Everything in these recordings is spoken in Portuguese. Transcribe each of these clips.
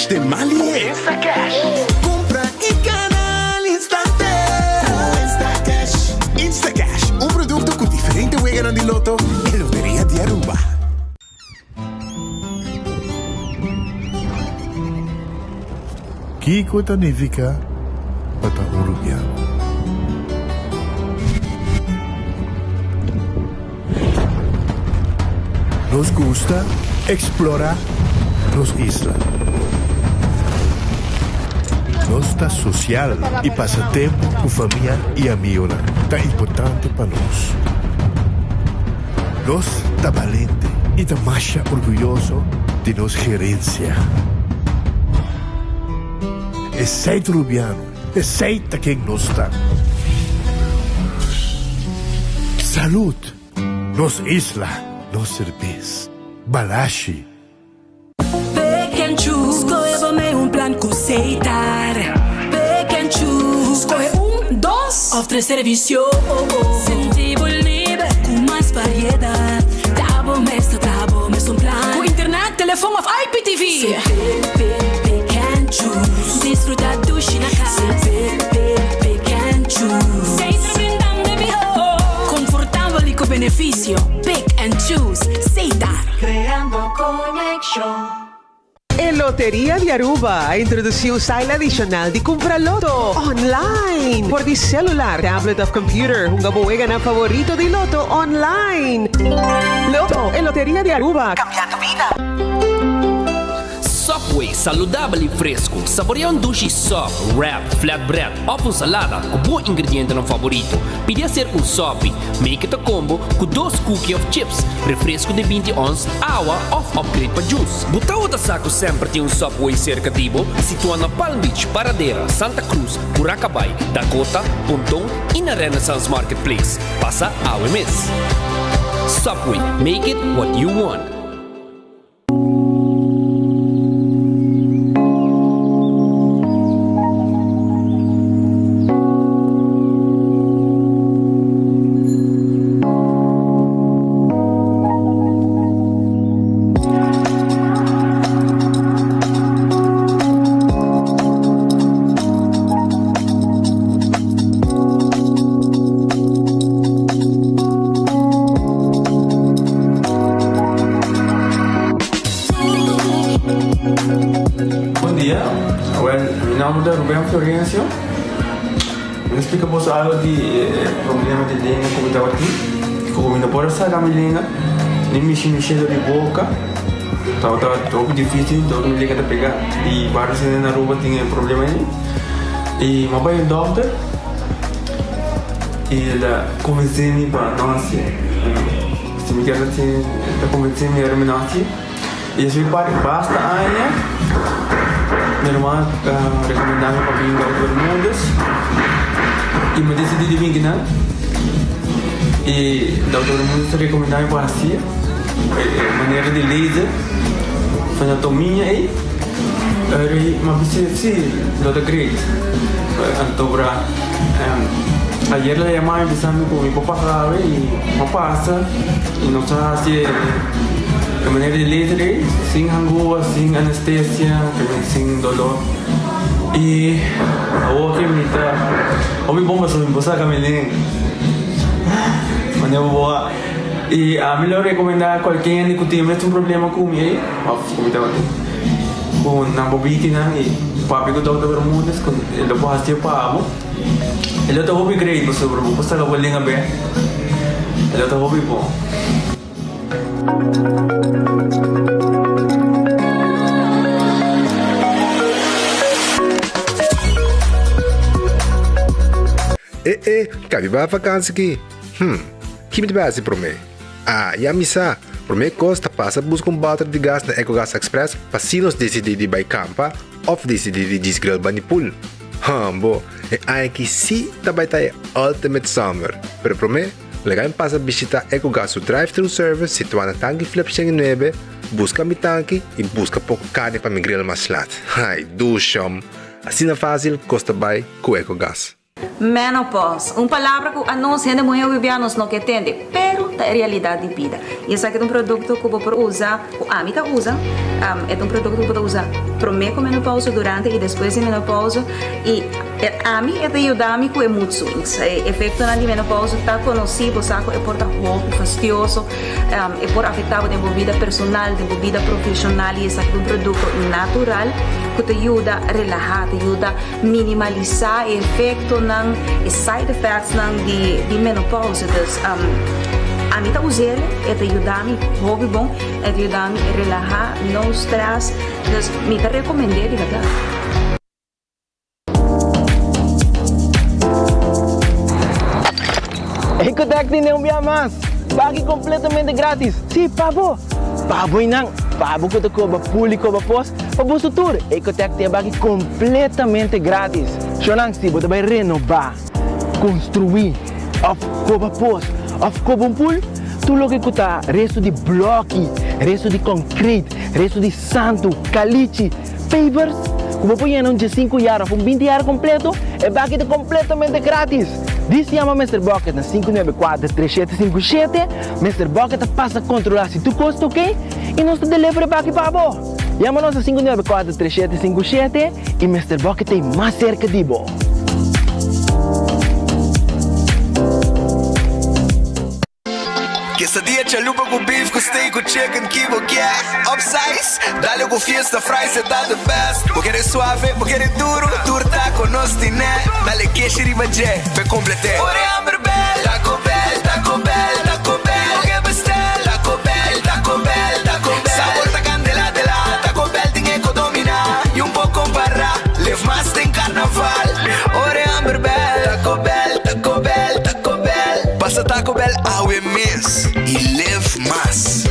de Mali. Instacash. Compra y gana al instante. Instacash. Instacash, un producto con diferente juegos de loto en Lotería de Aruba. Kiko significa bata urubiano. Nos gusta explorar los islas. Nos está social y pasatiempo con familia y amigos. Está importante para nos. Nos está valiente y está más orgulloso de nos gerencia. Es seito rubiano, es seita quien nos está. Salud, nos isla. Nos cerveza, balashi. Pick and choose, escolhe um plano aceitar. Pick and choose, escolhe 1, 2 ou 3 serviços. Sentivo livre, com mais variedade. Tá bom, mestre um plano. Com internet, telefone of IPTV. Pick and choose, desfrutar do China casa. Pick and choose, sempre brindando vivo. Confortável e com benefício. Pick and choose, Seitar. Creando conexión. En Lotería de Aruba introdució un style adicional de comprar loto online por di celular, tablet o computer. Un gabuega na favorito de loto online. Loto en Lotería de Aruba. Cambiando vida. Subway, saudável e fresco. Saboreia um duche soft, wrap, flatbread, ou salada com bom ingrediente no favorito. Podia ser um sop, make it a combo com 2 cookies of chips, refresco de 20 ons, água ou upgrade para juice. Botar outra saco sempre tem um Subway cerca de Ibo, situado na Palm Beach, Paradera, Santa Cruz, Curacabai, Dakota, Pontão e na Renaissance Marketplace. Passa a OMS. Subway, make it what you want. Florencio, me explica vos algo de problema de língua que eu estava aqui, como não pode sair da minha língua, nem mexer de boca, estava todo difícil, todo me liga de pegar, e vários na rua tinha problema aí, e meu pai é doutor, e ele convenceu-me para nós, se me quer assim, ele convenceu-me para nós, e eu fui para basta ainda. Minha irmã recomendava para vir para todo mundo e me decidi de vir aqui, e da todo mundo recomendava para assim, maneira de laser, anatomia e mas sim, doutor Great, então para ayer la llamaba empezando con mi papá grave y me pasa y nos hace de manera de laser, sin angúa, sin anestesia, sin dolor. Y ahora que me está, o mi bomba sobre mi esposa Camilín, manera boa. Y a mí lo recomendaba a cualquier que tiene un problema con mi, con una bobitina y papi que todo el mundo es con el lo puedo hacer para amo. El otro hobby great, pues sobre mi esposa lo vuelven a ver. El otro hobby po. Cabe ba vakansie aqui? Que me base para mim? Já me sa. Para mim costa passa buscar balde de gás na EcoGas Express para se nos decidir de campa ou decidir de desgrill banipul. Bo, aqui sim também tá Ultimate Summer. Pero para mim, legal passa visitar EcoGas o drive-thru service situado na tanque flip 9, busca mi tanque e busca pouco carne para me grill mais lat. Ai, ducham. Assim é fácil, costa bem com EcoGas. Menopause, palavra que a nós ainda mulher vivianos não entende, pero da realidade de vida. E esse aqui é um produto que eu vou usar, o Amita usa, é um produto que eu vou usar para menopausa, durante e depois de menopausa. E a mim é de ajudar-me com mood swings. O efeito na menopausa está conhecido, sabe? É por fastidioso, é por afetar a vida personal, a vida profissional. E esse aqui é um produto natural que te ajuda a relaxar, te ajuda a minimalizar o efeito, os side effects de menopausa. A mim usar é te ajudar-me, hobby bom, é te ajudar-me a relaxar, não stress. Então, me te recomendei de verdade. Ecotec tem um dia mais. Pague completamente grátis. Sim, pabo. Pabo inang. Pabo que te cobra público, cobra pós. Pabo sutur. Ecotec tem pague completamente grátis. Xonang, se você vai renovar, construir, of cobra pós, of cobra pool, tu logo que tá resto de bloco, resto de concreto, resto de santo, caliche, pavers. Como põe em de 5 horas, com 20 horas completo, é pague completamente grátis. Diz se chama Mr. Bucket na 594-3757. Mr. Bucket passa a controlar se tu custa, ok? E nós te delivery para aqui para você. Chama-nos a 594-3757 e Mr. Bucket é mais cerca de você. Quesadilla, chalupa com beef, com steak, com chicken, kibo, yeah. Upsize, dale com fiesta, fries, tá the best. Vou querer suave, vou querer duro, turta com nós tiné. Dale queijo e ribaje, pe complete. Ore hambre bell, Taco Bell, Taco Bell, Taco Bell. Oge bestel, Taco Bell, Taco Bell, Taco Bell. Sabor ta candela de la, Taco Bell tinha que dominar. E pouco para, live mais tem carnaval. Ore hambre bell, Taco Bell, Taco Bell, Taco Bell. Passa Taco Bell, awe miss. E live mais.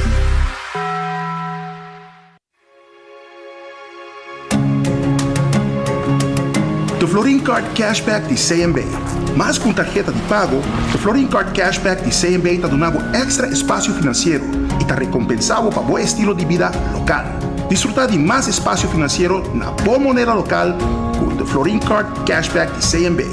The Florin Card Cashback de CMB. Mas com tarjeta de pago, The Florin Card Cashback de CMB está dando extra espaço financeiro e está recompensado para bom estilo de vida local. Disfrutar de mais espaço financeiro na boa moneda local com The Florin Card Cashback de CMB.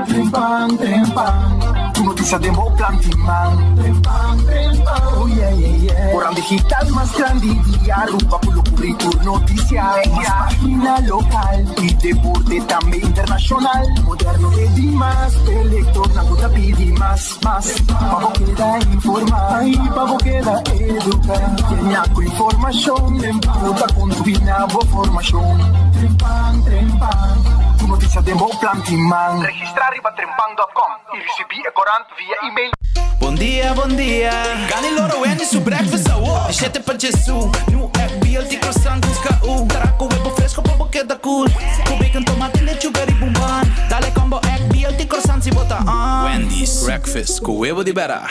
Trempang, trempang, tu noticia de Moplan Timang. Trempang, trempang, oh yeah, yeah, yeah. Orang digital más grande y Aruba por lo currículo noticia. Más página local y deporte también internacional. Moderno de más, elector, naguta pidi más. Pavo queda informar, ay, pavo queda educar. Tenía con información, puta con tu binabo formación. Trempang, trempang. Notícia de Moplan Timang. Registrar riba trempang.com e receber a corante via e-mail. Bom dia. Gani loro eni su breakfast awo. Shete pa Jesu. Nu BLT croissant busca Taraco huevo fresco pa queda cool. Con bacon, tomate, lechuga e bumban. Dale combo egg BLT croissant si bota on. Wendy's breakfast con huevo de vera.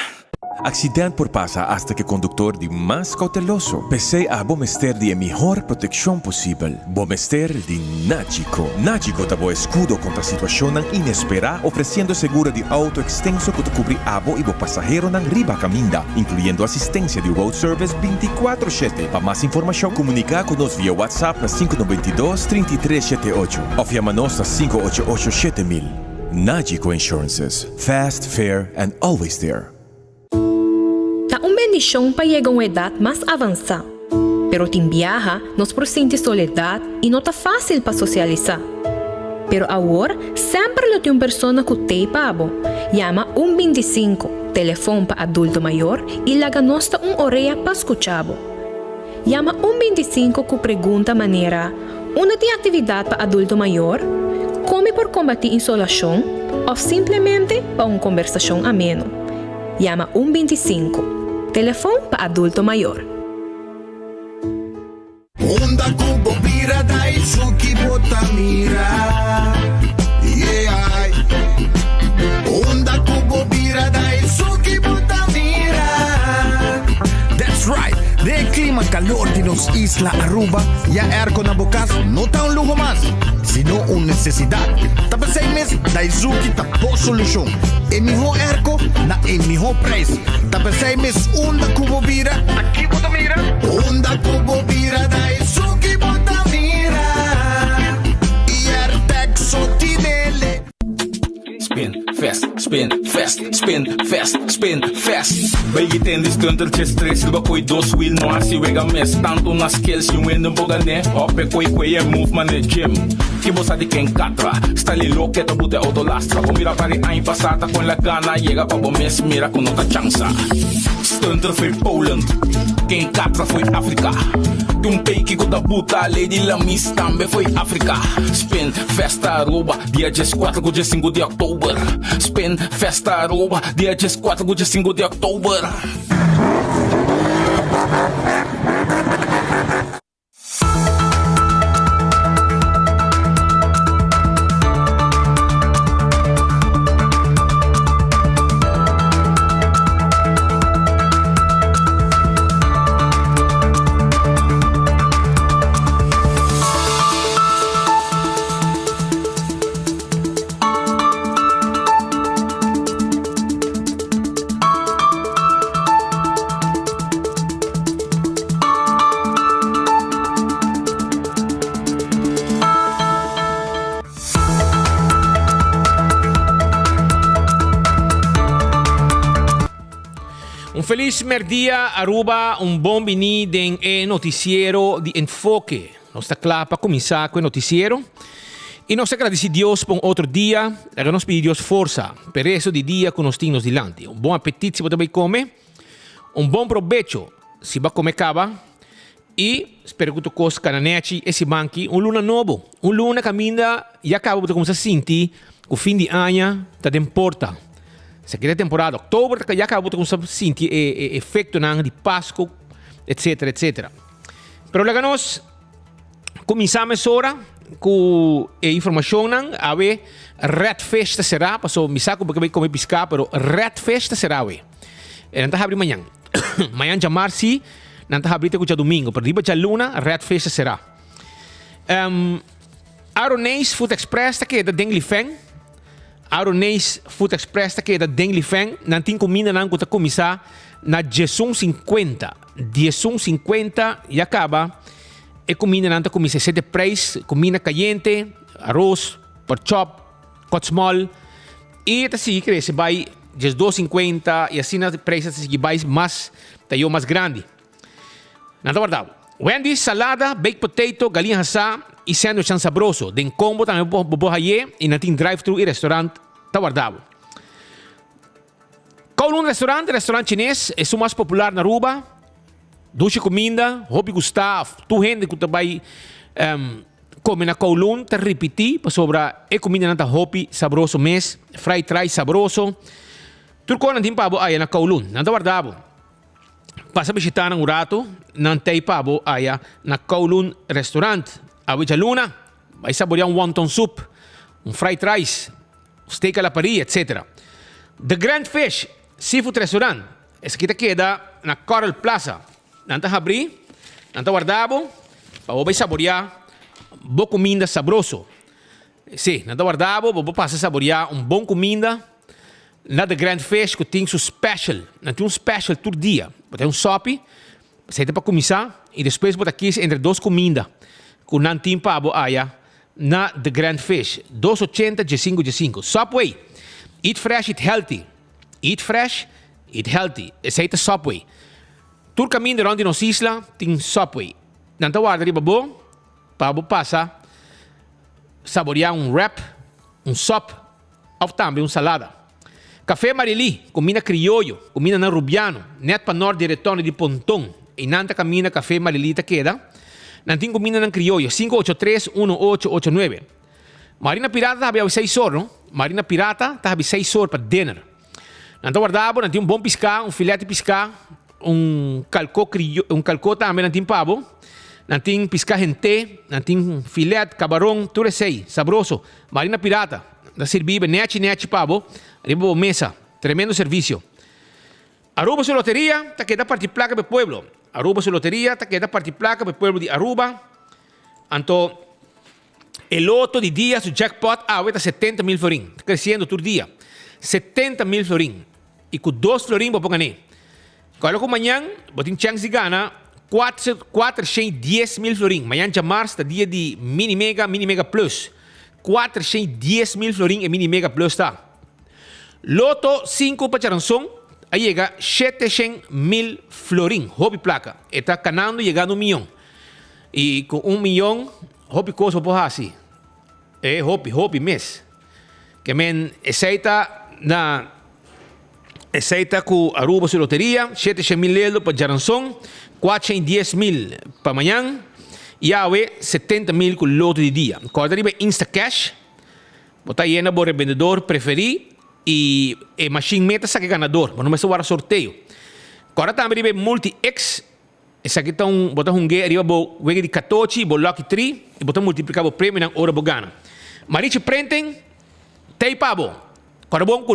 Accidente por pasa hasta que conductor de más cauteloso. Pese a Bomester de mejor protección posible. Bomester de Nagico. Nagico dá escudo contra situación inesperada, ofreciendo seguro de auto extenso que te cubre abo y bo pasajero nan riba caminda, incluyendo asistencia de road service 24/7. Para más información, comunica con nos vía WhatsApp na 592-3378 o llama-nos a 588-7000. Nagico Insurances. Fast, fair, and always there. Bendición para llegar a una edad más avanzada. Pero te viaja, nos presente soledad y no está fácil para socializar. Pero ahora, siempre lo tiene una persona que te paga. Llama 125, teléfono para adulto mayor y la ganosta una orella para escuchar. Llama 125 que pregunta manera, una de actividad para adulto mayor, come por combatir insolación o simplemente para una conversación ameno. Llama 125. Telefone para adulto maior. Onda cubo bira da Izuki Botamira. Yeah. Onda cubo bira da Izuki Botamira. That's right. De clima calor de nos Isla Aruba, ya airco na bocas no está un lujo más, sino una necesidad. Tapa 6 meses, da Izuki tapo solución. El mejor airco, na el mejor precio. Tapa 6 meses, onda cubo vira. Aquí Botamira. Onda cubo vira, da Izuki Botamira. spin fast, spin fast. Bij je ten die stunter je stress, liba koi dos wheel no asi wega mes. Tanto na skills you win the bogane, hoppe koi move man the gym. Kibo sa di ken katra, stali lo que te bute auto lastra. O mira pari ain pasata con la gana, llega pa bo mes mira con otra chansa. Stunter foi Poland, ken katra foi Afrika. Toen peiki con da buta, Lady Lamis tambe foi Afrika. Spin festa Aruba, dia 14 com dia 5 de outubro. Spin festa Aruba, dia 14 com dia 5 de outubro. Feliz merdia, Aruba, bom bini den noticiero de Enfoque. Nós está claro para começar com o noticiero. E nós agradecemos a Deus por outro dia. E nós pedimos Deus força para esse dia que nós temos dilante. Bom apetite se você vai comer. Bom provecho se vai comer cava. E espero que tu coisa cananete esse banque. Luna novo. Luna caminha e acaba de começar a sentir que o fim de ano está de importa. Se aqui é temporada outubro, já acabou de sentir efeito de Páscoa, etc. Pero lá nós começamos agora com a informação a ver Red Festa será, passou me saco porque vai comer piscar, pero Red Festa será não está abrir amanhã. Amanhã já março, não está abrir até domingo, pero depois já luna Red Festa será. Aronês Food Express que é da Denglifeng. Aronês Food Express que é da Denglifeng, não tem comida não que está começar na 10,50 e acaba e comida não está começar 7 preço, comida caliente, arroz, pork chop, cotsmol e assim que se vai 12,50 e assim na preço se vai mais tayo mais grande. Não está verdade. Wendy's salada, baked potato, galinha assada e sandwich sabroso. Den combo também bobo haye e não tem drive-thru e restaurante tá guardado. Kowloon restaurante chinês é o mais popular na Aruba. Doce comida, hobby gostar, tu gente que vai comer na Kowloon, te repetir para sobra e comida não tá hobby sabroso mês, fried rice sabroso. Turco não tem pabo aí na Kowloon, não tá guardado. Passa a visitar um rato, não tem pabo aí na Kowloon restaurante. A luna, vai saborear wonton soup, fried rice, steak à la parrilla, etc. The Grand Fish Seafood Restaurant. Esse aqui queda na Coral Plaza. Não está abrir, não está guardado, para vai saborear boa comida sabroso. Sim, não está guardado, para passar a saborear bom comida na The Grand Fish que tem seu special. Não tem special todo dia. Tem sope, sai para começar e depois botar aqui entre duas comidas. Com não tem pabo aia na The Grand Fish 280 G5. Subway, eat fresh, eat healthy. Eat fresh, eat healthy. Esse é o Subway. Todo caminho de onde nos isla tem Subway. Não está guardado riba bom, pabo passa saborear wrap, sop, ou também salada. Café Marili, comida criollo, comida na rubiano, net para norte de retorno de Pontão. E nanta camina Café Marili ta queda. Não tem comida na criollo, 583-1889. Marina Pirata está a 6 horas, não? Marina Pirata está a 6 horas para dinner. Não está guardado, não tem bom piscar, filete de piscar, calcô também não tem pavo. Não tem piscar gente, não tem filete, camarão, tudo isso aí, sabroso. Marina Pirata, da servir, nete pavo, arriba mesa, tremendo serviço. Aruba su loteria, está queda parte placa para o pueblo. Aruba su loteria, está queda parte placa para o pueblo de Aruba. Então, o loto de dia, su jackpot, está 70 mil florin, crescendo todo dia. 70 mil florin. E com 2 florin, vou pôr ganhar. Quando amanhã, vou ter chance de ganhar 410 mil florin. Amanhã de março, está dia de mini mega plus. 410 mil florin e mini mega plus está. Loto 5 para Charanzón, ahí llega 700,000 florín, hobby placa. Está ganando, llegando 1 millón. Y con 1 millón, hobby cosa por así. Hobby mes. Que men, aceita com Aruba su loteria, 700,000 euros para Charanzón, 410,000 para amanhã, e aí 70,000 com loto de dia. Quando arriba Instacash, botar aí na boa vendedor preferido, e machine meta saque ganador, mas não vai ser sorteio. Agora também arriba multi-X, essa aqui está botar guia, arriba bo wege de 14, bo lucky 3, e botar multiplicar o prêmio na hora bo gana. Marichi Printing, tem pabo. Agora bom com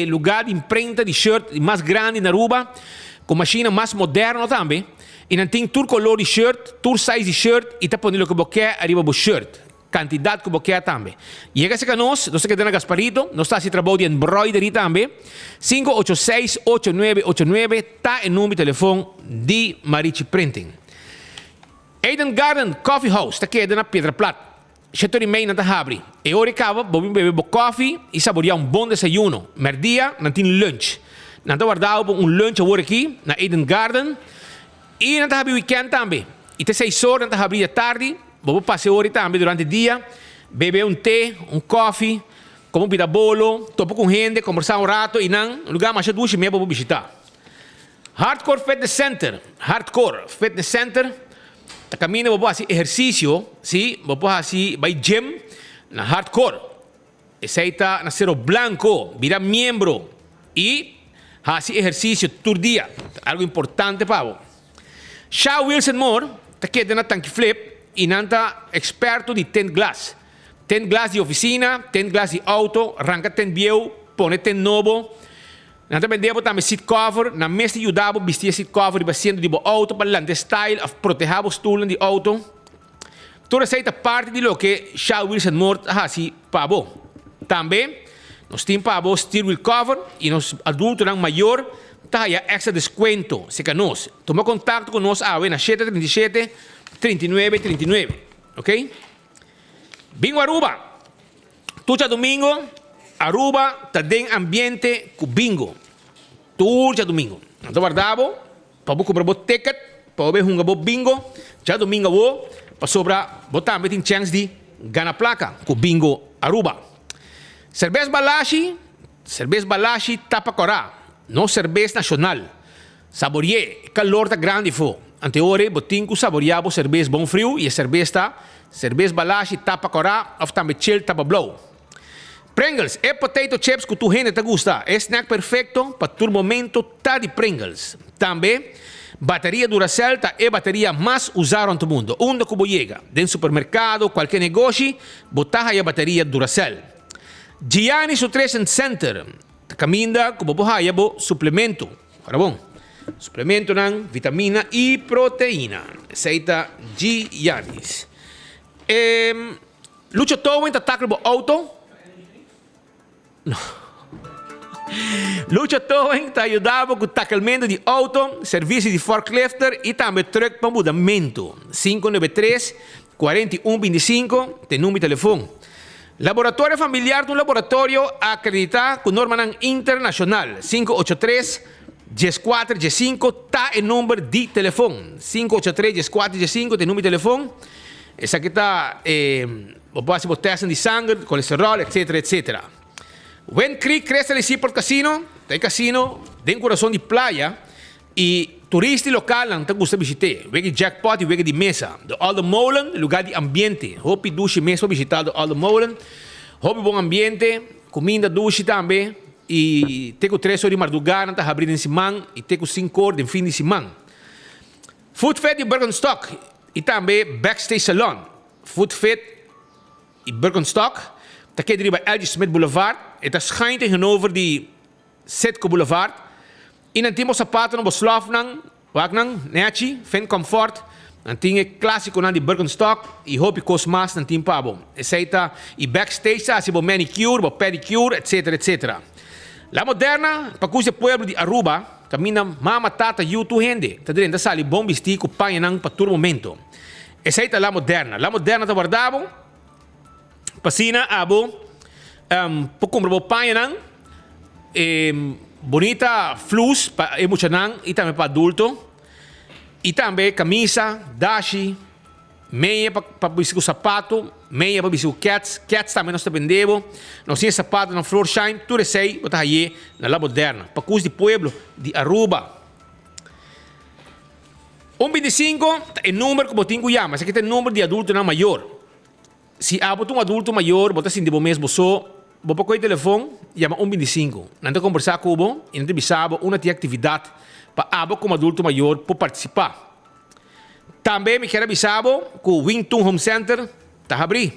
lugar de imprenta de shirt mais grande na Aruba, com machina mais moderna também, e não tem todo color de shirt, todo size de shirt, e está pondo o que você quer arriba bo shirt. Quantidade que você quer também. Chega-se a nós que tem na Gasparito, nós está se trabalhando de embroidery também. 586-8989 está em número de telefone de Marichi Printing. Eden Garden Coffee House está aqui na Pedra Plata. 7h30 na abre. E ora acaba, vamos beber coffee e saborear bom desayuno. Merdia, não tem lunch. Não está guardado lunch agora aqui na Eden Garden. E não está abrindo weekend também. E tem 6 horas, não está abrindo à tarde. Vamos passar hoje também durante o dia, beber té, coffee, como pida bolo, topo com gente, conversar rato e não, lugar mais duas e meia para visitar. Hardcore Fitness Center, a caminho vou fazer exercício, sim, vou fazer vai gym na Hardcore. Esse aí está na Cerro Blanco, vira membro e fazer exercício todo dia, algo importante para você. Shaw Wilson Moore, está aqui na Tanque Flip. E não está experto de tent glass. Tent glass de oficina, tent glass de auto, arranca tent viejo, põe tent novo. Não está vendendo também seat cover, na mesa de ajudar a vestir seat cover e baseando de auto para o style, a proteger o stoelen de auto. Toda essa parte de lo que Shaw Wilson Moore assim para você. Também, nós temos para você steering wheel cover e nos adultos maior, está extra desconto. Se que nós, toma contato com nós na 737 3939, ok? Bingo Aruba. Tucha domingo, Aruba está em ambiente com bingo. Tucha domingo. Então guardavo, para você comprar o ticket, para ver um bingo, já domingo vou, para sobrar, você também tem chance de ganhar placa com bingo Aruba. Cerveja Balashi tapa corá, não cerveja nacional. Saboreie, calor está grande fo. Anteore, botinho saboreado cerveja bom frio e a cerveja Balashi tapa corá, ou também chill tapa blow. Pringles, potato chips que tu gente te gusta. É snack perfeito para todo momento tá de Pringles. Também, bateria Duracell é a bateria mais usada no mundo. Onde que chega, dentro do supermercado, qualquer negócio, botar a bateria Duracell. Gianni Nutrition Center, caminha como bohaya bo suplemento. Para bom. Suplemento ng vitamina e proteína. Aceita Giannis. Lucho Towing tataklo bo auto? No. Lucho Towing ta ajudava com tacamento de auto, serviço de forklifter e também truck para mudamento. 593-4125 tem número de telefone. Laboratório familiar de um laboratório acreditado com norma internacional. 583-14-5 está em número de telefone. 583-14-5 tem número de telefone. Essa aqui está, você pode testar de sangue, colesterol, etc. When Creek cresce ali por casino, tem casino, tem coração de praia e turista local não gusta visitar. Vega de jackpot e vega de mesa. Do Aldo Molen, lugar de ambiente. Hopi duche mesa visitar do Aldo Molen. Hopi bom ambiente, comida duche também. E tenho 3 horas de madrugada, está abrindo em Simão e tenho 5 horas de fim de semana. Food Fit e Birkenstock e também Backstage Salon. Food Fit e Birkenstock. Está aqui deriva L.G. Smith Boulevard. Está schijnt tegenover de Setco Boulevard. E não temos sapato no slof nang, wag nang, neachi, fen comfort. Não tinha clássico nang de Birkenstock e hopi kos mas não tinha pabo. Essa e backstage assim bo manicure, bo pedicure, etc. La Moderna, para cuja pueblo de Aruba, camina mama tata tu gente. Tá dentro da sala bom vestir com panha nang para todo momento. Essa é La Moderna. La Moderna tá guardado. Pasina abo, pouco combo panha nang. bonita flus para emocionar e também para adulto. E também camisa, dashi, meia para vestir o sapato, meia para vestir o cats. Cats também nós vendemos. Nós temos sapato na Floor Shine, tudo isso aí, botar aí na La Moderna. Para cus de pueblo, de Aruba. 125 é o número que eu tenho, mas aqui tem o número de adulto não maior. Se há um adulto maior, botar assim de bom mesmo, vou para o telefone, chama 125. Não tem conversar com o e não tem bisabo uma atividade para abo como adulto maior para participar. Também me quero bisabo que o Wington Home Center está abrindo.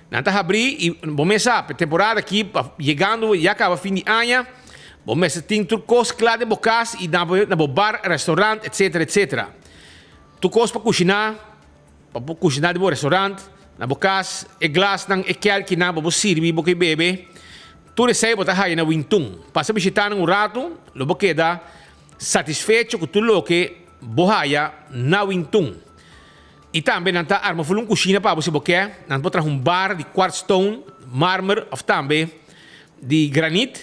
Não está abrindo e vamos começar a temporada aqui, chegando, já acaba fim de ano. Vamos começar a ter turcos claro de bocas e na bar, restaurante, etc. Turcos para cozinhar de bom restaurante. Na bocas, e glass ng ekel que na babo sirvi bo kay bebe. Tudo isso aí botar aí na Wington. Passa visitar um rato, logo queda satisfeito com tudo que bohaya na Wington. E também não está arma fulung cozinha para você boquê, não pode trazer bar de quartzstone, mármore ou também de granito.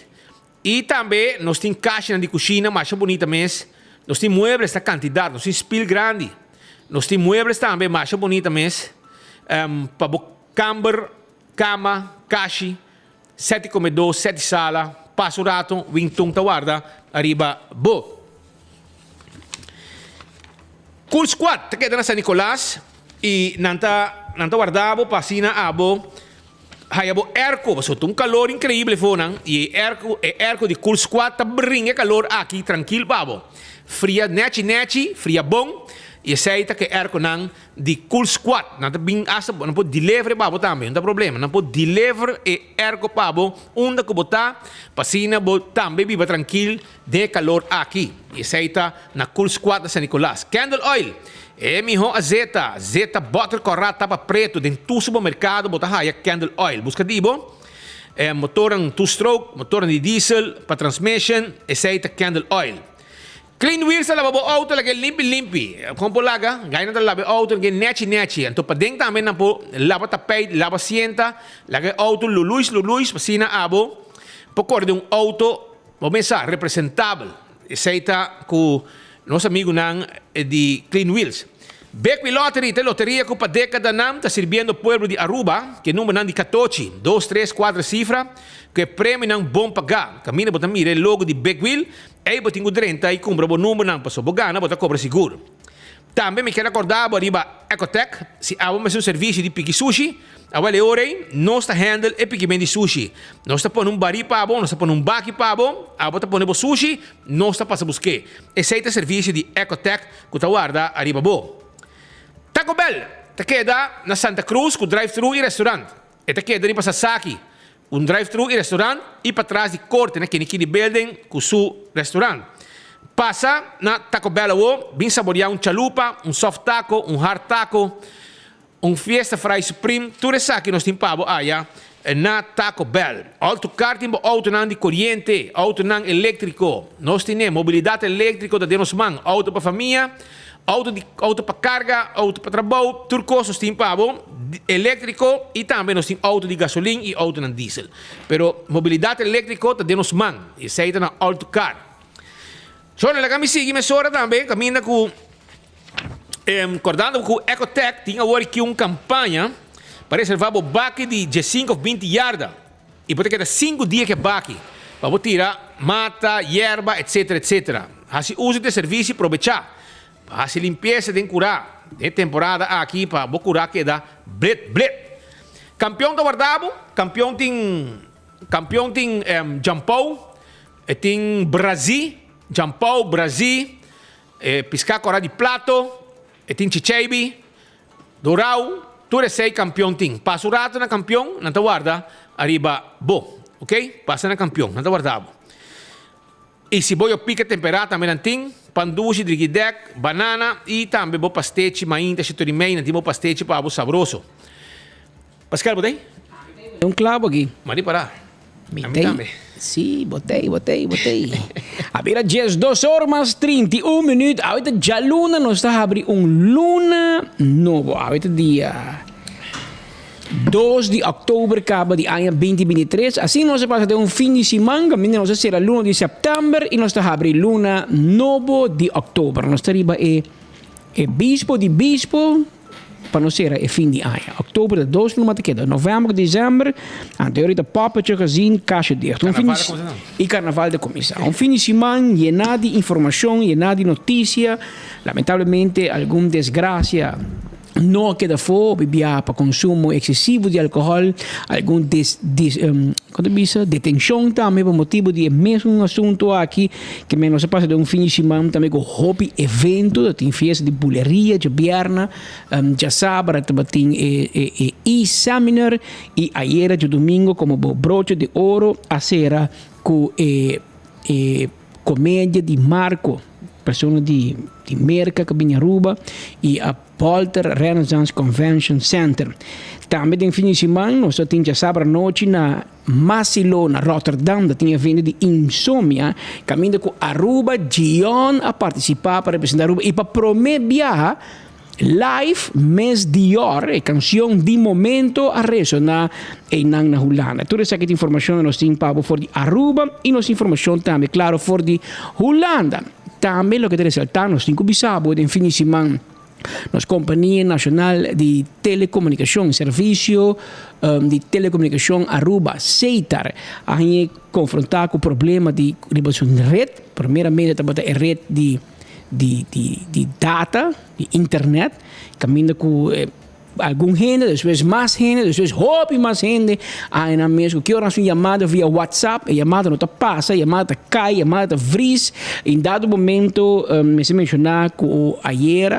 E também nós temos caixa de cozinha, mais bonita mesmo. Nós temos muebles da quantidade, nós temos spill grande. Nós temos muebles também mais bonita mesmo. Para camber, cama, caixa, 7 comedor, 7 sala, passo rato, Wington tawarda, arriba bo. Cool Squad, te queda na San Nicolás e nanta guardavo pasina abo hayabo airco, so um calor incrível fonan e airco de Cool Squad ta brinca calor aqui tranquilo babo. Fria nechi, fria bom. E aceita que airco nang de Cool Squad, não bem asa, não pode delivery babo também, não tem problema, não pode delivery e airco babo, onde que botar, pasina bo também viva tranquilo de calor aqui. E aceita na Cool Squad de San Nicolás. Candle Oil, miho a Zeta butter corrata tapa preto dentro do supermercado, botar aí Candle Oil, busca dibo. Motor ang 2-stroke, motor de diesel, para transmission, aceita Candle Oil. Clean wheels sa labo auto lagi limpi. Kung po laga, gaya na labo auto lagi nechi. Anto pa ding tamen na po labo tapay, labo sienta, lagi auto luluis pasina abo. Pokor de un auto, momesa representable. Isaita ku nos amigo nang di Clean Wheels. Beckwith Lottery, te loteria ko pa década nam ta sirviendo pueblo de Aruba, que número nan di 14, 2, 3, 4 cifra, que prêmio nang bom pagar. Camina bota mire logo de Beckwith, e botingo 30 e cumpra bo número nang paso bogana bota cobra seguro. Também me quero acordar bo arriba Ecotech, se abo mais um serviço de pique sushi, awale ore, nós ta handle e pique bem de sushi. Nós ta pon um bari pa bo, nós ta pon um baki pa bo, abo ta pon bo sushi, nós ta passa busque. Esse é o serviço de Ecotech que ta guarda arriba bo. Taco Bell, te queda na Santa Cruz com drive-thru e restaurante. E te queda em Sasaki, drive-thru e restaurante e para trás de corte, na Kinikini Building com seu restaurante. Passa na Taco Bell, bem saborear chalupa, soft taco, hard taco, fiesta fry supreme, tudo isso aqui nós temos pavo na Taco Bell. Auto karting, auto nan de corriente, auto nan elétrico. Nós temos mobilidade elétrica da denos man, auto para família, auto para carga, auto para trabalho, turcos nós temos pavo, elétrico e também nós temos auto de gasolina e auto de diesel. Pero mobilidade elétrica da denos man, e saída na auto car. So, nella kami sige mesora também, caminha com acordando com Ecotech, tinha agora aqui uma campanha para reservar o baque de 5 ou 20 yardas. E pode ter 5 dias que baque, para tirar mata, erva, etc. Assim, uso de serviço e aproveitar. Assim, limpeza de curar. De temporada aqui, para curar que dá blet. Campeão do guardabo, campeão tem Jampou, tem Brasil, Jampou, Brasil, piscar corá de plato, tem Chicheibi, Dourau, tudo esse campeão tem. Passa o rato na campeão, não te guarda, arriba, bo, ok? Passa na campeão, não te guardava. E se boio pica temperada também não tem, panduche, driguidec, banana e também bo pastete, mainta, chitorimei, não tem bo pastete para bo sabroso. Pascal, botei? Tem clavo aqui. Mari para. Mitei. Sim, botei. A ver, 2 horas mais 31 minutos. Ahorita já luna, nós está a abrir luna novo. Ahorita dia 2 de outubro acaba de ano 2023. Assim nós passa de fim de semana, caminho nós será luna de setembro e nós está abrir luna 9 de outubro. Nós arriba bispo de bispo para nós será fim de ano. Outubro de 2 luna queda. Novembro, dezembro, anterior da papa gezien caixa direto. E carnaval de comissão. Fim de semana llena de informação, llena de notícia. Lamentavelmente alguma desgraça não queda fora, bebia para consumo excessivo de álcool, algum detenção também por motivo de mesmo assunto aqui que menos se passa de fim de semana também com hobby evento, tem festa de buleria, de bierna, já sábado tem e-seminar e ayer de domingo como broche de ouro a será com comédia de Marco, persona de Merca, Cabinharuba e a Polter Renaissance Convention Center. Também tem fim de semana, nós temos sábado à noite na Massilo, na Rotterdam, da tinha venda de Insomnia, caminho com Aruba, Gion a participar para representar Aruba e para prometer live mês de or, a canção de momento a ressonar em na Holanda. Toda essa informação nós temos para de Aruba e nossa informação também, claro, for de Holanda. Também o que tem ressaltar, nós temos bisabo de fim de semana nossa Companhia Nacional de Telecomunicação, Serviço de Telecomunicação Aruba, CEITAR, a gente confrontar com o problema de ligação de rede, primeiramente a rede de data, de internet, caminho com algum gente, depois mais gente, depois hobby mais gente, aí na mesmo que hora uma chamada via WhatsApp, a chamada não passa, a chamada cai, a chamada vris, em dado momento, me se mencionar que ayer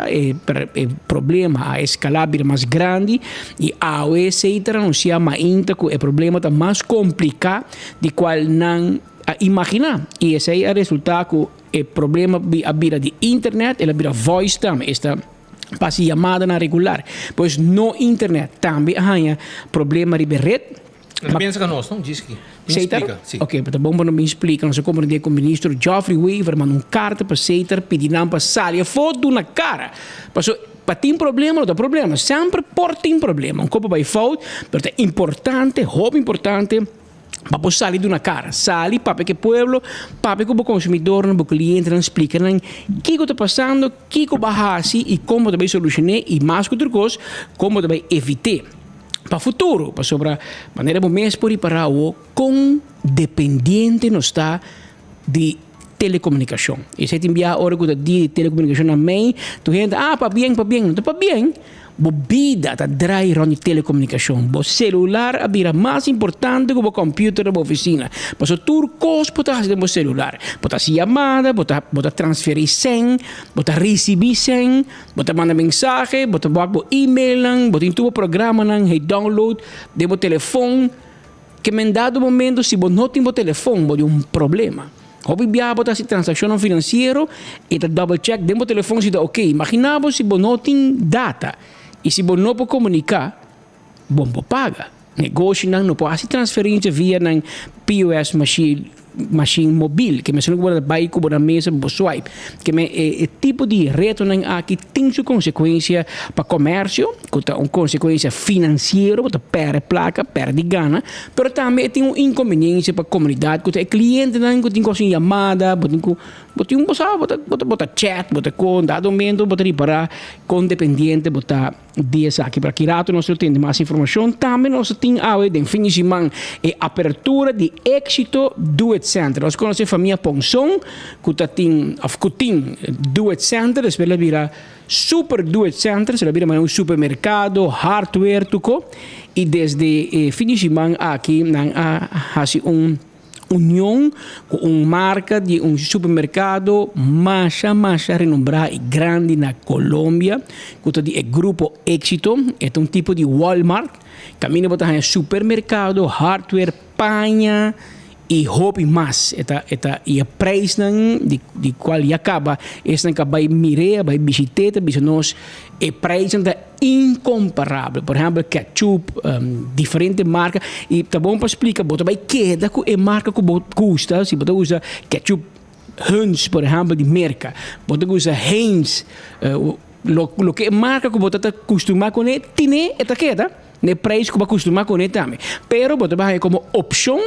problema a escalar mais grande e a etc. não se chama ainda que o problema está mais complicado de qual não imaginar. E esse aí é o resultado que o problema a vira de internet, ela vira voice também, esta passa chamada na regular, pois no internet também há problema de rede. Não pensa que nós, não diz que. Me explica. Sim. Ok, tá bom, mas não me explica. Nós compreendemos com o ministro Geoffrey Weaver, mandou uma carta para Seitar pedindo para sair foto na cara. Para ter problema, não tem problema. Sempre por ter problema. Um copo vai foto, mas é importante, hobby importante. Para sair de uma cara, sair para que o povo, para que o consumidor, o cliente, não explique o que está passando, o que vai fazer e como vai solucionar e mais que outra coisa, como vai evitar para o futuro, para sobre a maneira mais por ir para o quão dependente não está de telecomunicação. E se enviar a hora que de telecomunicação a mim, tu gente, para bem, não está para bem. A vida está draiando de telecomunicação. O celular é a mais importante que o computer da oficina. Mas o tudo coisa pode fazer no celular. Pode fazer chamada, pode transferir senha, pode receber senha, pode mandar mensagem, pode mandar e-mail, pode ter um programa, download do telefone. Que em dado momento, se você não tem o telefone, pode ter um problema. Hobby bota se transação financeira e double check dentro do telefone se dá ok. Imaginava se você não tem data. E se você não pode comunicar, você paga. Negócio não pode fazer transferência via POS machine móvel, que me sendo que vai com a mesa, você swipe. Que é tipo de reto aqui tem sua consequência para comércio, que tem uma consequência financeira, que perde placa, perde gana, mas também tem uma inconveniência para a comunidade, que tem cliente que tem coisa chamada, bota chat, bota com dado momento, bota reparar com dependente, bota dias aqui para que rato nós temos mais informação, também nós temos de fim de semana a abertura de êxito do It Center. Nós conhecemos a família Ponson, que tem do It Center, ela vira super do It Center, ela vira um supermercado, hardware, tudo, e desde fim de semana aqui há união com uma marca de um supermercado mais renombrado e grande na Colômbia, que é o Grupo Éxito, é um tipo de Walmart, caminho para um supermercado, hardware, panha e hobby mais. E a preço de qual acaba, esse vai mirar, vai visitar, nós e preço é incomparável. Por exemplo, ketchup, diferente marca, e tá bom para explicar, você vai queda com a marca que você custa, se você usa ketchup Heinz, por exemplo, de Merca, você usa Heinz, lo que marca que você está acostumado com ele, tem essa queda. Ne preço que vai acostumar com ele também. Pero você vai como opção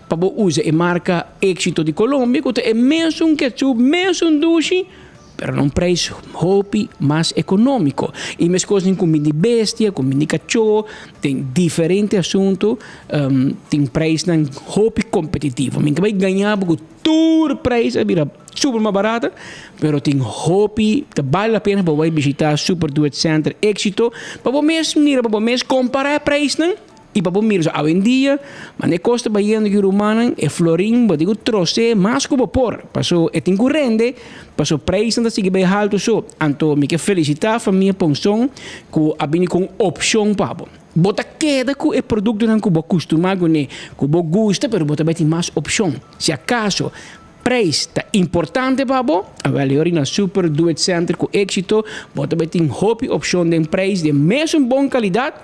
para usar a marca Éxito de Colômbia, que é mesmo ketchup, mesmo doce, pero num preço hopi mais econômico. E mesmo coisas em comida de bestia, comida de cachorro, tem diferente assunto, tem preço hopi competitivo. Minha vai ganhar porque todo preço vira super mais barata, pero tem hopi, que vale a pena para você visitar Super Do It Center Éxito, para você mesmo comparar preço, e para você mesmo, hoje em dia, mas não custa baiano que romana, é florim, mas digo, trouxe mais que por. Passou, é incorrente, passou preço, não sigue bem alto, só. Então, me quero felicitar a família Ponsão, que abine com opção para você. Bota queda com o produto que você acostuma com ele, que você gosta, mas você vai ter mais opção. Se acaso, preço está importante para você, avaliar na Super Do It Center com Éxito, você vai ter uma opção de preço de mesma boa qualidade,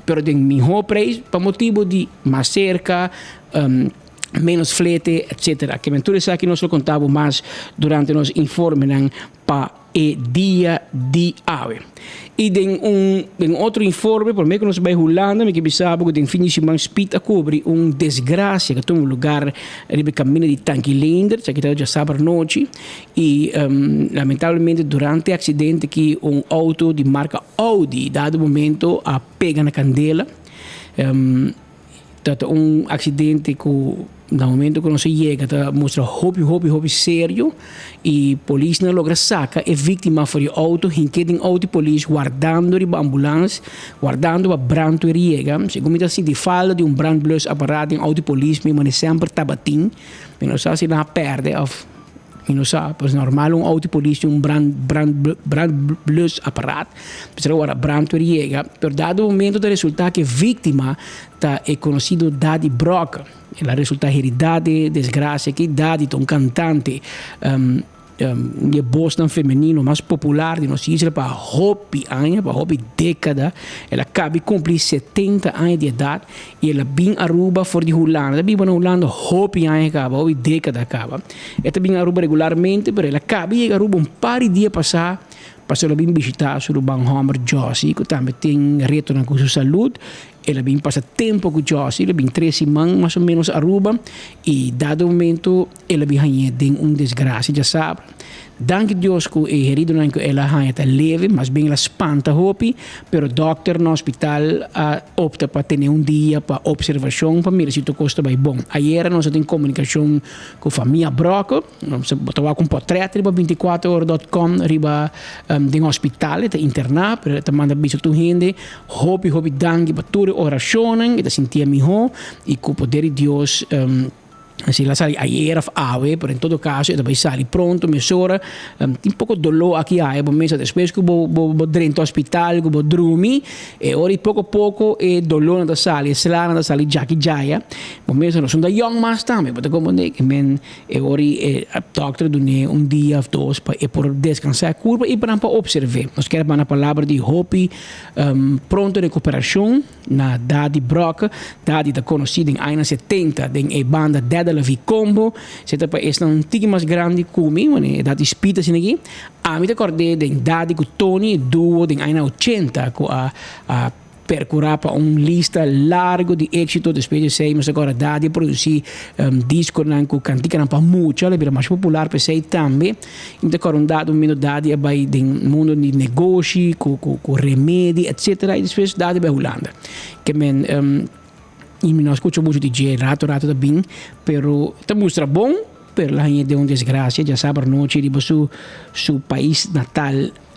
pero tem melhor preço para motivo de mais cerca, menos flete, etc. Que mentura isso aqui nós contamos mais durante nos informe para o dia de hoje. E tem outro informe, por meio que nós vai rolando, me que pensava que tem fim de semana spita cobre desgraça que tem lugar no caminho de Tanquilender, que já sábado noite, e lamentavelmente durante o acidente que auto de marca Audi, dado momento, a pega na candela, acidente que no momento que não se chega, mostra hobby sério e a polícia não logra sacar a vítima for o auto, que tem auto polícia guardando a ambulância, guardando a brando e chega. Segundo assim, de falta de brand plus aparato em auto polícia, mas sempre tabatim, mas não sabe se não perde, não sabe, pois normal auto polícia brand plus aparato, mas agora brando e chega. Por dado momento do resultado que a vítima é conhecido Daddy Brock. Ela resulta heredade, desgraça, que Daddy, um cantante de Boston feminino mais popular de nossa isla para hobby década. Ela acaba de cumprir 70 anos de idade e ela vem a Aruba fora de Holanda. Ela vem na Holanda hobby década acaba. Ela vem a Aruba regularmente, mas ela acaba de Aruba par de dias passar. Passou ela vem visitar o Banhammer Josie, que também tem retorno com sua saúde. Ela vem passar tempo com Josie, ela vem 3 semanas mais ou menos a Aruba e dado momento ela vem ganhar desgraça, já sabe. Dank Deus que é herido que ela está leve, mas bem ela espanta hopi, pero o doctor no hospital opta para ter dia para observação, para ver se tudo custa bem bom. Ayer nós temos comunicação com a família Broco, nós botava com portrait riba 24horas.com riba do hospital, está internado, pero está manda bicho tu gente, hopi dank para toda oração, está sentia melhor e com o poder de Deus se la sali ayer ave, pero en todo caso ela vai sair pronto, mesora, tem pouco dolor aqui aí, mas depois que vou dentro do hospital, que vou dormir, e ora pouco e dolor na sala, slana na sala jaki jaya, mas não são da young mas também, mas como né, que men e ora a doctor dune dia ou dois para por descansar a curva e para observar. Nós queremos a palavra de hope, pronto recuperação na Daddy Brock, Daddy da conhecida em anos 70, em banda dela vi combo, se te é um tique mais grande como né, dati spita assim aqui. A mim te acordei de Daddy com Tony duo de anos 80 com a percorrer para lista largo de éxito depois de sei, mas agora Daddy produzir disco com cantica para muita, ela vira mais popular para sei também. Então agora dado momento Daddy é vai de mundo de negócio, com remédio, etc. E depois Daddy vai Holanda. Que men e não escuto muito DJ rato também, pero te mostra bom, pero la gente de desgraça, já sabe a noite de seu país natal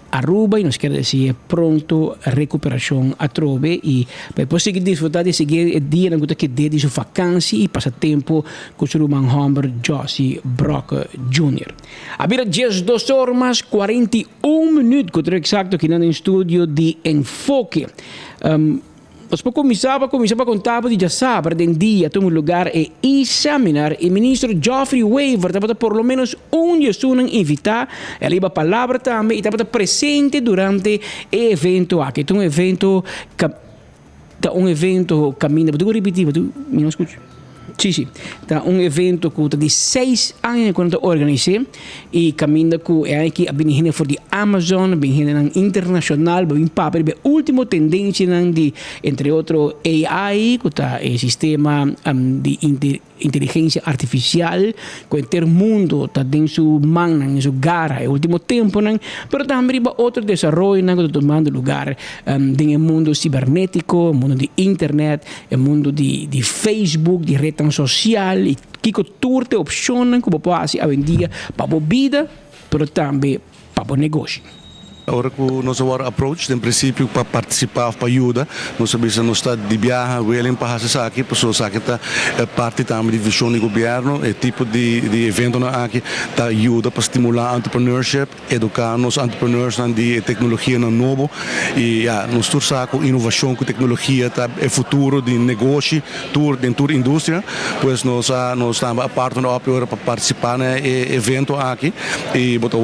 Aruba e nós queremos dizer pronto recuperação a trove e depois seguir desfrutar de seguir o dia na que dê de sua vacância e passar tempo com o Banhammer Josie Brock Jr. Abira 2 horas 41 minutos, que é exato aqui no estúdio de Enfoque. Nós começava a contar de já saber de dia tem lugar e examinar o ministro Geoffrey Weaver estava por lo menos dia invitar ele iba palavra também e estava presente durante o evento aqui tem um evento caminho vou repetir tu não escuto Sim. Tá evento que de 6 anos quando organizei e caminho que é aqui a bem for de Amazon, bem internacional, bem papel, bem último tendência de entre outro AI, que tá o sistema de inteligência artificial, que ter mundo tá dentro su mão, em su garra, o último tempo, pero também outro desenvolvimento que está tomando lugar no mundo cibernético, mundo de internet, o mundo de Facebook, de rede social, e que turte opções que pode fazer hoje em dia para a vida, mas também para o negócio. Agora que nós agora approach, em princípio, para participar, para ajudar, nós sabemos que nós está de viagem, willing para fazer aqui, pessoas aqui está parte também de visão do governo, é tipo de evento aqui, está ajuda para estimular entrepreneurship, educar os entrepreneurs de tecnologia nova e nós torçamos com inovação, com tecnologia, tá é futuro de negócio, dentro da indústria, pois nós estamos a parte da para participar no evento aqui e botar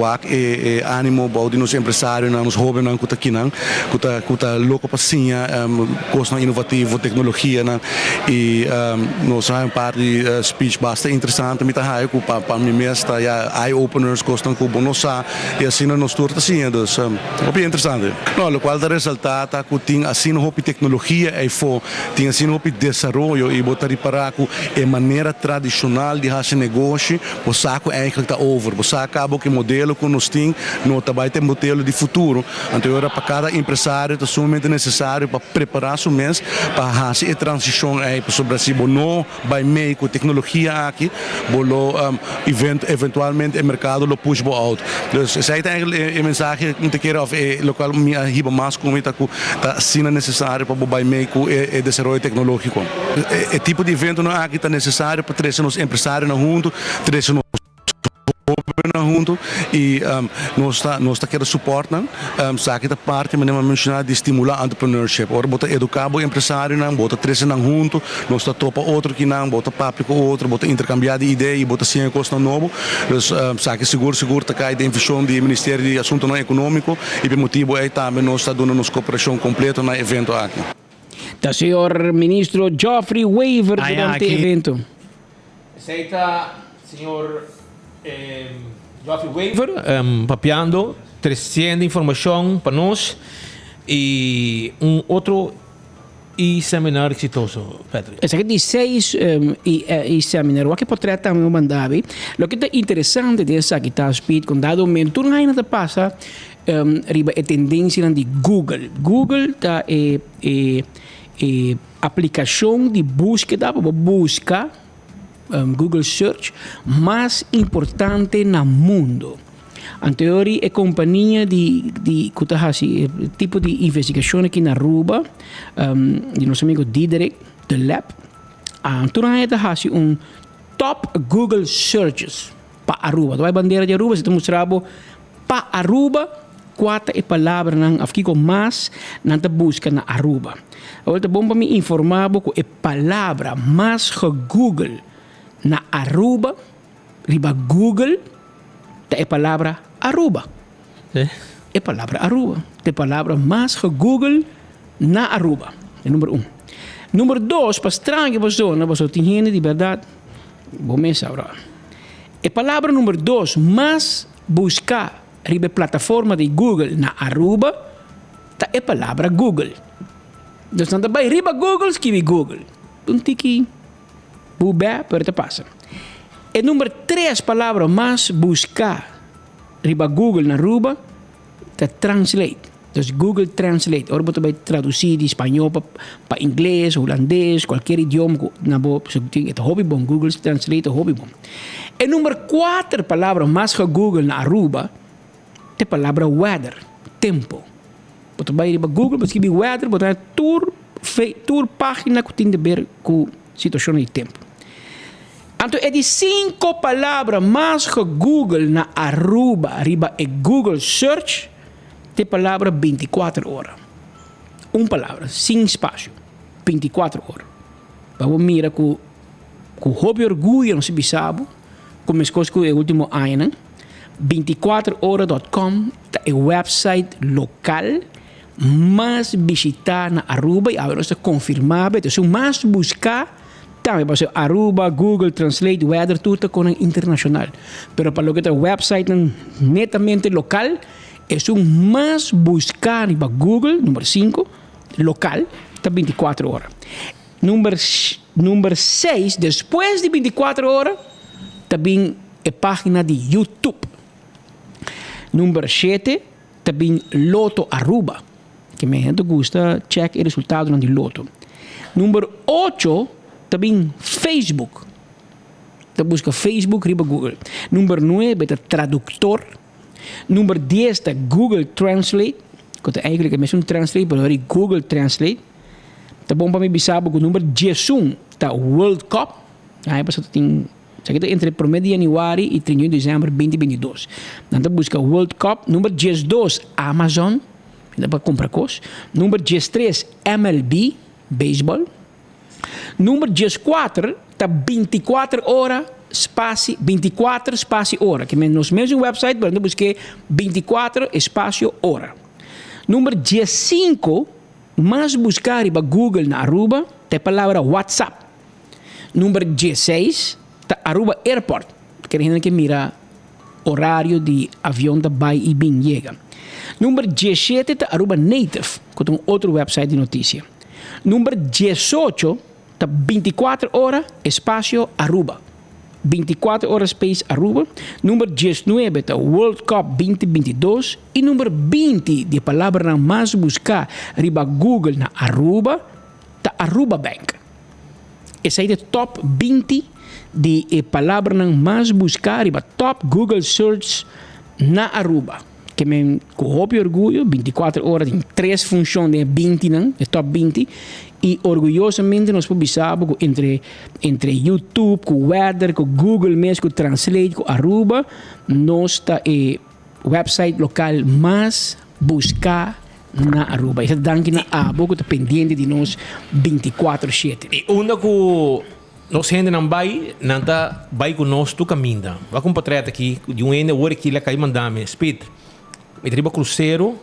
ânimo para os empresários nos jovens que estão aqui, que estão loucos para sim, coisa inovativa, tecnologia, e nós temos parte de speech bastante interessante, para mim mesmo, eye-openers, coisas que nós sabemos, e assim nós estamos assim, então, é bem interessante. O qual é o resultado, que tem assim uma tecnologia, tem assim um desenvolvimento, e botar reparar que é maneira tradicional de fazer negócio, o saco eigenlijk está over, o saco acaba que o modelo que nós temos, não também tem modelo de futuro. Então, para cada empresário é sumamente necessário para preparar seu mês para fazer a transição para o Brasil. Não vai meio com tecnologia aqui, eventualmente o mercado lo push out. Então, essa é a mensagem que eu quero local me arriba mais com isso que assim necessário para vai meio com o desenvolvimento tecnológico. O tipo de evento não aqui está necessário para trazer os empresários junto, trazer os junto e nós está querendo suportar sabe da parte mas mencionar de estimular entrepreneurship ora bota educar o empresário não bota trazer junto nós está topa outro que não bota papo com outro bota intercambiar de ideia e bota sim coisa novo então sabe seguro tá cai de visão do Ministério de Assuntos Não Econômico e por motivo é também nós está dando nos cooperação completa no evento aqui. Da senhor ministro Geoffrey Weaver durante o evento. Aceita, senhor Geoffrey Weaver, papeando, trazendo informação para nós e outro seminário exitoso, Pedro. Esse aqui de 6 seminário, o que pode também mandar, o que é interessante dessa que está speed com dado momento, tudo ainda passa riba a tendência de Google. Google tá aplicação de búsqueda para buscar Google Search mais importante no mundo. Anteriori é companhia de tipo de investigação aqui na Aruba, de nosso amigo Diederik, The Lab. Anteriori é top Google Searches para Aruba. Então, a bandeira de Aruba, se te mostrava para Aruba, quatro palavras aqui com mais na busca na Aruba. Agora, é bom para me informar que a palavra mais que Google na Aruba, riba Google, é a palavra Aruba. É a palavra Aruba. É a palavra mais que Google na Aruba. É número 1. Número 2, para estranha pessoa, você tem gente de verdade. Vou pensar agora. A palavra número 2, mais buscar riba plataforma de Google na Aruba, é a palavra Google. Então, também riba Google, escreve Google. Um tiki. Bubé, pero te passa. E número 3 palavras mais buscar riba Google na Aruba, é Translate. Então, Google Translate. Agora você vai traduzir de espanhol para inglês, holandês, qualquer idioma. É hobby bom. Google Translate é hobby bom. E número 4 palavras mais que Google na Aruba, é a palavra weather, tempo. Você vai riba Google, você escreve weather, você vai tour página que tem a ver com situação de tempo. Então, é de 5 palavras mais que Google na Aruba, arriba é Google Search, tem palavra 24 horas. Uma palavra, sem espaço, 24 horas. Vamos mirar com hobby orgulho, não se sabe, como as coisas que é o último ano, 24horas.com é o website local mais visitar na Aruba e agora está confirmado, então mais buscar Também para Aruba, Google Translate, Weather, tudo com internacional. Pero para lo que é website netamente local, é mais buscar para Google, número 5, local, está 24 horas. Número 6, depois de 24 horas, também é página de YouTube. Número 7, também Loto Aruba, que me gente gusta check o resultado do Loto. Número 8, também Facebook. Você busca Facebook, riba Google. Número 9, é tradutor. Número 10, é Google Translate. Que eigenlijk é mesmo Translate, mas é Google Translate. Tá bom para mim bisar o número 11, tá World Cup. Aí você tem entre 1 de januário e 31 de dezembro de 2022. Então busca World Cup. Número 12, Amazon. Dá para comprar coisas. Número 13, MLB, beisebol. Número 14, está 24 horas, espaço, 24 espaço hora. Que nos mesmos website, mas eu busquei 24 espaço hora. Número 15, mais buscar para Google na Aruba, tem a palavra WhatsApp. Número 16, está Aruba Airport. Que gente que mira horário de avião da vai e bem chega. Número 17, está Aruba Native, que é outro website de notícia. Número 18, está 24 horas, espaço Aruba. 24 horas Space Aruba. Número 19, está World Cup 2022. E número 20, de palavra mais buscar, riba Google na Aruba, está Aruba Bank. Essa é a top 20 de palavra mais buscar, riba top Google Search na Aruba. Que me com orgulho, 24 horas em 3 funções de 20, não? É top 20. E orgulhosamente nós publicamos entre YouTube, com Weather, com Google mesmo, com Translate, com Aruba, nós está website local mais buscar na Aruba. Isso danke na Abo, que está pendente de nós 24/7. E onde que nós gente não vai conosco caminha. Vai com um patrete aqui, de um ene, o que ele cai mandar-me, speed. Me triba cruzeiro.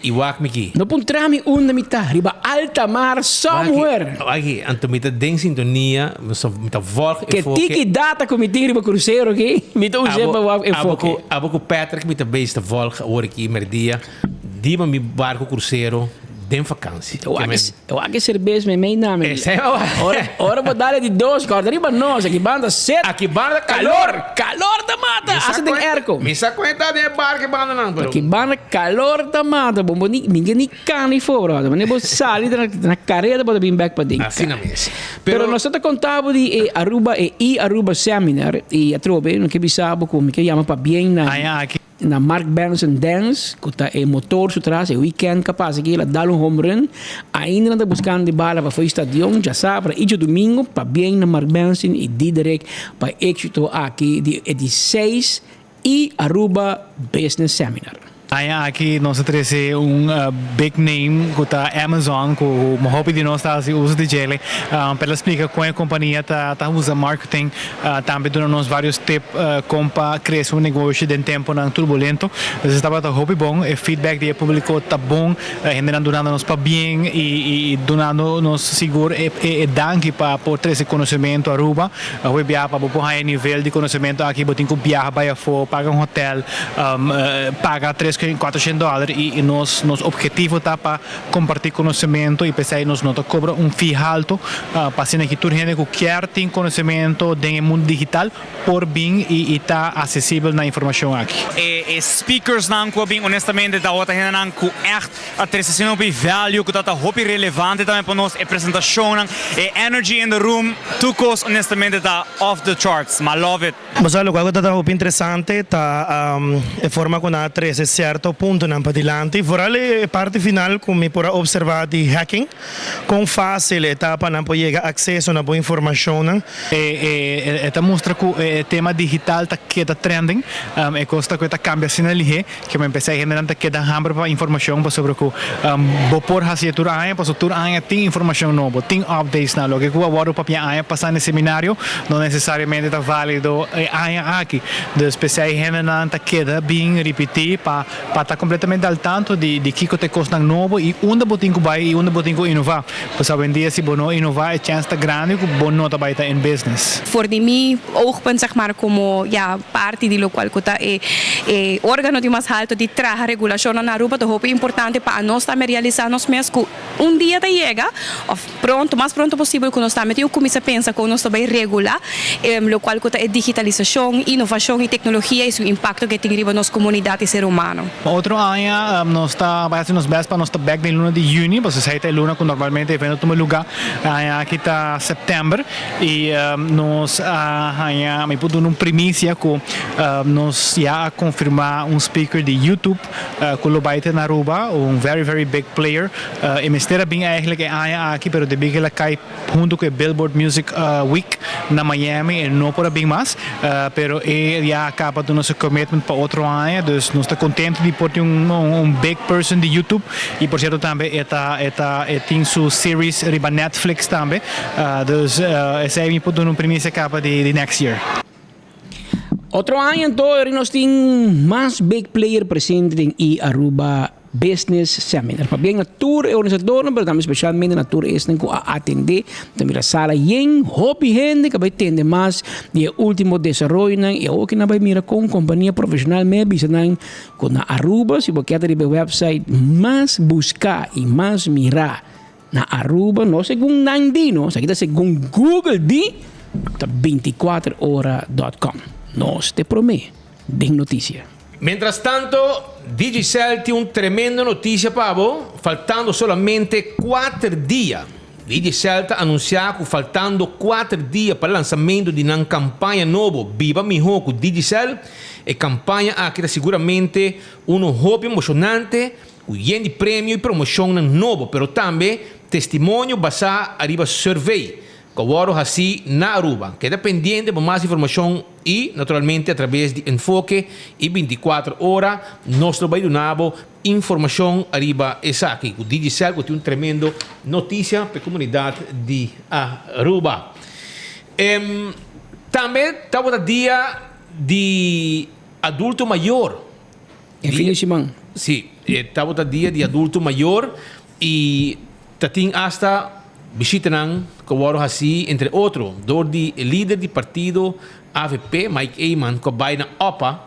E walk me aqui. Não pontrami onde me tá, riba alta mar somewhere. Aqui, anto me tá den sintonia, me tá volk que tiki data com me tem riba cruzeiro aqui, me tá usando para enfoque. Abo com Patrick me tá base volk hoor aqui merdia. Diba me barco cruzeiro. Den vakantie. Eu acho que cerveja me meio nome. Ora vou dar de 2 cordas. Arriba nós, aqui banda 7. Aqui banda calor. Calor da mata. Asa tem erco. Me sa conta de bar que banda não. Aqui banda calor da mata. Bom, ninguém nem cana e fora. Mas nem vou sair na carreira para vir back para dentro. Assim não mesmo. Pero nós estamos contando de Aruba e Aruba Seminar e a trobe, não que bisabo como que chama para bem na Mark Benson Dance, que está o motor atrás, o weekend capaz aqui, ela dá home run, ainda não está buscando de bala para o estadião, já sabe, para ir domingo, para bem na Mark Benson e direct para êxito aqui de 6 e Aruba Business Seminar. Aqui nós temos big name que tá Amazon, que o hobby de nós está usa de gele, para explicar como a companhia tá usa marketing, também dando nos vários tips como para crescer negócio de tempo não turbulento. Estava tá hobby bom, o feedback do público tá bom, ainda dando nos para bem e dando nos seguro e danke para por ter esse conhecimento Aruba, o viajar para por high nível de conhecimento aqui, botem que viajar para fora, paga hotel, paga $400 e nosso objetivo está para compartilhar conhecimento e pensar nós não cobra fee alto para ser que toda gente que quer ter conhecimento do mundo digital por bem e está acessível na informação aqui. Speakers não que bem honestamente da outra gente não que echt a transição de value que está hobby relevante também para nós a apresentação e energy in the room tucos honestamente está off the charts. I love it. Mas algo que está hobby interessante tá a forma como a certo punto não para adiante. Fora a parte final, como por observar de hacking, com fácil etapa não pode chegar acesso a boa informação. Esta mostra que o tema digital está trending, e costa que está cambiando ali, que me pensei generalmente que dá hambre para informação sobre que por fazer tudo aí, para tudo aí tem informação nova, tem updates na logo que o agora para aí passar no seminário não necessariamente está válido aí aqui. De especial generalmente que dá bem repetir para para estar completamente al tanto de que te costa novo e onde botinho vai e onde botinho inovar. Pois hoje em dia se bono inovar é chance grande que bom nota vai estar em business. Voor die mi oogpunt zeg maar como ja parte di lo qual kota e órgano di mais alto di traja regulação na Aruba to hope importante para nós também realizar nos meus que dia te chega ou pronto mais pronto possível que nós também eu começo a pensar que nós também regular lo qual kota é digitalização, inovação e tecnologia e o impacto que tem riba nos comunidade ser humano. Outro ano nós está vai ser nos best para nós está back de luna de junho, porque se é luna que normalmente evento toma lugar aqui está setembro e nós me pudo num primícia que nós já confirmar speaker de YouTube que lo vai ter na Aruba, very big player e me estera bem eigenlijk aqui, pero de big ela cai junto com Billboard Music Week na Miami e não por bem mais, pero já acaba do nosso commitment para outro ano, dus nós está contente de ter big person de YouTube e por certo também tem sua series riba Netflix também, dus esse aí me pudo num primícia acaba de next year. Outro ano, então, nós temos mais big player presente em Aruba Business Seminar. Para bem, a tour é organizadora, mas também especialmente na tour é a atender, também a sala em hobby gente que vai atender mais de último desenvolvimento e o que não vai mirar com companhia profissional mesmo, com na Aruba, se você quer ir ao website, mais buscar e mais mirar na Aruba, não segundo Nandino, segundo Google de 24horas.com. Nós te prometemos, de notícia. Mientras tanto, Digicel tiene un tremendo noticia para vos, faltando solamente 4 dias. Digicel ha anunciado que faltando 4 dias para o lançamento de uma campanha nova, Viva Mejor com Digicel, e campanha que seguramente hobby emocionante, com de prêmio e promoção novo, pero também testemunho basado arriba survey. Agora assim na Aruba, queda pendente para mais informação e naturalmente através de Enfoque e 24 horas nós vai dar informação arriba essa aqui. O Digicel tem tremendo notícia para a comunidade de Aruba. Também estava o dia de adulto maior. Fim de semana. Sim, estava o dia de adulto maior e tem hasta visitam Kawaro Hassi, entre outros, do líder do partido AVP, Mike Eyman, que vai na OPA,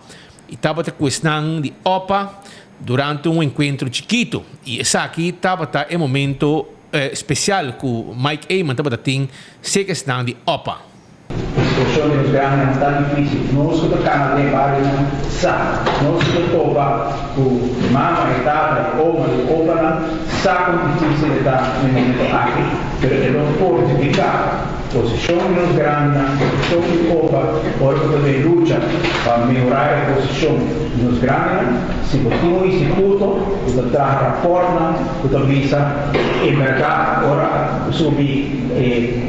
e estava a questão de OPA durante encontro chiquito. E essa aqui estava em momento especial que Mike Eyman estava a ter essa questão de OPA. Situazioni grandi tan difficili, non si toccano le varie sa, non si tocca con mamma e tata e oma e opera, sa con difficilità nel momento anche, perché non può giudicare posizioni grandi, posizioni opa, ora che deve luce per migliorare la posizione non grandi, si continua istituto, che tra rapporto, che visa e mercato, ora subi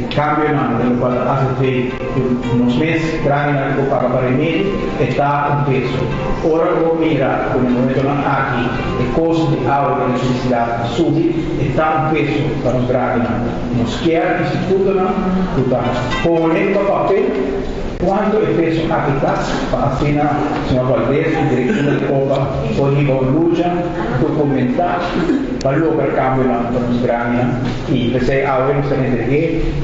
cambiano nel quale nos meses grandi che paga per i mesi e sta un peso. Ora come mira come momento aquí il costo di auto e necessità subi e sta un peso per nos grandi. Nos chiede istituto ponendo papel quanto è peso capita appena signor Valdez, il direttore di Copa, ogni luce, documentare, valore per cambio per nos grandi e per sei auto non se ne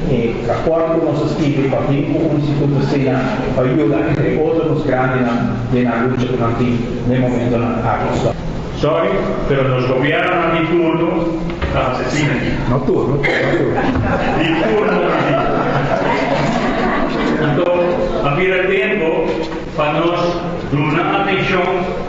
e rapporto non si scrive per un istituto sia aiuta entre otros nos grandi nella luce nel momento acquisto. Sorry, pero nos gobiernan di turno asesinan. No turno. Di turno. Então, havia tempo para nós dar atenção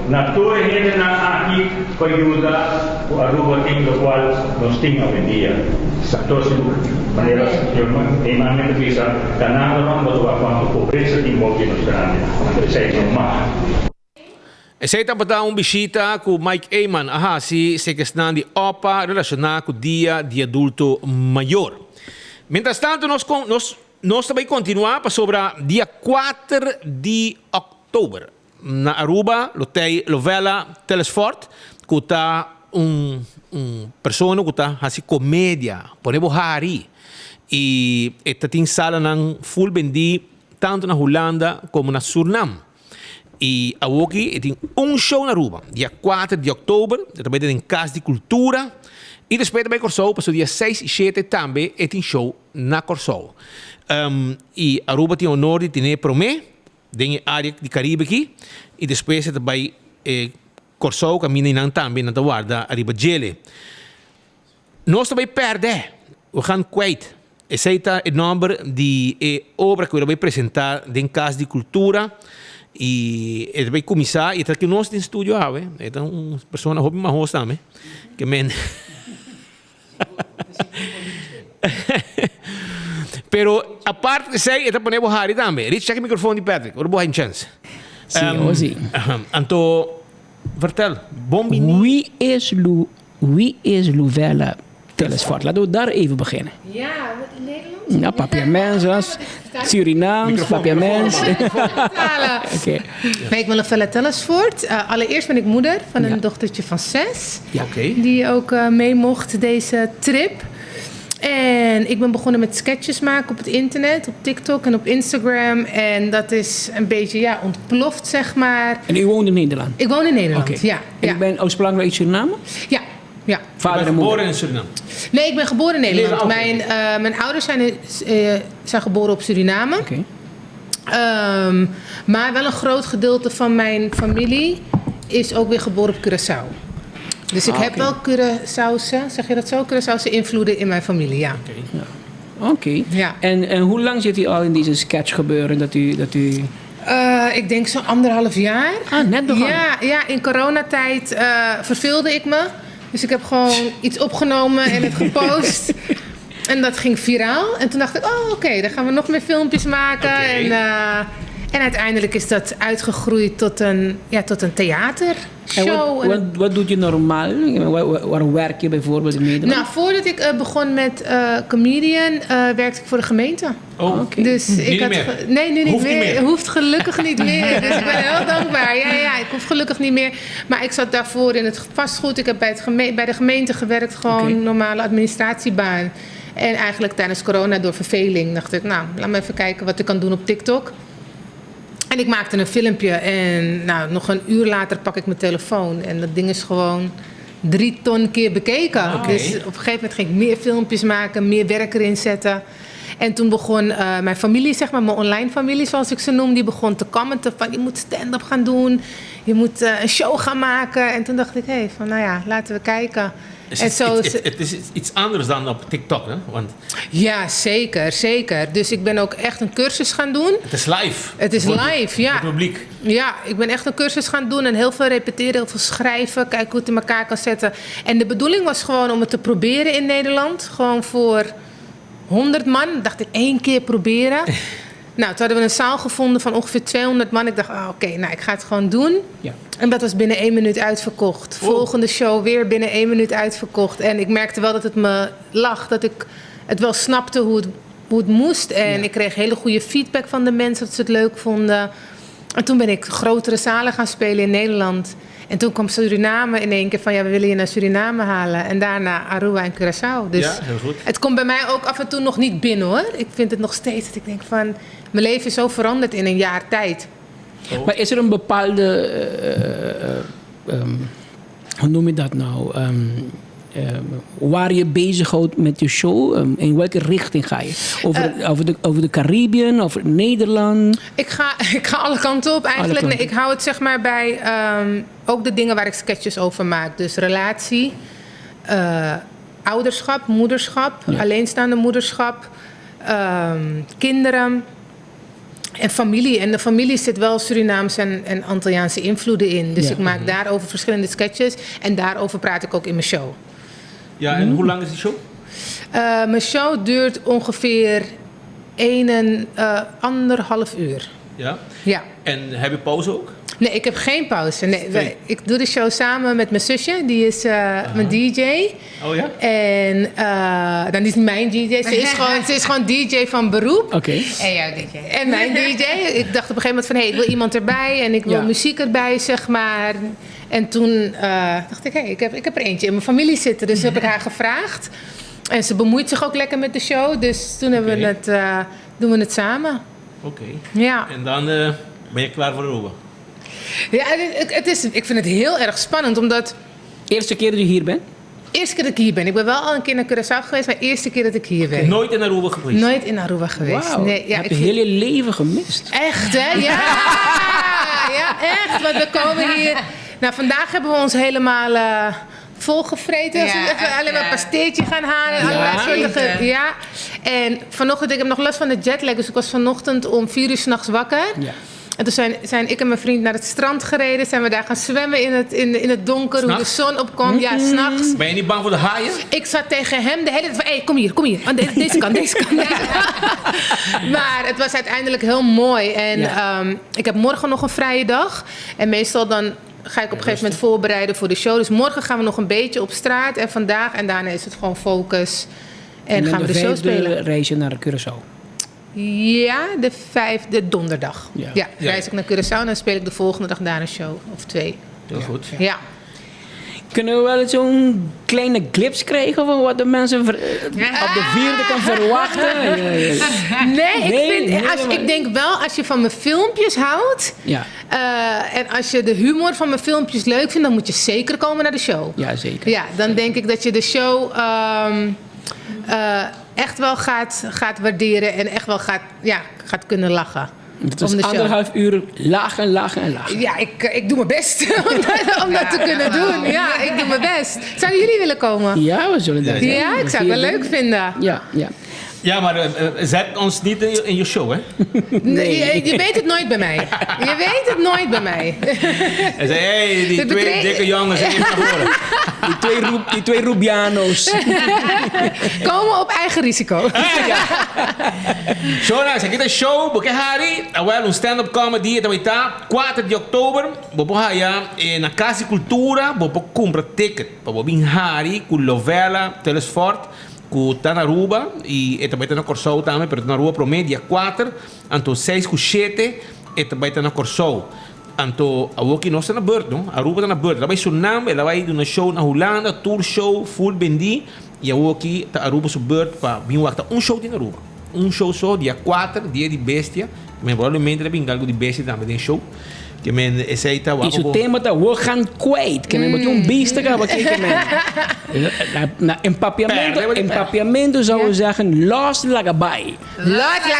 na tua gente aqui para ajudar a Aruba tem do qual nós temos hoje em dia. Então, de maneira humanamente visa, ganhando não botar quanto pobreza tem aqui nos grandes. Isso é normal. Essa aí está uma visita com Mike Eyman, se questão de OPA relacionada com o dia de adulto maior. Mientras tanto, nós também continuamos sobre o dia 4 de outubro. Na Aruba, lo vela Telesfort, que está pessoa que está assim comédia, ponemos hari. E esta tem sala full bendi, tanto na Holanda como na Suriname. E Awoki tem show na Aruba, dia 4 de outubro, também tem Casa de Cultura. E depois também Corsol, para o dia 6 e 7 também tem show na Corsol. E Aruba tem o honor de ter Promé, tem a área de Caribe aqui. E depois também Corsol caminha também na guarda Arriba Gele. Nós também perdemos, we gaan kwijt. Esse é o nome de obra que eu vou apresentar em Casa de Cultura. E ele vai começar, e está aqui nós no estúdio, é uma pessoa hobby mais também, que men. Pero a parte de sei, está ponendo Harry também. Rich, check o microfone de Patrick, eu vou dar chance. Sim. Então, vertel, bom Wie is Luvella Telesfort? Laten we daar even beginnen. Ja, Nederlands? Ja, papiaments, Surinaams, papiaments. Okay. Ik ben Luvella Telesfort. Allereerst ben ik moeder van een dochtertje van 6. Ja. Die ook mee mocht deze trip. En ik ben begonnen met sketches maken op het internet, op TikTok en op Instagram. En dat is een beetje ontploft, zeg maar. En u woont in Nederland? Ik woon in Nederland, ja. En u bent oorspronkelijk uit Suriname? Ja. Vader en moeder? Geboren in Suriname? Nee, ik ben geboren in Nederland. Mijn ouders zijn geboren op Suriname. Maar wel een groot gedeelte van mijn familie is ook weer geboren op Curaçao. Dus ik heb wel Curaçaose, zeg je dat zo? Curaçaose invloeden in mijn familie, ja. Oké. Ja. En hoe lang zit u al in deze sketch gebeuren dat u... Ik denk zo'n 1,5 jaar. Net begonnen? Ja, in coronatijd verveelde ik me. Dus ik heb gewoon iets opgenomen en het gepost. En dat ging viraal. En toen dacht ik, oké, dan gaan we nog meer filmpjes maken. En uiteindelijk is dat uitgegroeid tot een theatershow. En wat doe je normaal? Waar werk je bijvoorbeeld in Nederland? Nou, voordat ik begon met comedian, werkte ik voor de gemeente. Dus ik had nee, nu niet meer. Hoeft gelukkig niet meer. Dus ik ben heel dankbaar. Ja, ik hoef gelukkig niet meer. Maar ik zat daarvoor in het vastgoed. Ik heb bij de gemeente gewerkt, gewoon normale administratiebaan. En eigenlijk tijdens corona door verveling dacht ik, nou, laat me even kijken wat ik kan doen op TikTok. En ik maakte een filmpje en nog een uur later pak ik mijn telefoon. En dat ding is gewoon 3 ton keer bekeken. Dus op een gegeven moment ging ik meer filmpjes maken, meer werk erin zetten. En toen begon mijn familie, zeg maar, mijn online familie zoals ik ze noem, die begon te commenten van je moet stand-up gaan doen. Je moet een show gaan maken. En toen dacht ik, laten we kijken. Het is iets anders dan op TikTok, hè? Want... Ja, zeker. Dus ik ben ook echt een cursus gaan doen. Het is live. Het is live, ja. Het publiek. Ja, ik ben echt een cursus gaan doen en heel veel repeteren, heel veel schrijven, kijken hoe het in elkaar kan zetten. En de bedoeling was gewoon om het te proberen in Nederland. Gewoon voor 100 man. Dacht ik 1 keer proberen. Nou, toen hadden we een zaal gevonden van ongeveer 200 man. Ik dacht, ik ga het gewoon doen. Ja. En dat was binnen 1 minuut uitverkocht. Volgende show weer binnen 1 minuut uitverkocht. En ik merkte wel dat het me lag. Dat ik het wel snapte hoe het moest. En ik kreeg hele goede feedback van de mensen dat ze het leuk vonden. En toen ben ik grotere zalen gaan spelen in Nederland. En toen kwam Suriname in één keer van, we willen je naar Suriname halen. En daarna Aruba en Curaçao. Dus heel goed. Het komt bij mij ook af en toe nog niet binnen, hoor. Ik vind het nog steeds dat ik denk van, mijn leven is zo veranderd in een jaar tijd. Maar is er een bepaalde, hoe noem je dat nou? Waar je bezighoudt met je show? In welke richting ga je? Over de Caribbean, over Nederland? Ik ga alle kanten op eigenlijk. Nee, ik hou het zeg maar bij ook de dingen waar ik sketches over maak. Dus relatie, ouderschap, moederschap, alleenstaande moederschap, kinderen en familie. En de familie zit wel Surinaamse en Antilliaanse invloeden in. Dus ik maak daarover verschillende sketches en daarover praat ik ook in mijn show. Ja, en hoe lang is die show? Mijn show duurt ongeveer 1,5 uur. Ja. En heb je pauze ook? Nee, ik heb geen pauze. Nee, ik doe de show samen met mijn zusje. Die is mijn DJ. Oh ja? En dan is niet mijn DJ. Ze is gewoon DJ van beroep. Oké. En jouw DJ. En mijn DJ. Ik dacht op een gegeven moment van, ik wil iemand erbij. En ik wil muziek erbij, zeg maar. En toen dacht ik, ik heb er eentje in mijn familie zitten. Dus heb ik haar gevraagd. En ze bemoeit zich ook lekker met de show. Dus toen hebben doen we het samen. Oké. Ja. En dan ben je klaar voor Aruba? Ja, ik vind het heel erg spannend, omdat... Eerste keer dat je hier bent? Eerste keer dat ik hier ben. Ik ben wel al een keer naar Curaçao geweest, maar eerste keer dat ik hier ben. Nooit in Aruba geweest? Nooit in Aruba geweest. Wauw, Nee, je hebt je hele leven gemist. Echt, hè? Ja! Ja, echt. Want we komen hier... Nou, vandaag hebben we ons helemaal volgevreten. Als we even alleen maar een pasteetje gaan halen. En allerlei soorten. Ja. En vanochtend, ik heb nog last van de jetlag. Dus ik was vanochtend om 4 uur 's nachts wakker. Ja. En toen zijn ik en mijn vriend naar het strand gereden. Zijn we daar gaan zwemmen in het donker. Hoe de zon opkomt. Ja, 's nachts. Ben je niet bang voor de haaien? Ik zat tegen hem de hele tijd van... Hey, kom hier. Oh, deze kant. Maar het was uiteindelijk heel mooi. En ik heb morgen nog een vrije dag. En meestal dan ga ik op een gegeven moment voorbereiden voor de show. Dus morgen gaan we nog een beetje op straat. En vandaag. En daarna is het gewoon focus. En gaan we de show spelen. Reis je naar Curaçao? Ja, de donderdag. Ja, reis ik naar Curaçao en dan speel ik de volgende dag daar een show. Of 2. Heel goed. Ja. Kunnen we wel zo'n kleine clips krijgen van wat de mensen op de 4e kan verwachten? Ik denk wel, als je van mijn filmpjes houdt... Ja. En als je de humor van mijn filmpjes leuk vindt... dan moet je zeker komen naar de show. Ja, zeker. Ja, dan denk ik dat je de show... echt wel gaat waarderen en echt wel gaat kunnen lachen. Het is 1,5 uur lachen. Ja, ik doe mijn best om dat te kunnen doen. Ja, ik doe mijn best. Zouden jullie willen komen? Ja, we zullen dat doen. Ja, ik zou het wel leuk vinden. Ja. Ja, maar zet ons niet in je show, hè? Nee, je weet het nooit bij mij. Hij zei, hey, die twee dikke jongens zijn naar voren. Die twee Rubiano's. Komen op eigen risico. Shona, sa kita show, porque hari, awal stand-up comedy, ito ita, 4 de oktober, bobo haya, na Casa Cultura, bobo compra ticket, bobo bin hari, ku Lovella, Telesfort, ku tá na Aruba, e também tá na Corsou também, pero na Aruba promedio 4, anto 6 ku 7, e também tá na Corsou. Anto awoki no está na beurt, no? Aruba tá na beurt. Ela vai Suriname, ela vai na show na Holanda, tour show, full bendi, e awoki tá Aruba su beurt pa bin wakta show na Aruba. Show só, dia 4, dia de bestia. Men provavelmente er bin algo de bestia também tem show. Que men aceita o tema tá we gaan kwijt. Que men moet beest gaan wat kijken men. Na empapiamento zou we zeggen Los Lagabay. We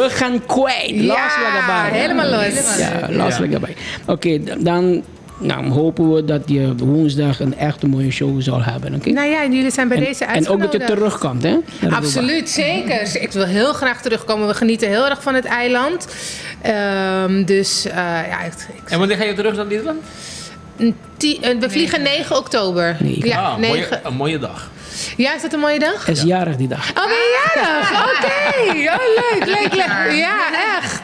gaan kwijt. Los Lagabay. Helemaal los. Ja, Los Lagabay. Oké, dan hopen we dat je woensdag een echt mooie show zal hebben. Okay? Nou ja, en jullie zijn bij deze uitgenodigd. En ook dat je terugkomt, hè? Absoluut, zeker. Ik wil heel graag terugkomen. We genieten heel erg van het eiland. En wanneer ga je terug naar Nederland? We vliegen 9 oktober. 9. Ja, 9. Een mooie dag. Ja, is dat een mooie dag? Hij is jarig die dag. Oh, ben je jarig? Oké. Oh, leuk. Ja, echt.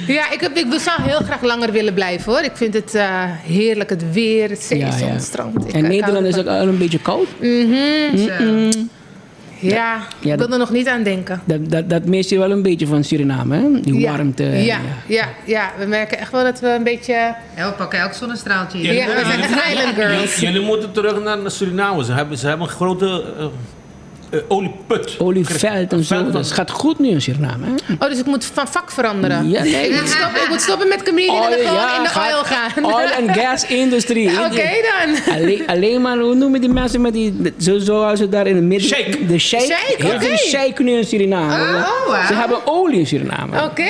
Ja, ik zou heel graag langer willen blijven, hoor. Ik vind het heerlijk, het weer, het zee, het strand. En Nederland is ook al een beetje koud. Ja, ik wil er nog niet aan denken. Dat mis je wel een beetje van Suriname, hè? Die warmte. Ja, we merken echt wel dat we een beetje... Ja, we pakken elk zonnestraaltje. Ja, we zijn Island girls. Jullie moeten terug naar Suriname. Ze hebben een grote olieput. Olieveld en zo. Dat gaat goed nu in Suriname, hè? Oh, dus ik moet van vak veranderen? Ja, nee. Ik moet stoppen met comedian en gewoon in de oil gaan. Oil and gas industry. Oké dan. Alleen maar, hoe noemen die mensen met die... Zoals ze daar in het midden... Shake. De shake. Heel veel shake nu in Suriname. Wow. Ze hebben olie in Suriname. Oké,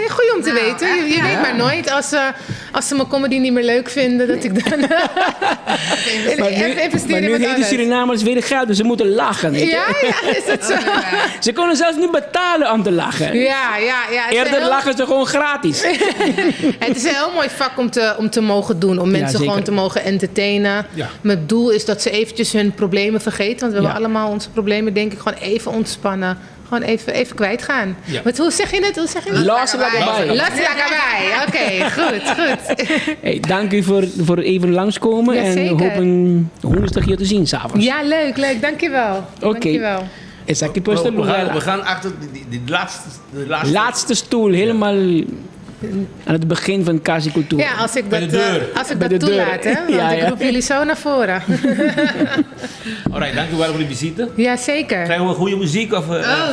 goed om te weten. Je weet maar nooit als ze mijn comedy niet meer leuk vinden, dat ik dan investeer in wat nu de Surinamers weer geld, dus ze moeten lachen. Ja, is het zo? Ze kunnen zelfs niet betalen om te lachen. Ja. Eerder lachen ze gewoon gratis. Het is een heel mooi vak om te mogen doen. Om mensen gewoon te mogen entertainen. Ja. Mijn doel is dat ze eventjes hun problemen vergeten. Want we hebben allemaal onze problemen, denk ik, gewoon even ontspannen. Gewoon even kwijtgaan. Ja. Maar hoe zeg je het? Los Lagabay. Oké, goed. Hey, dank u voor even langskomen. En we hopen woensdag je te zien s'avonds. Ja, leuk. Dankjewel. Oké. We gaan achter die laatste stoel helemaal Aan het begin van Casicultuur. Ja, als ik dat toelaat, hè? Want ik roep jullie zo naar voren. Alright, dank u wel voor de visite. Ja, zeker. Krijgen we goede muziek? Of,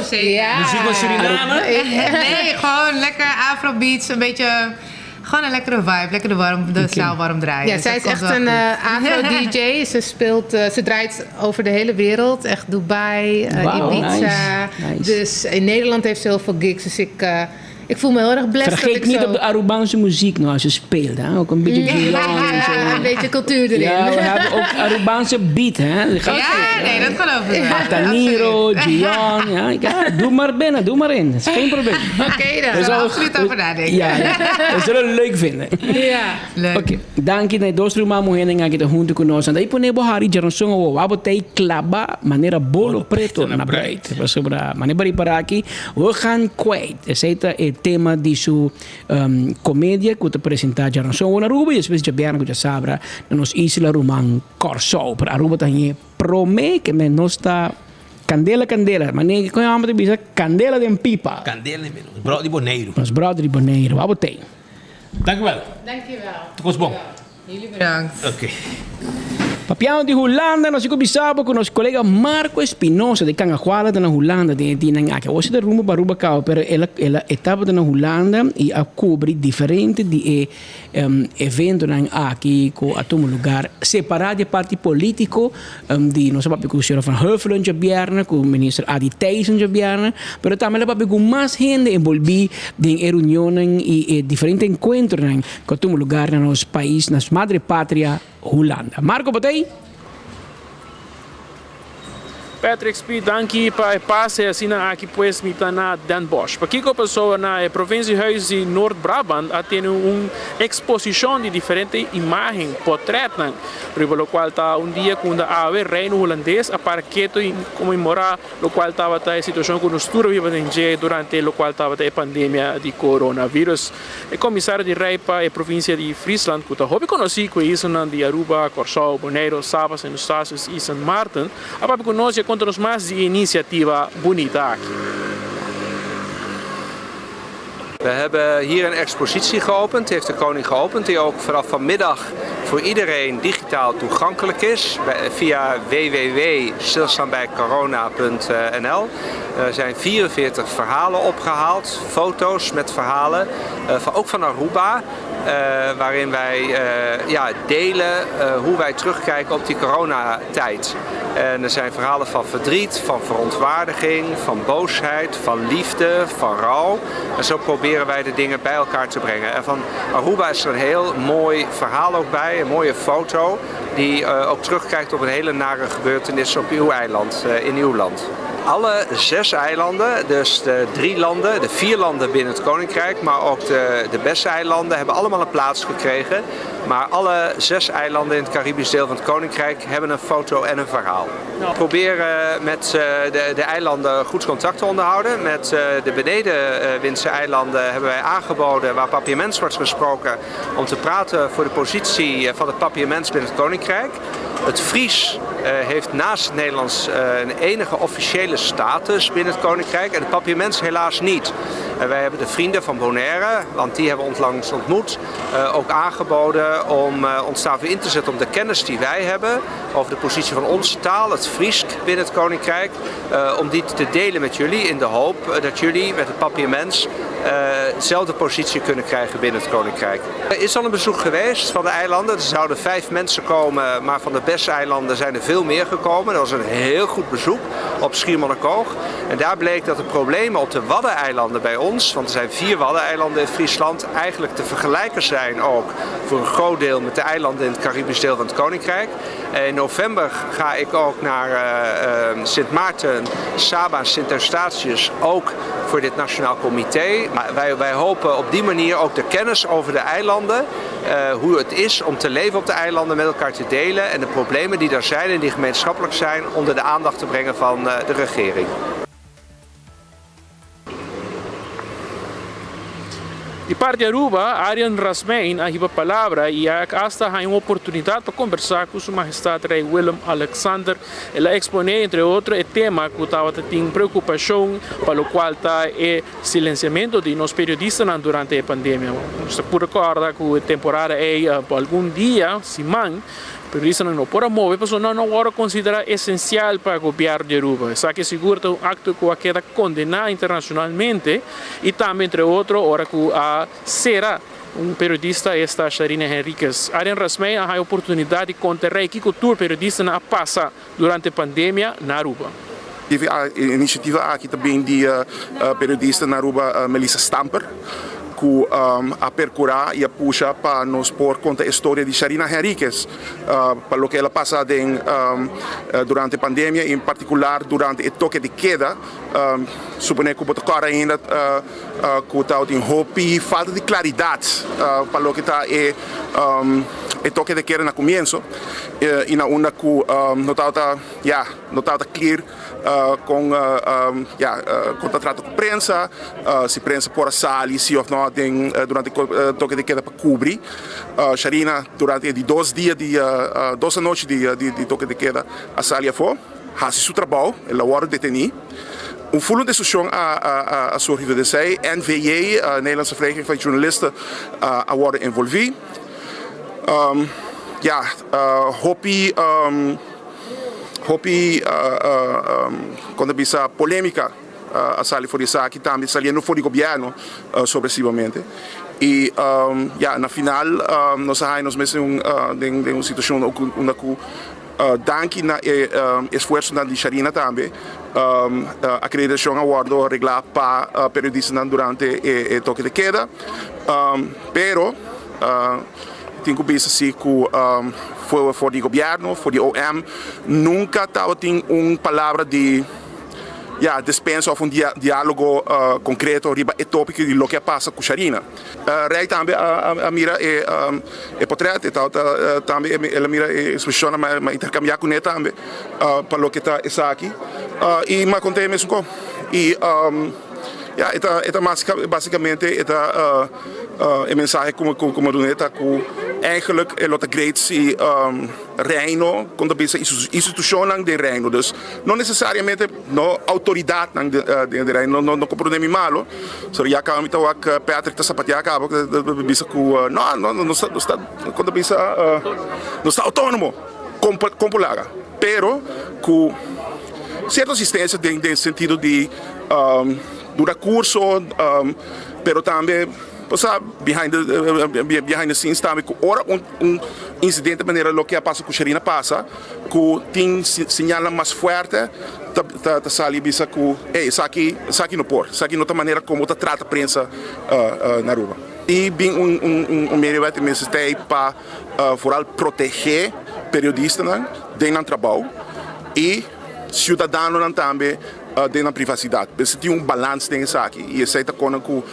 zeker. Ja. Muziek van Suriname? Nee, gewoon lekker afrobeats, een beetje... Gewoon een lekkere vibe, lekker de zaal warm draaien. Ja, Dus zij dat is echt komt wel een goed. afro-dj. Ze draait over de hele wereld. Echt Dubai, Wow, Ibiza. nice. Dus in Nederland heeft ze heel veel gigs. Dus ik voel me heel erg blessed. Vergeet niet op de Arubaanse muziek nou als je speelt. Hè? Ook een beetje Gion en zo. Een beetje cultuur erin. Ja, we hebben ook Arubaanse beat. Hè? Nee, dat geloof ik wel. Taniro, Gion. Ja, doe maar binnen, doe maar in. Dat is geen probleem. Oké, dan. We zullen absoluut over nadenken. Ja, we zullen het leuk vinden. Ja. Leuk. Oké, dank je. Nee, dos ruma muhene nga kita junto con nos. Andai pone bohari jaron songo wo wabotei klaba manera bolo preto na bright. Sobra manebari paraki. We gaan kwijt. Es het tema di su comedia que te presenta jaron songo na Aruba. Y después jabiana que sabra na nos isla Rumang Corso. Per Aruba tanye prome que me no sta Candela, maar nee, kon je allemaal te Candela de pipa. Candela de brood di Bonaire. Ons brood di Bonaire. Wat betekent? Dank u wel. Dankjewel. Tot bom. Jullie bedankt. Oké. Papiano di Holanda, nós conversamos com nosso colega Marco Espinosa de Cangajuala na Holanda, de Nangaque. Hoje de rumo para Rubacao, pero ela estava na Holanda e a cobrir diferente de evento aqui com a todo lugar separado de parte político de nossa papi com o senhor Van Huffelen de Bjarne, com o ministro Adi Thijssen de Bjarne, pero também papi com mais gente envolvida em reuniões e diferentes encontros com todo lugar na nosso país, na madre pátria Holanda. Marco, botei? Patrick Speed, danke para passe assim aqui pues me na Den Bosch. Para que pessoa na província Huis de Noord-Brabant tem exposição de diferentes imagens, portretos, por qual está dia quando a reino holandês a parqueto e comemorar o qual estava a situação que nós todos vivemos durante o qual estava a pandemia de coronavírus. O comissário de rei para a província de Friesland, que eu conheci com isso de Aruba, Corsau, Bonaire, Savas, Eustatius e Sint Maarten, a papi conosco contra ons mais die initiatieven bonita aqui. We hebben hier een expositie geopend, heeft de koning geopend, die ook vanaf vanmiddag voor iedereen digitaal toegankelijk is via www.stilstaanbijcorona.nl. Er zijn 44 verhalen opgehaald, foto's met verhalen, ook van Aruba, waarin wij delen hoe wij terugkijken op die coronatijd. En er zijn verhalen van verdriet, van verontwaardiging, van boosheid, van liefde, van rouw. En zo proberen wij de dingen bij elkaar te brengen. En van Aruba is er een heel mooi verhaal ook bij, een mooie foto die ook terugkijkt op een hele nare gebeurtenis op uw eiland, in uw land. Alle 6 eilanden, dus de 3 landen, de 4 landen binnen het Koninkrijk, maar ook de BES-eilanden hebben allemaal een plaats gekregen. Maar alle 6 eilanden in het Caribisch deel van het Koninkrijk hebben een foto en een verhaal. We proberen met de eilanden goed contact te onderhouden. Met de benedenwindse eilanden hebben wij aangeboden, waar papiaments wordt gesproken, om te praten voor de positie van het papiaments binnen het Koninkrijk. Het Fries heeft naast het Nederlands een enige officiële status binnen het Koninkrijk en het papiaments helaas niet. Wij hebben de vrienden van Bonaire, want die hebben ons langs ontmoet, ook aangeboden om ons daarvoor in te zetten om de kennis die wij hebben over de positie van onze taal, het Fries binnen het Koninkrijk, om die te delen met jullie in de hoop dat jullie met het papiaments dezelfde positie kunnen krijgen binnen het Koninkrijk. Er is al een bezoek geweest van de eilanden. Er zouden 5 mensen komen, maar van de BES-eilanden zijn er veel meer gekomen. Dat was een heel goed bezoek op Schiermonnikoog. En daar bleek dat de problemen op de Waddeneilanden bij ons, want er zijn 4 Waddeneilanden in Friesland, eigenlijk te vergelijken zijn ook voor een groot deel met de eilanden in het Caribisch deel van het Koninkrijk. In november ga ik ook naar Sint Maarten, Saba en Sint Eustatius, ook voor dit Nationaal Comité. Wij hopen op die manier ook de kennis over de eilanden, hoe het is om te leven op de eilanden, met elkaar te delen en de problemen die er zijn en die gemeenschappelijk zijn onder de aandacht te brengen van de regering. De parte de Aruba, Arian Rasmein a a palavra e hasta há uma oportunidade para conversar com Sua Majestade Rei Willem Alexander. Ela expõe, entre outros, o tema que estava tendo preocupação, para o qual está o silenciamento de nós periodistas durante a pandemia. Você pode recordar que a temporada é, por algum dia, semana, periodistas não podem mover, mas não agora considera essencial para o governo de Aruba. Isso que segura um acto que queda condenado internacionalmente e também, entre outros, agora que a será periodista esta Sharina Henriquez. Arian Rasmein a oportunidade de contar que cultura periodista na passa durante a pandemia na Aruba. Tive a iniciativa aqui também de periodista na Aruba, Melissa Stamper, que a percurar e a puxar para nos pôr conta a história de Sharina Henriquez, para o que ela passa durante a pandemia, em particular durante o toque de queda. Suponho que o cara ainda que tem roupa e falta de claridade para o que está o toque de queda no começo, e na onda que não estava clear com o trato com a prensa, se a prensa por sair, se ou não durante o toque de queda para cobrir. Sharina, durante 2 dias, 2 noites de toque de queda, a salia foi, faz seu trabalho, ela hora de detenir. Full discussie a surgido de zij. NVJ, Nederlandse Vereniging van Journalisten, worden involveerd. Quando bisa polêmica a sali fuori saki também saliendo fuori governo sobressivamente. E na final nós nos mesmos em uma situação onde danke na esforço de Sharina também, a acreditação award arreglar para periodistas durante o toque de queda, pero tenho que pensar assim que foi for o governo, for o OM, nunca estava tendo uma palavra de dispensa ou diálogo concreto riba e tópico de lo que passa com Sharina. Rei também a mira é portrait, também ela mira é expressão, mas intercambiar com ela também para o que está aqui. E me contei mesmo com basicamente a mensagem como do neta que eigenlijk é outra grande reino quando pensa instituição de reino, dus não necessariamente não autoridade de reino, não compreende malo. So já cá então a Patrick está sapatear acaba pensa que não está quando pensa não está autônomo como laga, pero que certa assistência tem sentido de do recurso, pero também behind the scenes também que ora incidente maneira lo que passa com Sharina passa que tem sinal mais forte tá sali bisa que isso aqui não pode, isso aqui não tá maneira como tá trata a prensa na Aruba. E bem meio que me está para proteger periodistas dentro do trabalho e cidadãos também dentro da privacidade. Você tem balanço nisso aqui e essa é a coisa que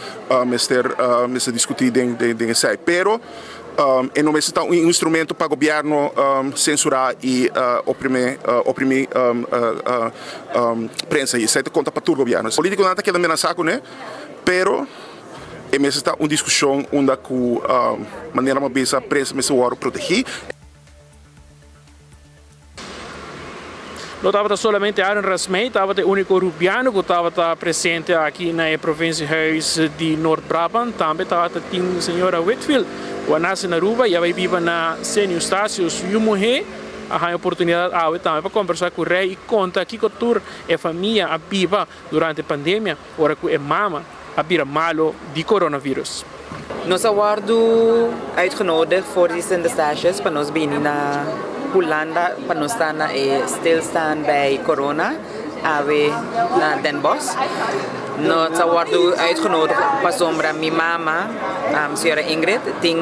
me discutir dentro disso. Pero não é um instrumento para o governo censurar e oprimir prensa. Isso é conta para todo o governo. Político não está querendo ameaçar com ele, pero é uma discussão onde a maneira mais a prensa me se proteger. Não estava somente Arian Rasmein, estava o único rubiano que estava presente aqui na província de Noord-Brabant. Também estava a senhora Whitfield, que nasce na Aruba e vai viver na Sênior Estácios e uma mulher. A oportunidade também para conversar com o rei e conta que cultura e família a viva durante a pandemia, ora que é mama a vira malo de coronavírus. Nós awardo uitgenodigd voor die Sint-Eustatius para nós binnen na Hollanda para nós estar stilstaan bij corona, na Den Bosch. Nós awardo uitgenodigd para sombra minha mama, senhora Ingrid, tem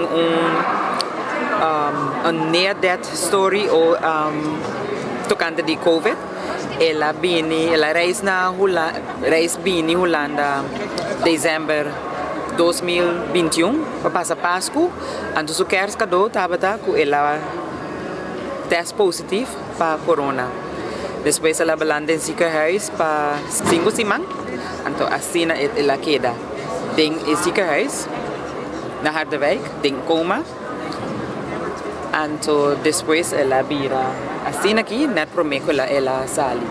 near-death story tocante de COVID. Ela reis bini Hollanda dezembro 2021 para passar Páscoa. Antes o kerstcadeau estava com ela test positivo para corona. Depois ela belanda em ziekenhuis para 5 semanas. Então assim ela queda. Tem ziekenhuis na Harderwijk, ding coma. Anto después ela bira assim aqui, net prometo ela sali.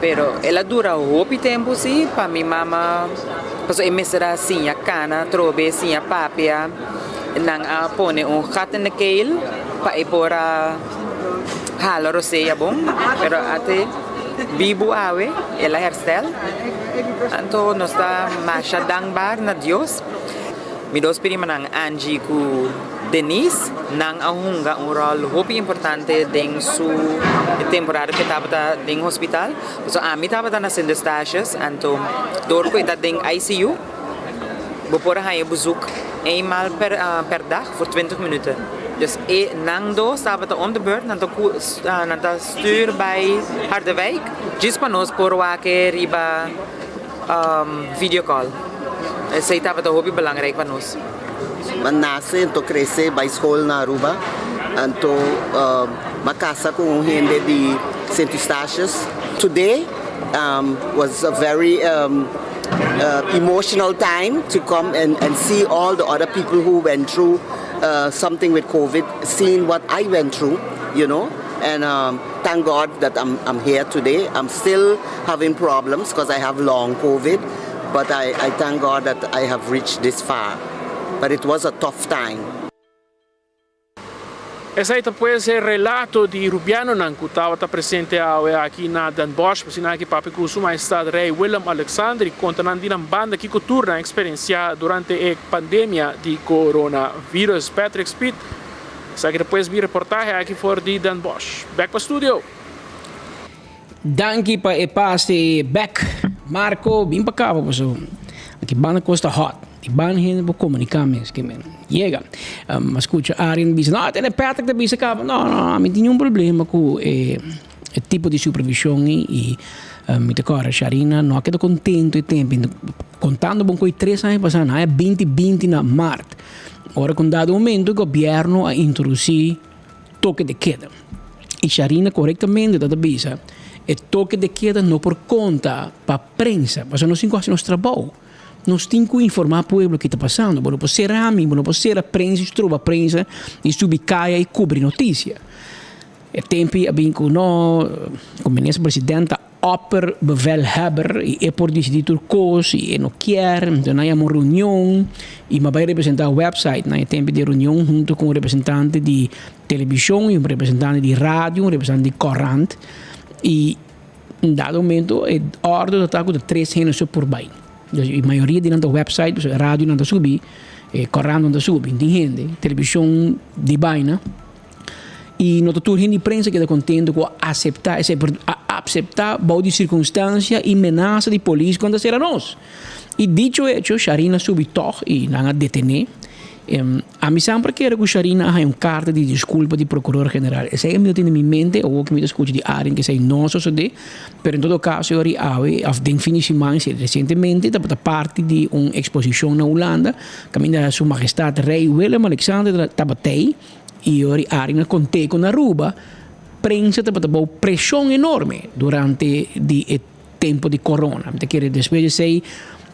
Pero ela dura hopi tempo sim, para minha mama, paso emesera assim a cana, trobe assim a papia, nang pone gat in de keel, pa ipora hala roseia bom, pero ate bibu awe, ela herstel. Anto nos está masha dankbaar na Dios. Mi dos prima nang Angie ku Denise nang ahunga un rol hopi importante deng su temporada que tava deng hospital. So a mi tava na sindestashes anto dor ko ita deng ICU. Bopora ha bezoek eenmaal per dag voor 20 minuten. Dus nang do stava om de beurt nanta stuur bij Harderwijk. Gispanos por wake riba videocall. Essa estava de hobby belangrijk para nós. Nasce, então cresce by school na Aruba, então uma casa com gente de St. Eustatius. Today was a very emotional time to come and see all the other people who went through something with COVID, seeing what I went through, you know. And thank God that I'm here today. I'm still having problems because I have long COVID. But I thank God that I have reached this far. But it was a tough time. Esse pues el relato di Rubiano Nanku estava presente aqui na Den Bosch, porque aqui papi com sua majestade rei Willem Alexander conta na banda que turna a experiência durante a pandemia de coronavírus. Patrick Speed, sai que depois vi reportagem aqui fora de Den Bosch. Back para studio. Danke pa e passe back. Marco, bem para cá, pessoal. Aqui banda costa hot. Die baan heen we comuniceren que men llega. Mas escucha Arjen diz, não, tem Patrick da bisa cá. Não, não tem problema com o tipo de supervisão e me decora Sharina, não queda contento e tempo. Contando bom com 3 anos passando, é 2020 na março. Ora com dado momento o governo a introduzir toque de queda. E Sharina corretamente da bisa. E toque de queda não por conta para a prensa, mas nós temos nosso trabalho. Nós temos que informar o povo o que está passando. Não pode ser a mim, não pode ser a prensa, estuda a prensa, estubicaia e cobre notícia. E tempo a bem com nós, com a ministra presidenta, upper bevelhebber, e é por decidir turcos, e não quer, então nós temos uma reunião, e vai representar o website, nós tempo de reunião junto com um representante de televisão, e um representante de rádio, um representante de corrente. E em dado momento é ordem de ataque de 3 anos por bem. A maioria de nosso website, a rádio não está subindo, correndo não está subindo, tem gente, televisão de baina. E nós temos gente de prensa que está contente com aceitar boa de circunstância e ameaça de polícia quando será nós. E dito hecho, Sharina subiu e não a detener. A mim sempre quero que Sharina haja carta de desculpa de procurador-geral. Essa é a minha mente, ou que me escute de Arjen, que sei não só de, mas em todo caso, eu have den finishimento recentemente, da parte de uma exposição na Holanda, caminha sua majestade rei Willem Alexander tabatei, e eu Arjen contei com a Aruba, prensa tabatei pressão enorme durante o tempo de corona. Me quero depois de sei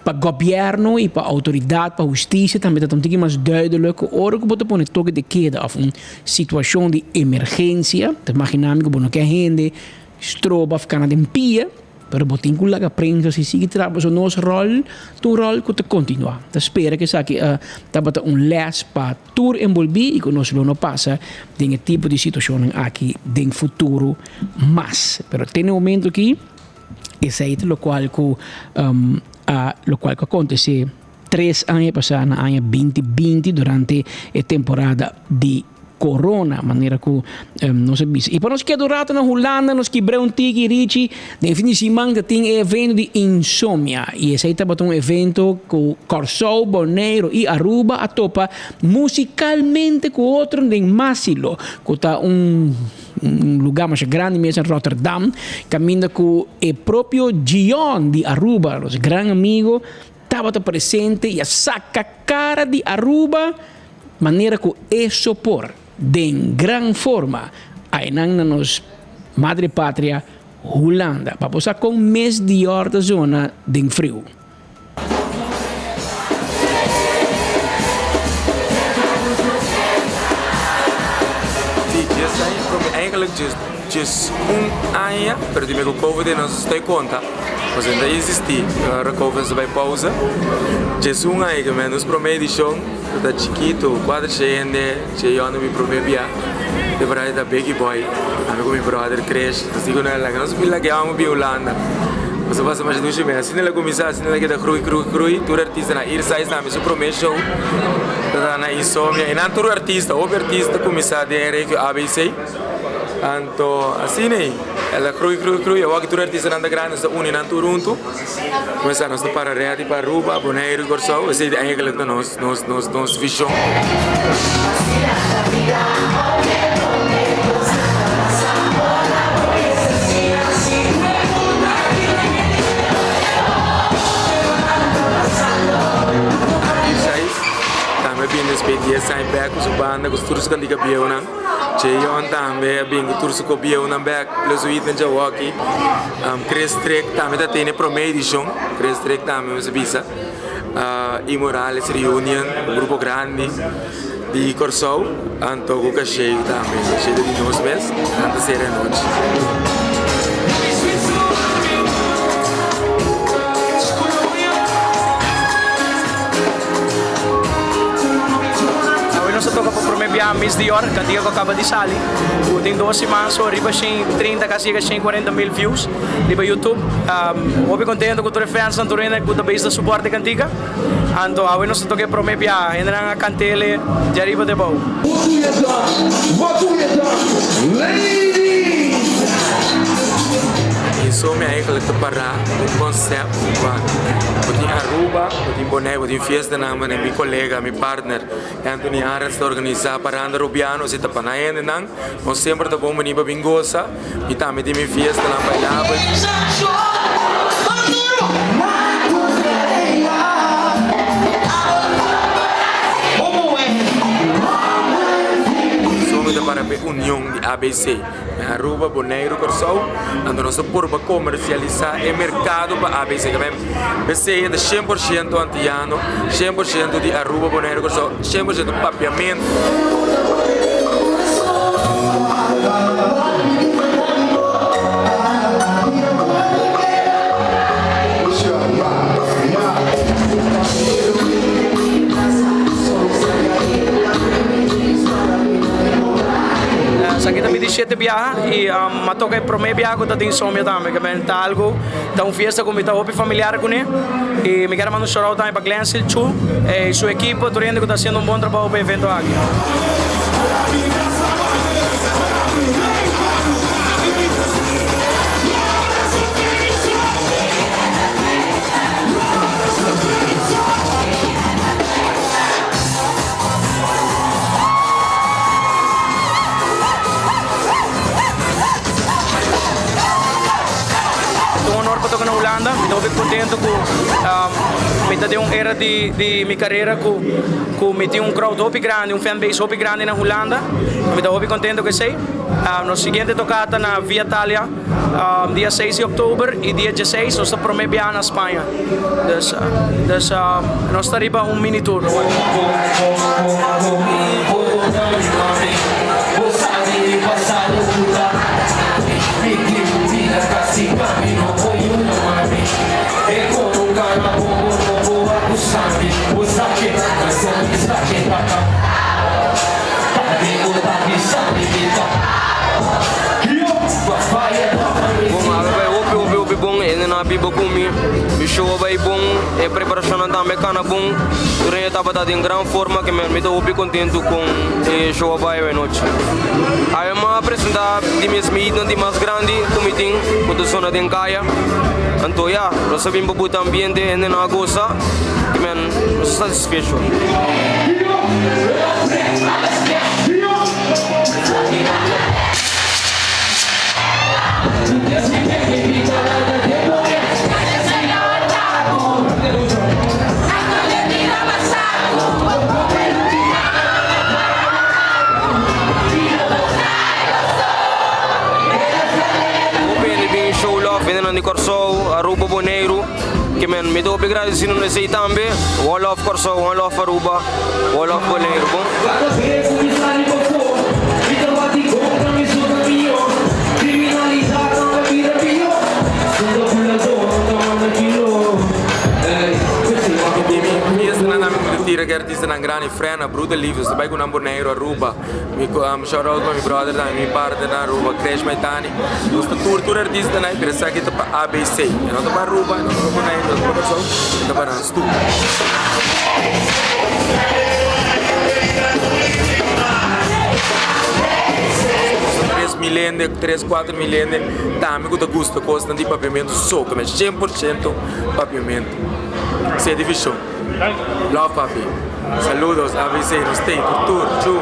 para o governo e para a autoridade, para a justiça, também está um mais duidelijk. Ora que pode pôr toque de queda of uma situação de emergência. Imaginamos que não quer gente, estroba, ficar na dempia, mas botem com a prensa, se sigue trabalhando o nosso rol, tu rol que continua. Então espera que saque está um les para tudo envolver e que nós não passa de tipo de situação aqui no futuro, mas, pero tem um momento aqui, esse é o qual lo qual aconteceu 3 anos passados, no ano 2020, durante a temporada de corona, maneira que não se visse. E para nós que durante na Holanda, nós quebramos um tique richi, definitivamente tem evento de insônia. E esse aí estava um evento com Corsol, Bonaire e Aruba, a topa musicalmente com outro em Massilo, que está lugar mais grande mesmo em Rotterdam, caminha com o próprio Gion de Aruba, nosso grande amigo, estava presente e saca a cara de Aruba, maneira que é sopor de grande forma a nos madre pátria Holanda, para passar com mês de hora da zona de frio. eigenlijk just anos, pero dime que o Covid não se está conta. Mas ainda existe, recover-se by pausa. Just ano que menos promedição, da chiquito, 4 gente, que eu não me prometi. De verdade, da big boy, amigo meu brother cresce, assim que não se pila que amo Holanda. Mas eu faço mais de 2 meses. Se não começar, se não quer crui, tu artista na ir sai na minha promessa, tá na insônia. E não todo artista, o artista começar de que ABC. Então, assim né, ela crui, eu acho que todo artista anda grande, está unindo tudo junto. Começar nós para Reati, para Aruba, Bonaire, Corsão, esse é eigenlijk da nossa visão. Dia sai back com a banda com os turcos que diga biau na, cheio também bem com turcos que biau na back, plus o item já aqui, Chris Trek também tá tendo promotion, Chris Trek também você visa, Imorales Reunion, grupo grande de Corsão, Antogo que cheio também, cheio de nós mesmos, antes de ser a noite. Toca para promover Miss Dior, que dia que acaba de sair. Tem 2 semanas, arriba 30, quase 40 mil views para YouTube. Estou contente com os fãs Santorina que também está suporte cantiga. Então, agora nós toca promover, ainda a cantele de arriba de bom. Isso me é que para um conceito, em Aruba, em Bonaire, em festa na meu colega, meu partner, Anthony Arras, está organizado para andar rubiano, se está para naí, não, nós sempre tá bom menino bingosa, e também tem minha festa na bailava. Para a união de ABC, Aruba, Bonaire, Corsão, onde nós estamos comercializar o mercado para ABC. ABC é de 100% antiano, 100% de Aruba, Bonaire, Corsão, 100% de papiamento. Aqui também de 7 viagens e a toca para mim viagem que tem insônia também, que é algo, tá festa com meu hobby familiar com ele e me quero mandar um shout também para Glenn Silchu e sua equipe, tô vendo que está fazendo bom trabalho para o evento aqui. Na Holanda, estou bem contente com me deu era de minha carreira com me tinha crowd hobby grande, fanbase hobby grande na Holanda, me estou bem contente com isso. No seguinte tocata na Via Itália, dia 6 de outubro e dia 16 nós estamos para na Espanha. Nós estamos para mini tour. Bibo kumi, o show vai bom, a preparação também cana bom. Durante a etapa em grande forma que me estou bem contente com o show vai a noite. Aí eu me apresentar de minhas medidas de mais grande, como tem, com a zona de Caia. Então já, nós sabemos que o ambiente é na goza, que me estou satisfeito. De Corsão, Aruba, Bonaire, que me estou agradecendo nesse também, Wall of Corsão, Wall of Aruba, Wall of Bonaire, bom? tira que artista na grande frena, bruta livros, vai com Bonaire, Aruba, shout out my brother, mi parte na Aruba, Crash Maitani, nossa tour artista na empresa que tá para ABC, não tá para Aruba, não tá para Bonaire, não tá para São, tá para Anstu. 3, 4 milhões, também com o custo custa de papiamento só, que é 100% papiamento. Isso é divisão. Love papi. Saludos, ABC, nos tem, tour, tchau.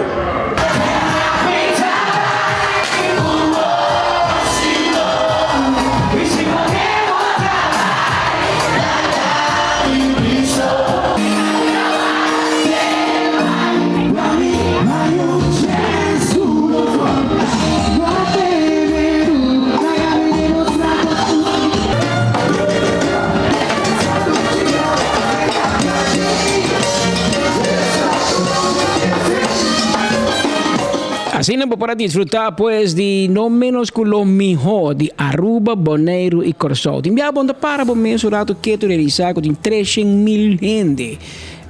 Así nos para disfrutar pues de no menos que lo mejor de Aruba, Bonaire y Corsol. Te enviamos para un mensurato que tu realizar con 300,000 gente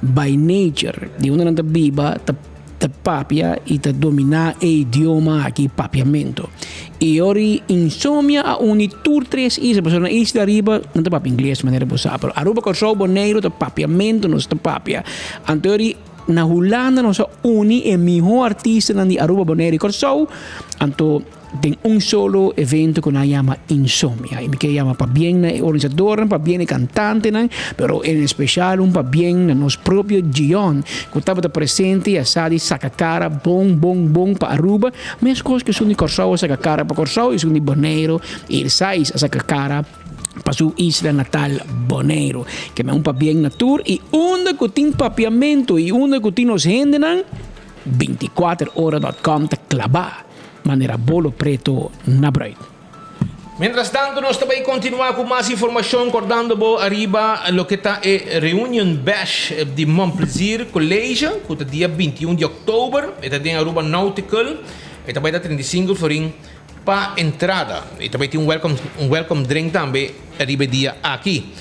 by nature de una nanta viva ta papia y ta domina el idioma aquí papiamento. Y ori insomnia a unitur 3 islas, persona isla arriba non ta papia inglés manera posible, pero Aruba, Corsol, Bonaire ta papiamento non sta papia. Anteori na Holanda nos uni el mejor artista de Aruba, Bonaire y Corsol, anto ten un solo evento que se llama Insomnia. Y me que llama para bien el organizador, para bien el cantante, pero en especial para bien nos propio Gion, que estaba presente y así saca cara, bon para Aruba, mas cosas que son de Corsol saca cara para Corsol y son de Bonaire y el 6 saca cara para su isla natal, Bonaire, que me un bien natur y un que tiene papiamento y un que tiene nos hendenan 24horas.com te clava manera bolo preto na break. Mientras tanto, nós também continuamos com mais informação, acordando arriba lo que está a Reunion Bash de Montplaisir College, que é dia 21 de outubro, e também Aruba Nautical, e também está 35 florim para entrada. E também tem welcome drink também arriba dia aqui.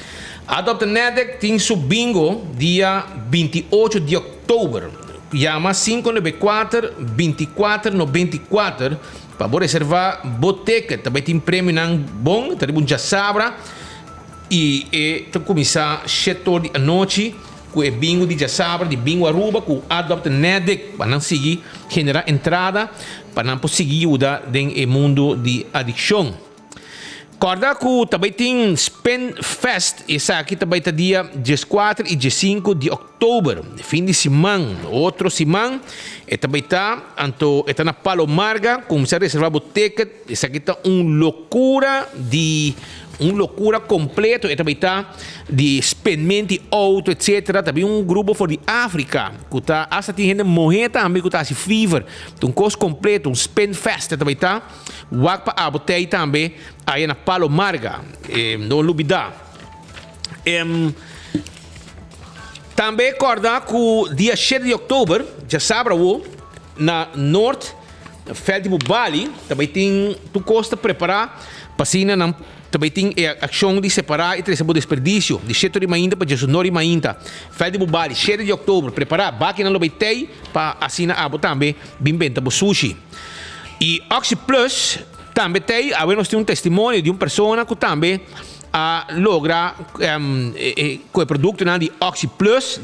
Adopt Nedec tem seu bingo dia 28 de outubro. Llama 594-2494 para reservar boteca. Também tem prêmio nang bom, tem um jasabra e tem começar 7 horas da noite com o bingo de jasabra, de bingo Aruba, com Adopt Nedec para não seguir generar entrada, para não seguir ajudar no mundo de adicção. Corda que também tem Spin Fest, essa aqui também está dia 14 e 15 de outubro, fim de semana, outro semana, e também está na Palomarga, começar a reservar boteca, essa aqui está loucura completo, e também está de experimento auto, etc. Também grupo for de África, que está, hasta tem gente morrer também, que está assim, fever, um curso completo, Spin Fest, também está, wak pa abotei também, aí na Palomarga, no Lubida. Também acordar que o dia 7 de outubro, já sabe, na Norte, Feld de Bali, também tem, tu costa preparar, passina na também tem a ação de separar e trazer o desperdício de 7 de mainta para 19 de mainta. Feld de Bali, 7 de outubro, preparar, baki na lobetei para assinar abo também, bimbenta bo sushi. E Oxy Plus, também tem, agora nós temos um testemunho de uma pessoa que também logra com o produto de Oxy Plus,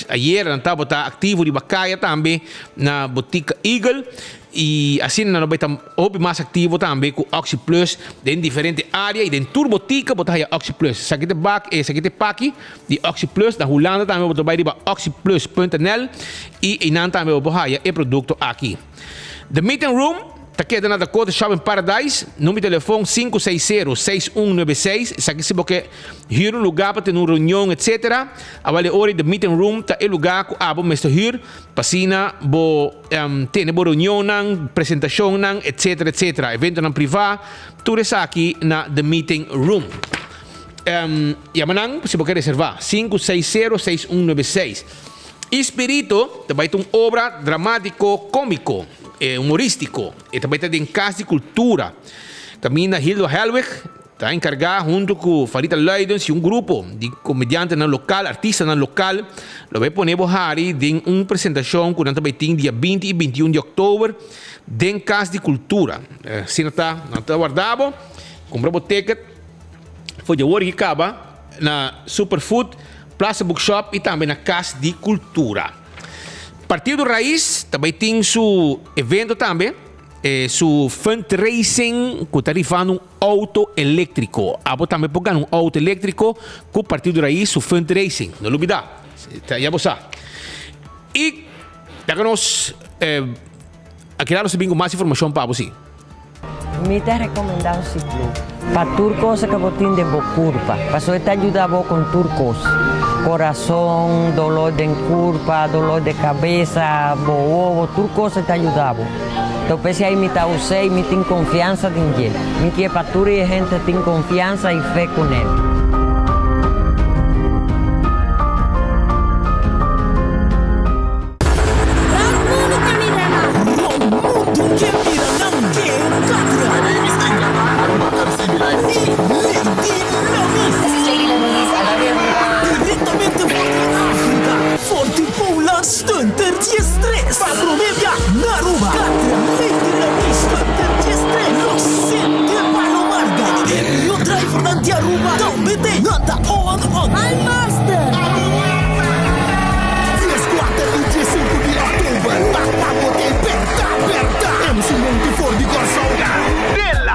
ayer estava ativo de Bacaia também na botica Eagle, e assim nós estamos mais ativo também com Oxy Plus em diferentes áreas e em toda botica botar Oxy Plus. Essa aqui é pack de Oxy Plus, na Holanda também botar vai para oxyplus.nl e não também botar o produto aqui. The Meeting Room está aqui na Dakota Shopping Paradise, número de telefone 560-6196. Isso aqui se você quer um lugar para ter uma reunião, etc. Agora, hora The Meeting Room está o lugar que você pode ir para ter uma reunião, apresentação, etc. Evento privado, tudo isso aqui na The Meeting Room. Yamanang, se você quer reservar, 560-6196. Espírito, também tem uma obra dramático-cômico, humorístico, e também tem casa de cultura. Também na Hildo Helwig, está encargado junto con Farita Leidens y un grupo de comediantes en el local, artistas en el local, lo voy a poner Bohari en una presentación que está día 20 y 21 de octubre en Casa de Cultura. Si no está guardado, compramos ticket, foi de hoje que acaba na Superfood, Plaza Bookshop e também na Casa de Cultura. Partido Raiz também tem seu evento também, seu fundraising, que está arrivando um auto elétrico. Abo também pode ganhar um auto elétrico com o Partido Raiz, seu fundraising. Não olvida. Já você. E para nós, aqui lá nós temos mais informação para você. Me te recomendado ciclo. Para turcos que botín de curva. Para eso te ayuda vos con turcos. Corazón, dolor de curva, dolor de cabeza, bobo, turcos te ayuda vos. Entonces si ahí me te usé y me tengo confianza en él. Mi que para tur y gente tiene confianza y fe con él. Stunter de stress para promedia Naruba Stunter de stress Lo sente para marga E o driver dante Aruba Também tem anda on My master 3, 4 e 5 de outubro Bata botei aperta MC Monte for de Corso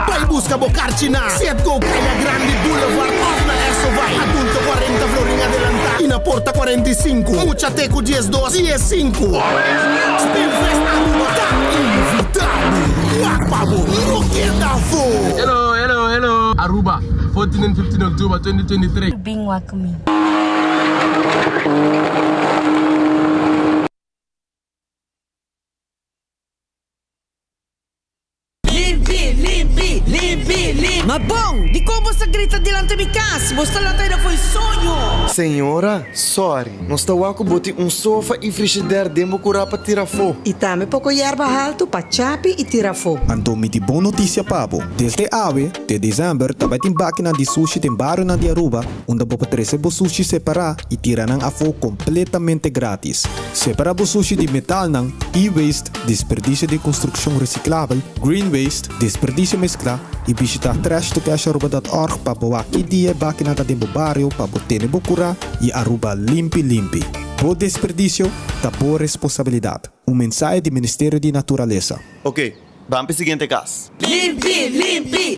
Vai busca Bocarchina Set go Caia Grande Boulevard Off na Eso vai Adulto 40 florin adelanta E na porta 45 Muchateco 10-2 e 5 Spinfest Aruba tá invitado Guapabo, no que dá fogo Hello Aruba 14 and 15 October 2023 Being welcoming Ma bom, di como você grita delante de casa? Você lá ainda foi sonho. Senhora, sorry. Nós estamos com um sofá e frigideira demo curar para tirar fogo. E também pouco erva alto para chape e tirar fogo. Então, me boa notícia, Pabo. Desde ave, de dezembro, também tem máquina de sushi tem bairro na de Aruba, onde você pode receber sushi separar e tirar a fogo completamente grátis. Separar o sushi de metal, e-waste, desperdício de construção reciclável, green waste, desperdício mesclar e visitar trashtocash.org para boa que dia máquina da tempo barrio para botar bocura e Aruba limpi. Boa desperdício, da boa responsabilidade. Mensagem do Ministério de Natureza. Ok, vamos para o seguinte caso. Limpi!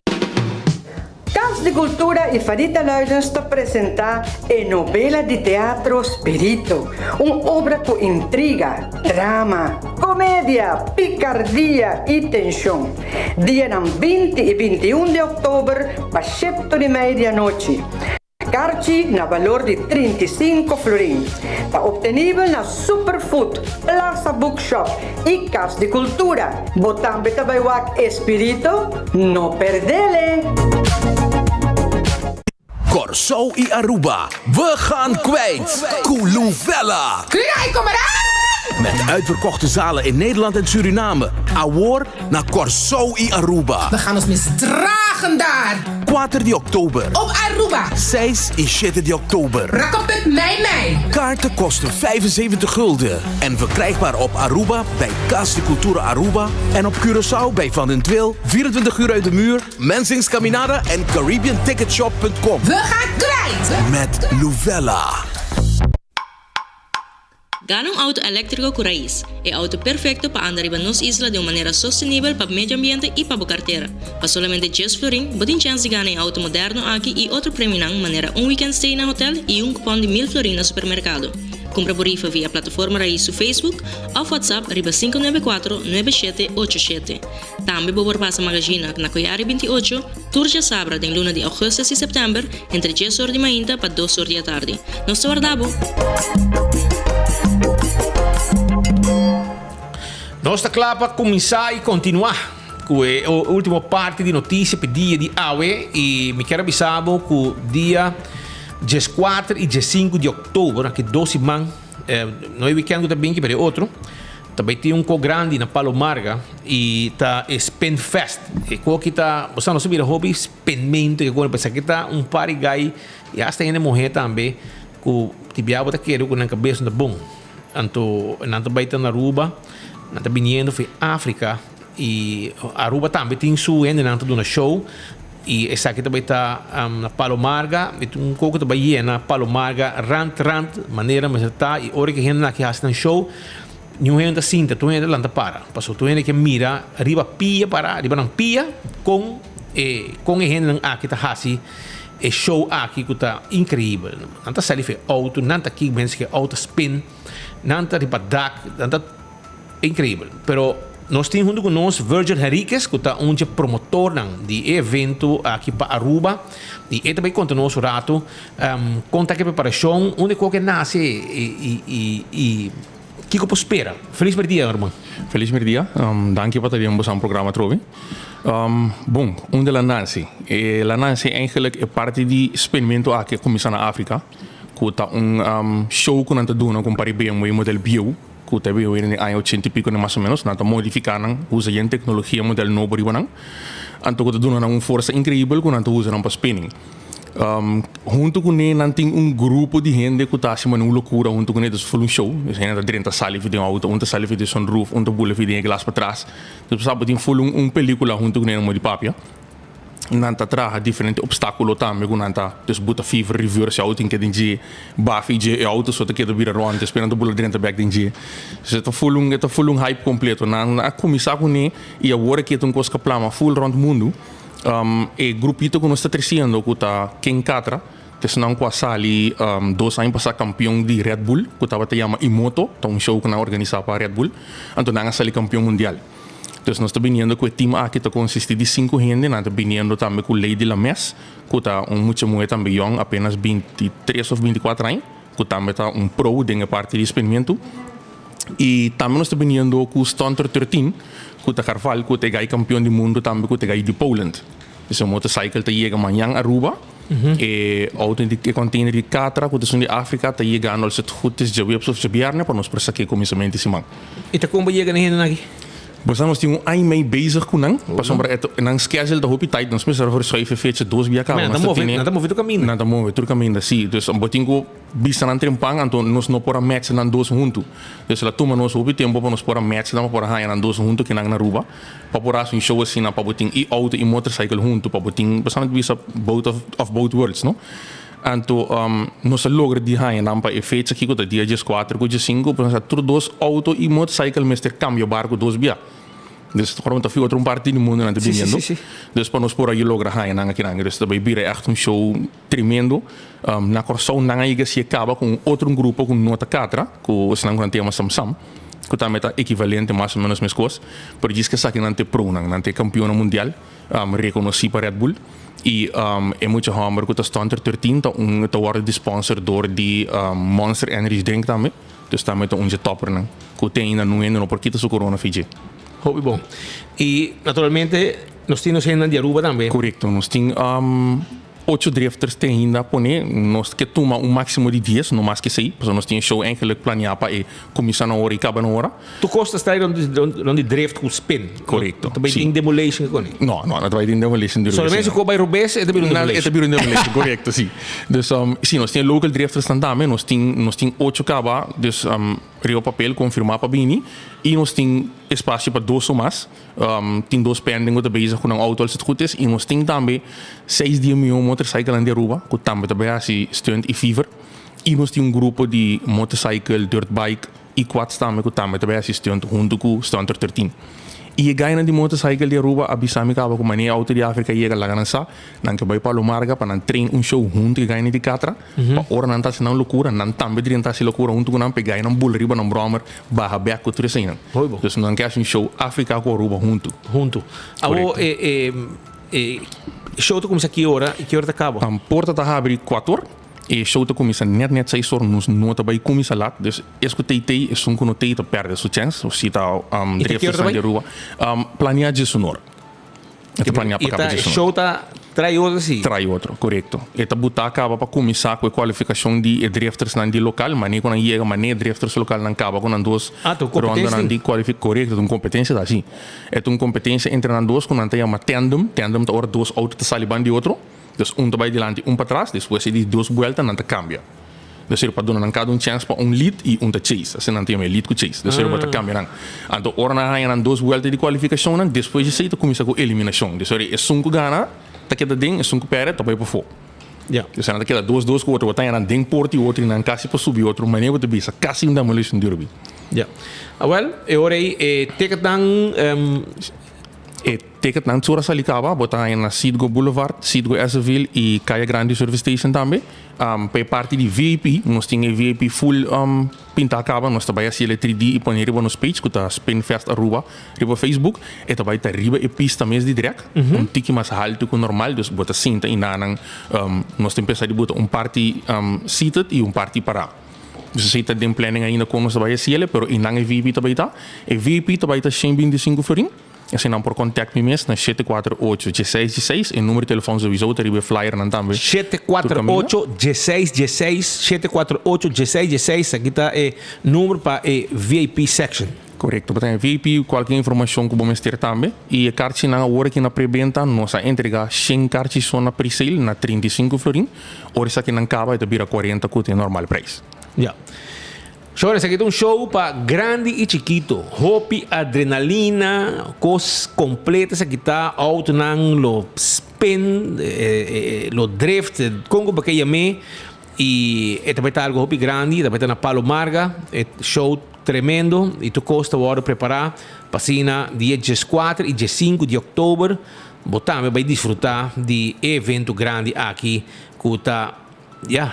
Casa de Cultura e Farita Leidens te apresentar a novela de teatro Spirito, uma obra com intriga, drama, comédia, picardia e tensão. Dia 20 e 21 de outubro, para 7 de meia-noite. Carci na valor de 35 florins. Está obtenível na Superfood, Plaza Bookshop e Casa de Cultura. Botam betabaiwak Espírito, não perdele! Corso e Aruba, we gaan kwijt. Kuluvella. Krijg, kom eraan! Met uitverkochte zalen in Nederland en Suriname. Awor naar Corso e Aruba. We gaan ons misdragen daar. 4 de oktober. Op Aruba. 6 en 7 de oktober. Rakopet mij. Kaarten kosten 75 gulden. En verkrijgbaar op Aruba bij Casa de Cultura Aruba. En op Curaçao bij Van den Twil, 24 uur uit de muur, Mensings Caminada en CaribbeanTicketShop.com. We gaan kwijt. Met Luvella. Gana un auto eléctrico con Raiz, el auto perfecto para andar en nos isla de una manera sostenible para el medio ambiente y para tu cartera. Para solamente 10 florin, botin chance de ganar un auto moderno aquí y otro premio de manera un weekend stay en el hotel y un cupón de 1000 florin en el supermercado. Compra por rifa via plataforma Raiz su Facebook o WhatsApp riba 594-9787. También por pasar magazine na Coyari 28, Turja Sabra de luna de agosto y septiembre, entre 10 horas de mañana para 2 horas de tarde. Nos guardamos. Nossa clapa começar e continuar com a última parte de notícia para dia de AWE e me quero avisar que o dia 14 e 15 de outubro, que 2 semanas, não é weekend também que para outro, também tem grande na Palomarga e tá Spin Fest. E qual que tá, você não sabe o hobby spinmento que agora pensa que tá par de gai e hasta ainda morrer também com tibiabo tá querendo com na cabeça da bom. Anto vai na Aruba, nanta vindo foi África e Aruba também tem sua ainda nanta do show. E essa aqui também está na Palomarga, e pouco também na Palomarga, rant, maneira, mas está, e hora que a gente aqui faz um show, não é cinta, tu é lá para. Passou, tu é que mira, arriba pia para, arriba não pia, com a gente aqui está fazendo, e show aqui que está incrível. Nanta sali foi auto, nanta aqui menos que auto spin, nanta arriba dak, nanta incrível. Pero nós temos junto conosco Virgil Henriquez, que é promotor de evento aqui para Aruba. E ele também conta nosso rato, conta que a preparação, onde qualquer nasce e que você espera. Feliz dia, irmão. Feliz dia. Dank je voor dat we een programma troven. Bom, onde la nasce? La nasce eigenlijk é parte di experimento aqui começar na África. Que tá show que nós doen com para BMW model Bio. Que teve in de anno 80 pico mais ou menos, nata modificando, usa a tecnologia model novo ribanang. Anto que doen uma força incrível que nata usa para spinning. Junto com ele, nós temos grupo de gente que está assim, uma loucura junto com ele, foi show. Nós temos dentro sala de auto, onde sala de sunroof, onde bula de glas para trás. Então, sabe, tem película junto com ele de papia. Nanta traga diferentes obstáculos também, com nanta desbuta fever reverse auto em que tem de bafi de auto só que vira ronda, esperando bula dentro back tem de. Se tá full hype completo, na começar com ele e agora que tem coisa plama full round mundo, e grupito que nós está crescendo, que tá Ken Catra, que se não quase ali 2 anos passar campeão de Red Bull, que estava te chama Imoto, tá show que na organiza para Red Bull, então não sali campeão mundial. Então nós estamos vindo com o time aqui que consiste de 5 gente, nós estamos vindo também com o Lady Lames, que está muito mulher também young, apenas 23 ou 24 anos, que também está pro de parte de experimento. E também nós estamos vindo com o Stunter 13, que está Carvalho, que é campeão do mundo também, que é de Poland. Então o motorcycle está chegando amanhã a Aruba, e auto de container de Catra, que está de África, está chegando aos 7 de webs of Jabiarne, para nós prestar aqui começamento de semana. E está como chega na aqui? Nós temos ano mee bezig kunnen. Pas om een schedule de hoop tijd. Nós precisamos voor schrijven feitje 2 via cá. Nada mover do caminho. Nada mover do caminho, sim. Dus um botinho bisa nan trempang, então nós não pora match nan 2 junto. Dus la toma nós hoop tempo para nós pora match nan pora haya nan 2 junto que nan na Aruba. Para pora um show assim na para botinho e auto e motorcycle junto para botinho. Basicamente bisa both of both worlds, no? Então, nós logra de haya nan para efeitos aqui com dia 4 com dia 5, para tudo 2 auto e motorcycle mestre cambio barco 2 via. Dus gewoon dat veel parte do mundo aan het biniendo. Dus para nós por aí logra haya nanga kiranga. Dus daarbij bira echt show tremendo. Na corção nanga iga se acaba com outro grupo com nota 4, com os nanga tema Samsam. Que também está equivalente mais ou menos mesmas coisas. Por isso que sabe nante pro nante campeão mundial, reconhecido para Red Bull. E é muito hammer que está Stunter 13, tá worden de sponsor door die Monster Energy drink também. Dus também tá topper nang. Que tem ainda no porque tá corona Fiji. Hobby bom. E, naturalmente, nós temos ainda de Aruba também. Correto. Nós temos 8 drifters ainda a nós que toma máximo de 10, não mais que 6. Porque nós temos show eigenlijk planeado para começar na hora e acabar na hora. Tu costas estar onde drift com spin? Correto. Também tem demolition com ele? Não, não vai ter demolition. Solamente se vai Rubens, é também demolition? É também demolition, correto, sim. Dus, sim, nós temos local drifters também. Nós temos 8 caba, dus Rio papel confirmar para Bini. E nós temos espaço para 2 ou mais. Tem 2 pending que bezig com um auto als het goed is. E nós temos também 6 dias milhão motorcycle de Aruba, que também assim stunt e fever. E nós temos grupo de motorcycle, dirt bike e quads também, que também assim stunt junto com Stunter 13. E ganha de motorcycle de Aruba, abisami acaba com mania auto de África e lá ganha não que vai para o Marga para trein show junto que ganha de Catra. Para ora não tá se não loucura, não também de tá se loucura junto com não pegar não bull riba não bromer, barra back com tudo assim. Dus não quer show África com Aruba junto. Abo show tu começa que hora e que hora acaba? Porta tá abre 4 e show começa net 6 horas, nos nota vai começar lá, dus escutei é um conotei tá perde sua chance, ou se tá drift de rua, planear de sonor. E tá show tá Trai outro, sim. Trai outro, correto. Eta buta acaba para começar com a qualificação de drifters na de local, mas nem quando chega, mas nem drifters local não acaba com duas rondas na de qualificação, correto, uma competência da assim. É uma competência entre as duas, quando tem uma tandem tá hora duas autos saliban de outro, então vai diante, para trás, depois de duas vueltas não cambia. Dus er para donar cada chance para lead e te chase. Assim não tem lead com chase. Dus er para cambiar. Então, ora na ganha duas vueltas de qualificação, depois de sair começa com eliminação. Dus er é 5 gana, tá queda ding, é 5 pere, tá vai para fora. Ja. Dus dan queda duas com outro, tá na ding porti outro e na casi para subir outro, mas nem você bisa, casi demolition derby. Ja. Well, ora ticket dan ticket na Tsura Salicaba, botar na Sidgo Boulevard, Sidgo Esseville e Caia Grande Service Station também. Para parte de VIP, nós temos VIP full pinta acaba, nós também assim 3D e põe riba nos page, que tá Spinfest Aruba, riba Facebook, e também tá riba e pista mesmo de direct, tiki mais alto que normal, dus bota cinta e nanang, nós temos pensado de botar party seated e party parado. Dus ze zitten in planning ainda com nós também assim, pero inang VIP também tá, e VIP também tá 125 florin. Assim não por contact me mesmo na 748-1616 e número de telefone sowieso ter flyer nan também 748-1616 748-1616 aqui está o número para VIP section. Correto, portanto VIP qualquer informação que vamos ter também e a carta na hora que na pré-venda nossa entrega 100 cartas só na pre-sale na 35 florin, hora isso aqui não acaba e te vira 40 que é normal preço. Yeah. Show, esse aqui é show para grande e chiquito. Hopi, adrenalina, coisas completas. Aqui está auto nang lo spin, lo drift, como que chame. E também está algo hopi grande, também está na Palo Marga. Show tremendo. E tu costa agora preparar para cena dia 14 e 15 de outubro. Botamos vai desfrutar de evento grande aqui que está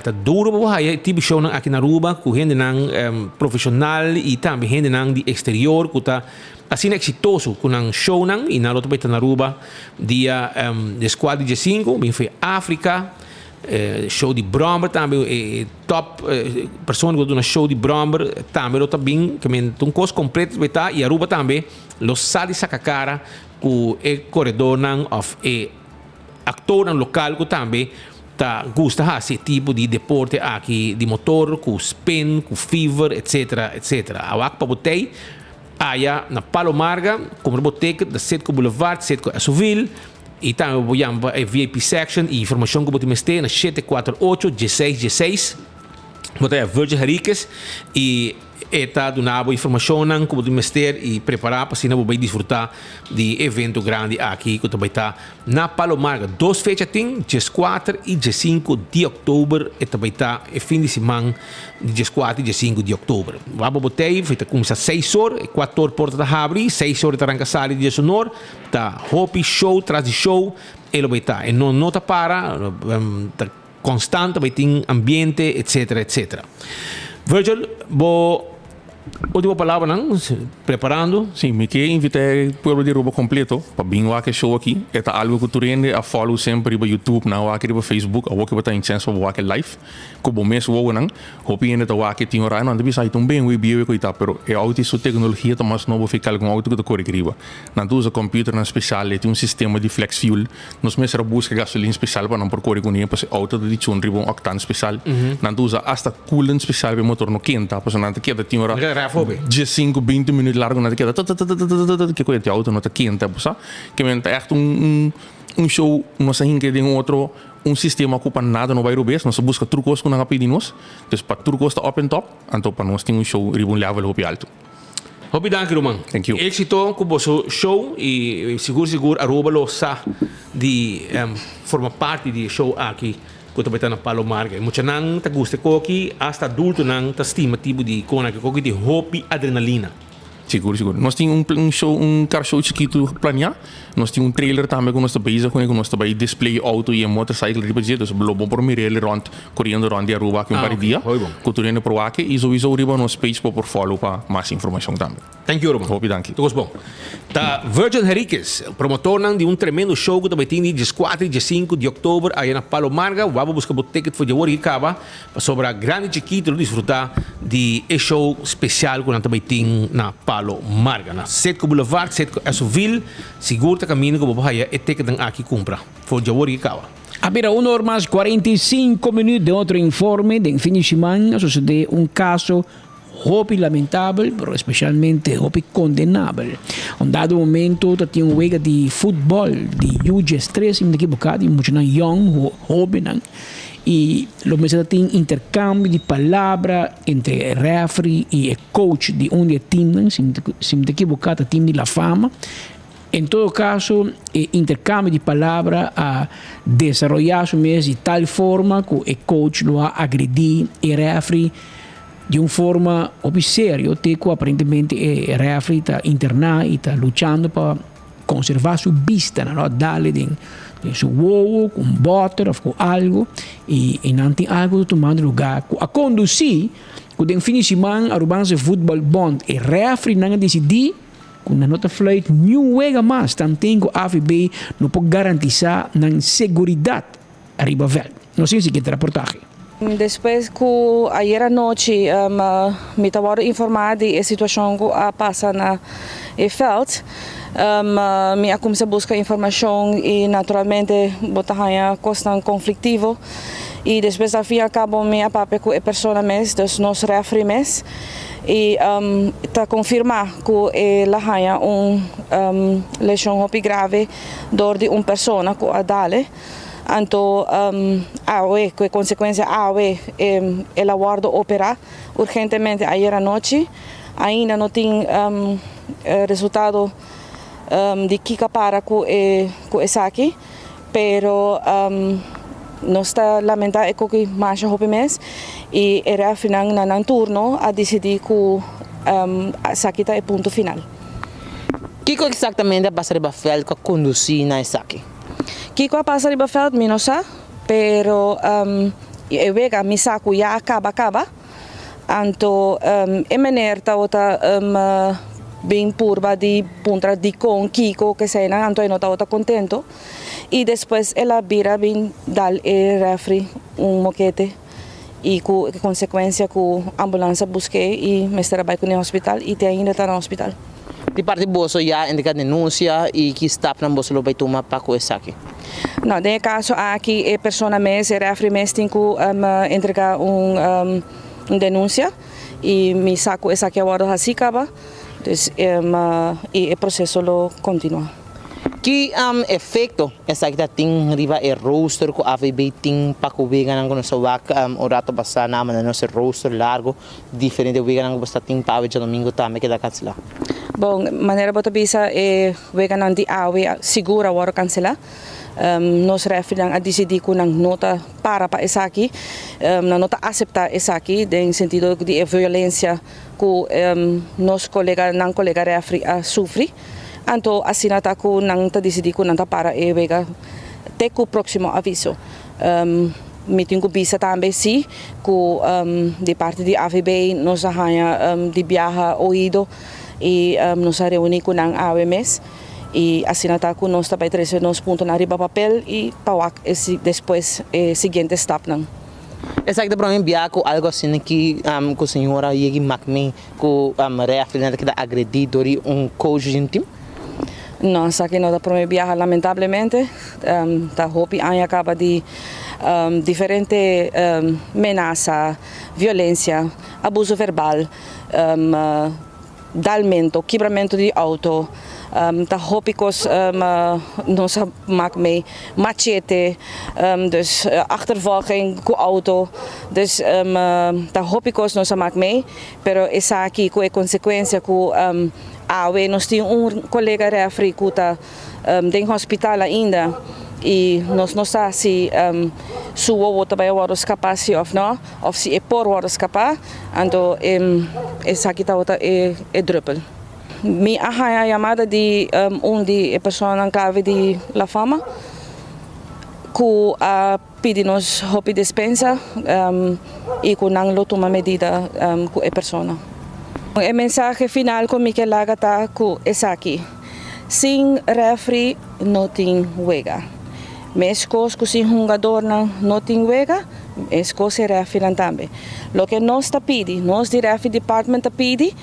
tá duro para você. Tipo show aqui na Aruba, com gente profissional e também gente de exterior, que está assim exitoso com um show e na outra parte na Aruba, dia 4 de 5, bem foi África, show de Bromber também, top pessoa que do show de Bromber também outra bem, que me um coisa completo vai estar e Aruba também, los sali sacacara com o corredor of actor local que também tá gusta esse tipo de deporte aqui de motor, com spin, com fever, etc, etc. A wak pa botei, aya na Palo Marga, como boteca da Setco Boulevard, Setco Esseville, e também vou a VIP section e informação que botei mestre na 748-1616. Botei a Virgin Henriquez e está dando informação que botei mestre e preparar para cena vai desfrutar de evento grande aqui que também está na Palo Marga. 2 fechas tem, 14 e 15 de outubro e também está o fim de semana de 14 e 15 de outubro. Vamos botei, feita começa 6 horas, 4 horas porta da abre, 6 horas arranca sala de sonor, tá Hopi show, traz de show, ele vai estar. E não tá para, tá constante, vai ter ambiente, etc, etc. Virgil, última palavra, não? Preparando? Sim, me quer invitar o povo de Aruba completo para vir aqui show aqui. É algo que tu rende a follow sempre no YouTube, na aqui no Facebook, a que botar em chance para aqui live. Como mês o não, hope ainda tá aqui tem hora não deve sair tão bem o bio que tá, pero é auto isso tecnologia tá mais novo ficar com auto que tá corrigiva. Não usa computer na especial, tem sistema de flex fuel. Nós mesmo busca gasolina especial para não por correr com ninguém, para auto de 100 octane especial. Não usa hasta coolant especial para motor no quente, para não ter que tem hora. De 5-20 minutos largo na queda que coisa de auto não tá quente, sabe? Que é echt show, nós ainda tem outro sistema que para nada no bairro base, nós busca trucos com na pedimos, então para trucos tá open top, então para nós tem show ribbon level hopi alto. Hopi danke Roman. Thank you. Éxito com o show e seguro Aruba lo sa de forma parte de show aqui. Quando vai estar na Palo Marga. Muita não tá gusta coque, hasta adulto não tá estima tipo de cona que coque de Hopi adrenalina. Seguro. Nós temos show, car show chiquito planear. Nós temos trailer também que nós estamos com nós estamos display auto e motorcycle tipo de jeito, então bom por mirele rond, correndo rond de Aruba que par dia. Culturando pro aqui e sowieso riba nos page para por follow para mais informação também. Thank you, Roman. Hopi, dank je. Tudo bom. Da Virgin Henriquez, promotor de um tremendo show que também tem dia 4 e dia 5 de outubro aí na Palo Marga. Vamos buscar o ticket para o que acaba sobre a grande chiquito desfrutar de um show especial que também tem na Palo Marga. Na Setco Boulevard, Setco Esoville, segura caminho que vamos aí e ticket aqui compra. Foi o que acaba. Abira 1 hora mais 45 minutos de outro informe de fim de semana sucedeu caso hopi lamentável, pero especialmente hopi condenável. Um dado momento, tinha jogo de futebol de UG3, se me equivocado, e muito young, jovem, e lo mesmo tem intercâmbio de palavras entre referee e coach de de time, se me equivocado, time de La Fama. Em todo caso, intercâmbio de palavras a desarrollar-se de tal forma que o coach lo a agredir e referee de uma forma séria, que aparentemente o referee está internado e está lutando para conservar sua vista, não darle de seu ovo, com butter ou com algo, e não tem algo tomando lugar. A conduzir, quando em fim de semana, a Urbanse Football Bond, o referee não decidir, com a nota flight, não juega mais, também que a AFB não pode garantizar a segurança arriba velho. Não sei se quer reportagem. Depois que ayer à noite me estava informado da situação que passa na veld, me comecei a buscar informação e naturalmente botava questão conflitivo e depois ao fim e ao cabo me apapei com a pessoa mesmo, dos nossos referee mesmo e está confirmar que ela tem lesão hopi grave dor de uma pessoa que a dale. Então, com consequência, ela guarda operar urgentemente ayer à noite. Ainda não tem resultado de que para com esse aqui, pero não está lamentável que mais jovem mês e era final na turno a decidir que esse aqui está o ponto final. O que exatamente passa para o que conduzir na esse aqui? Kiko a passa riba veld mi no sa, pero vega mi saku ya acaba. Anto e meneer ta ota bem purba di puntra di con Kiko que sei na anto e nota ota contento. E depois ela vira bem dal e refri moquete e com consequência que ambulância busquei e me trabalhei com o hospital e te ainda está no hospital. De parte bolso já indica denúncia e que está na bolso vai tomar para com esse aqui. Não, no caso aqui a pessoa mesmo, refri mesmo tem que entregar denúncia e me saco essa aqui agora assim acaba, e o processo lo continua. Que efeito essa aqui tem riba e roster que a AVB tem para que o vegan não se vá o rato passar na mana nosso roster largo diferente do vegan que está tem para o domingo também que dá cancelar. Bom, maneira bota bisa vegan não de awe segura agora cancelar. Nós referimos a decidir com a nota para essa aqui, na nota aceitar essa aqui, no sentido de violência que nosso colega, não colega referi a sofre. Então, assim está com não está decidir com não está para e vega até o próximo aviso. Me tenho bisa também sim, que de parte de AVB nós arranha de viaja ouído e nos reunir com a AWMS. E assim está com nós também trazer nos pontos na riba papel e para depois seguinte step não. Exacto, para mim com algo assim que a senhora Yegi Macmin com a reafirmando que agredido coach de time. Não, isso aqui não dá para mim viajar lamentavelmente. Tá hopi acaba de diferente ameaça, violência, abuso verbal, dalmento, quebramento de auto. Tá hópicos nos maakt mee machete, dus achtervolging com auto, dus tá hópicos nos maakt mee, pero essa aqui com a consequência que nós temos colega referi que está em hospital ainda e nós não sabemos se sua outra vai escapar se ou não, ou se é por escapar, então essa aqui está outra é druppel. Me arranha a chamada de de pessoa clave de La Fama que pede-nos hopi dispensa e que não toma medida com a pessoa. O mensaje final com Mikel Lagata é aqui. Sem referee não tem juega. Mas coisas sem jogador não tem juega, as coisas referee também. O que nós está pedindo, nós de referee department está pedindo,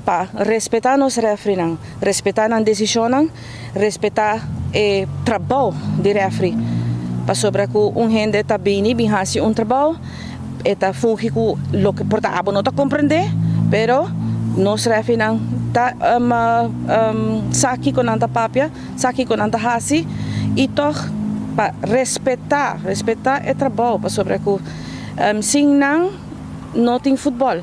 para respeitar nos referee, respeitar a decisão, respeitar o trabalho de referee. Para sobre que gente está bem faz trabalho, está fugir com o que portava não está compreender, pero nós referee tá saki com anta papia, saki com anta hasi, e toch para respeitar o trabalho, para sobre que sem não tem futebol.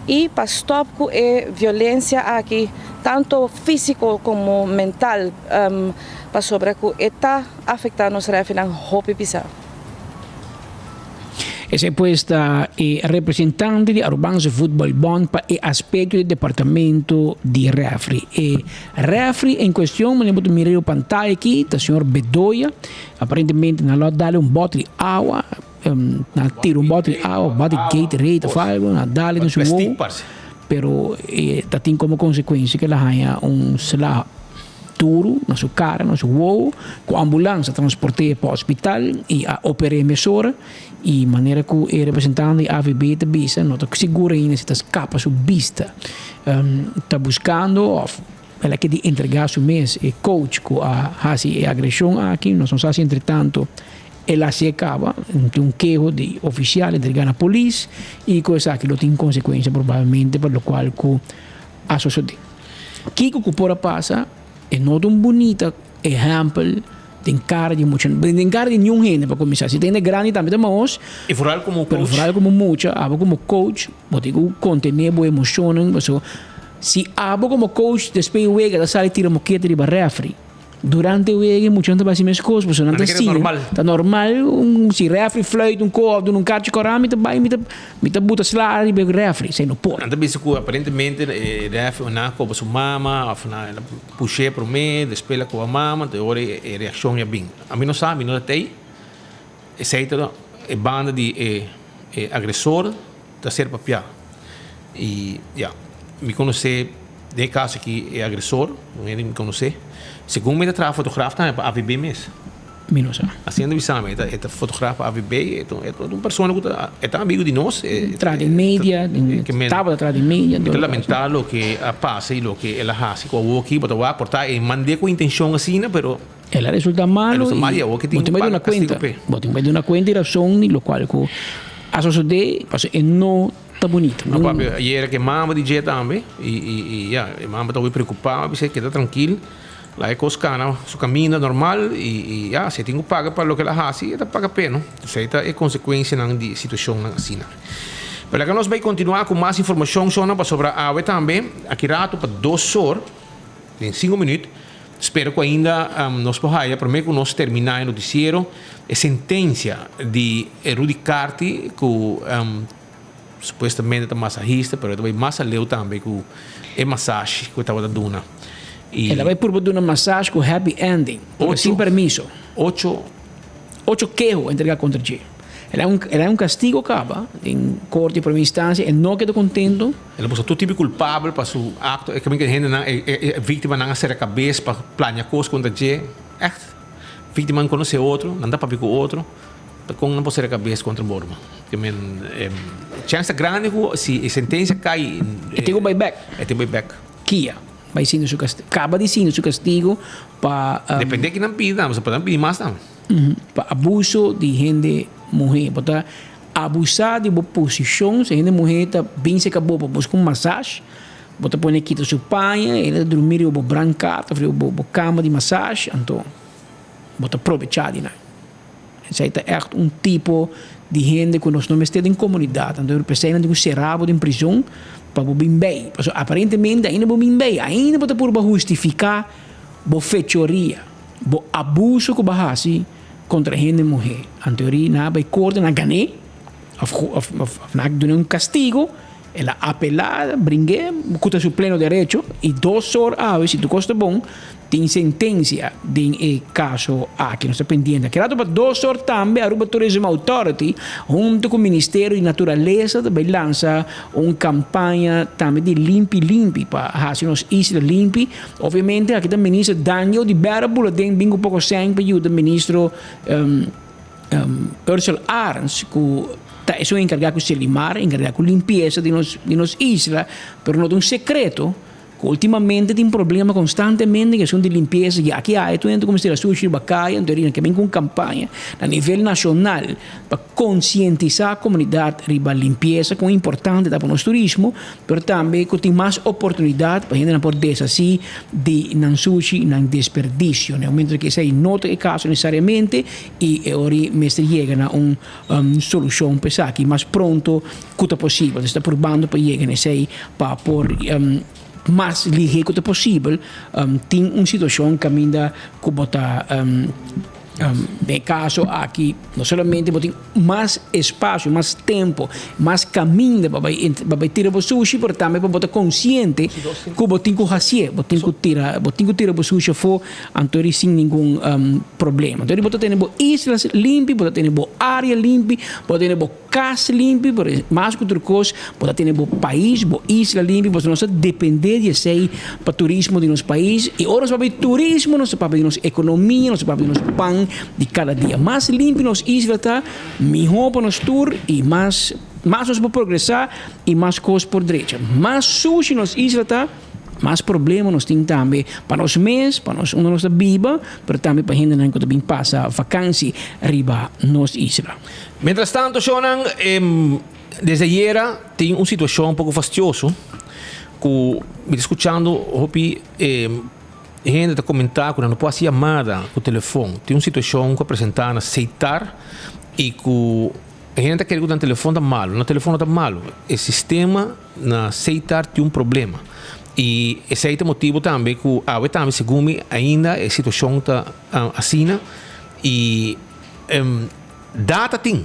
E para stop com a violência aqui, tanto físico como mental, para sobre que está afetando os referentes hopi pisar. Esse puesta representante de Arubanse Football Bond para o aspecto do departamento de referee. E referee em questão, me lembro do mirar pantalla aqui, está o senhor Bedoya, aparentemente na loja dá bote de água, na tira bote de água, bote de Gatorade, algo, na dá-lhe no seu ovo, pero está tem como consequência que ela ganha sela duro na sua cara, no seu ovo, com a ambulância transportei para o hospital e a operei emissora e maneira que o representante da AVB está vista, não está segura ainda se está escapa sua vista, está buscando ela quer entregar seu mês e coach com a agressão aqui, nós não sabemos entretanto ela se acaba, tem queijo de oficial entregar na polícia e coisa que não tem consequência provavelmente para o qual a sociedade. O que pode passar é não um bonito exemplo tem cara de muita tem cara de nenhum gente para começar se tem de grande também temos e furar como coach pero furar como mucha abo como coach pode contener boa emoção se abo como coach depois o ega da sala tira moquete de referee durante o ega muita gente vai se mesmas coisas não está normal está normal se referee fluit copo um kart corame te vai me te bota salário de referee sem não pode anda bem que aparentemente referee na copa sua mama afna puxei para mim despela com a mama te hora a reação é bem a mim não sabe não tem aceita a banda de agressor está ser papia e me conhecer de caso que é agressor não é me conhecer segundo me tra fotógrafo na AVB mesmo menos assim anda visando é fotógrafo AVB é uma pessoa que é amigo de nós atrás de mídia estava atrás de mídia é lamentável o que passa e o que ela faz com o aqui para vai portar e mandei com intenção assim pero ela resulta malo e botem mais uma conta botem mais uma conta e razão e lo qual a sociedade é não tá bonito não papi e era que mama de dia também e mama estava preocupada você queda tranquilo lá é coscana su caminho normal e se tem que pagar para o que ela faz e ela paga pena isso é consequência de situação assim mas agora nós vamos continuar com mais informação sobre a AVE também aqui rato para 2 horas em 5 minutos espero que ainda nós possamos primeiro que nós terminar o noticiero a sentença de Rudy Carti que supostamente está massagista mas também massa leu também que é massagem que estava dando ela vai por uma massagem com happy ending, sem permisso. 8 queijos entregar contra ele. Ela é um castigo acaba em corte de primeira instância e não quedou contento. Ela pôs todo tipo culpável para seu acto. É que a gente é vítima não ser a cabeça para planear coisas contra ele. Vítima não conhece outro, não dá para ver com outro. Com não pode ser a cabeça contra o mormo. Chance grande se a sentença cai. E tem o buyback. Kia. Vai sendo seu castigo, acaba de sendo seu castigo para depende que não pida, mas pode pedir mais não. Para abuso de gente mulher, para abusar de boa posição, se gente mulher está bem se acabou para buscar massagem, bota põe aqui seu pai, ele dormir em boa branca, tá frio boa cama de massagem, então bota aproveitar de nada. Isso é um tipo de gente que nós não estamos em comunidade, então precisa de serabo de prisão para o bem. Aparentemente ainda o bem, ainda pode por justificar a fechoria, o abuso que bahasi contra a gente mulher. Em teoria, na vai corte na gané, na um castigo, ela apelada, brinqué, cuta su pleno derecho, e 2 horas, se tu costa bom, tem sentença de caso aqui, não está pendente. Que para 2 horas também, a Aruba Tourism Authority, junto com o Ministério de Natureza, também lança uma campanha também de limpi, para fazer as islas limpi. Obviamente, aqui tem o ministro Daniel de Berabula, tem bem um pouco sempre, o ministro Ursula Arns, que é encarregado de Selimar, encarregado de limpeza de nos islas, mas não é um secreto. Ultimamente tem problema constantemente que são de limpeza e aqui há como se a sushi bacaia que vem com campanha a nível nacional para conscientizar a comunidade riba limpeza com importante para o turismo, mas também que tem mais oportunidade para a gente não poder assim de não sushi não desperdício, no momento que sei nota o caso necessariamente e ora mestre chega a uma solução pensar que mais pronto que possível está probando para chegar para por mais ligeiro que possível, tem uma situação que ainda está de caso aqui, não somente tem mais espaço, mais tempo, mais caminho para tirar o sushi, mas também para estar consciente que você tem que fazer, você tem que tirar o sushi fora, então sem nenhum problema. Então você tem islas limpas, você tem área limpa, você tem casa limpa, mais que outra coisa, você tem país, isla limpa, você não depender de ser para turismo de nosso país, e ora para turismo, não para nossa economia, não para nosso pão de cada dia. Mais limpo nos islas está, melhor para nos tour e mais nós podemos progressar e mais coisas por direita. Mais sushi nos islas está, mais problemas nós temos também para os meses, para nós onde nós vivemos, mas também para a gente que também passa vacância riba nos islas. Mientras tanto, Shonan, desde ayer tem uma situação um pouco fastidiosa que me escuchando, hopi gente está comentar que não pode ser chamada com o telefone. Tem uma situação que apresentar na aceitar e que a gente está querendo que o telefone está malo. No telefone está malo. O sistema na aceitar tem um problema. E esse é o motivo também que a também, segundo ainda a situação está assim e data tem.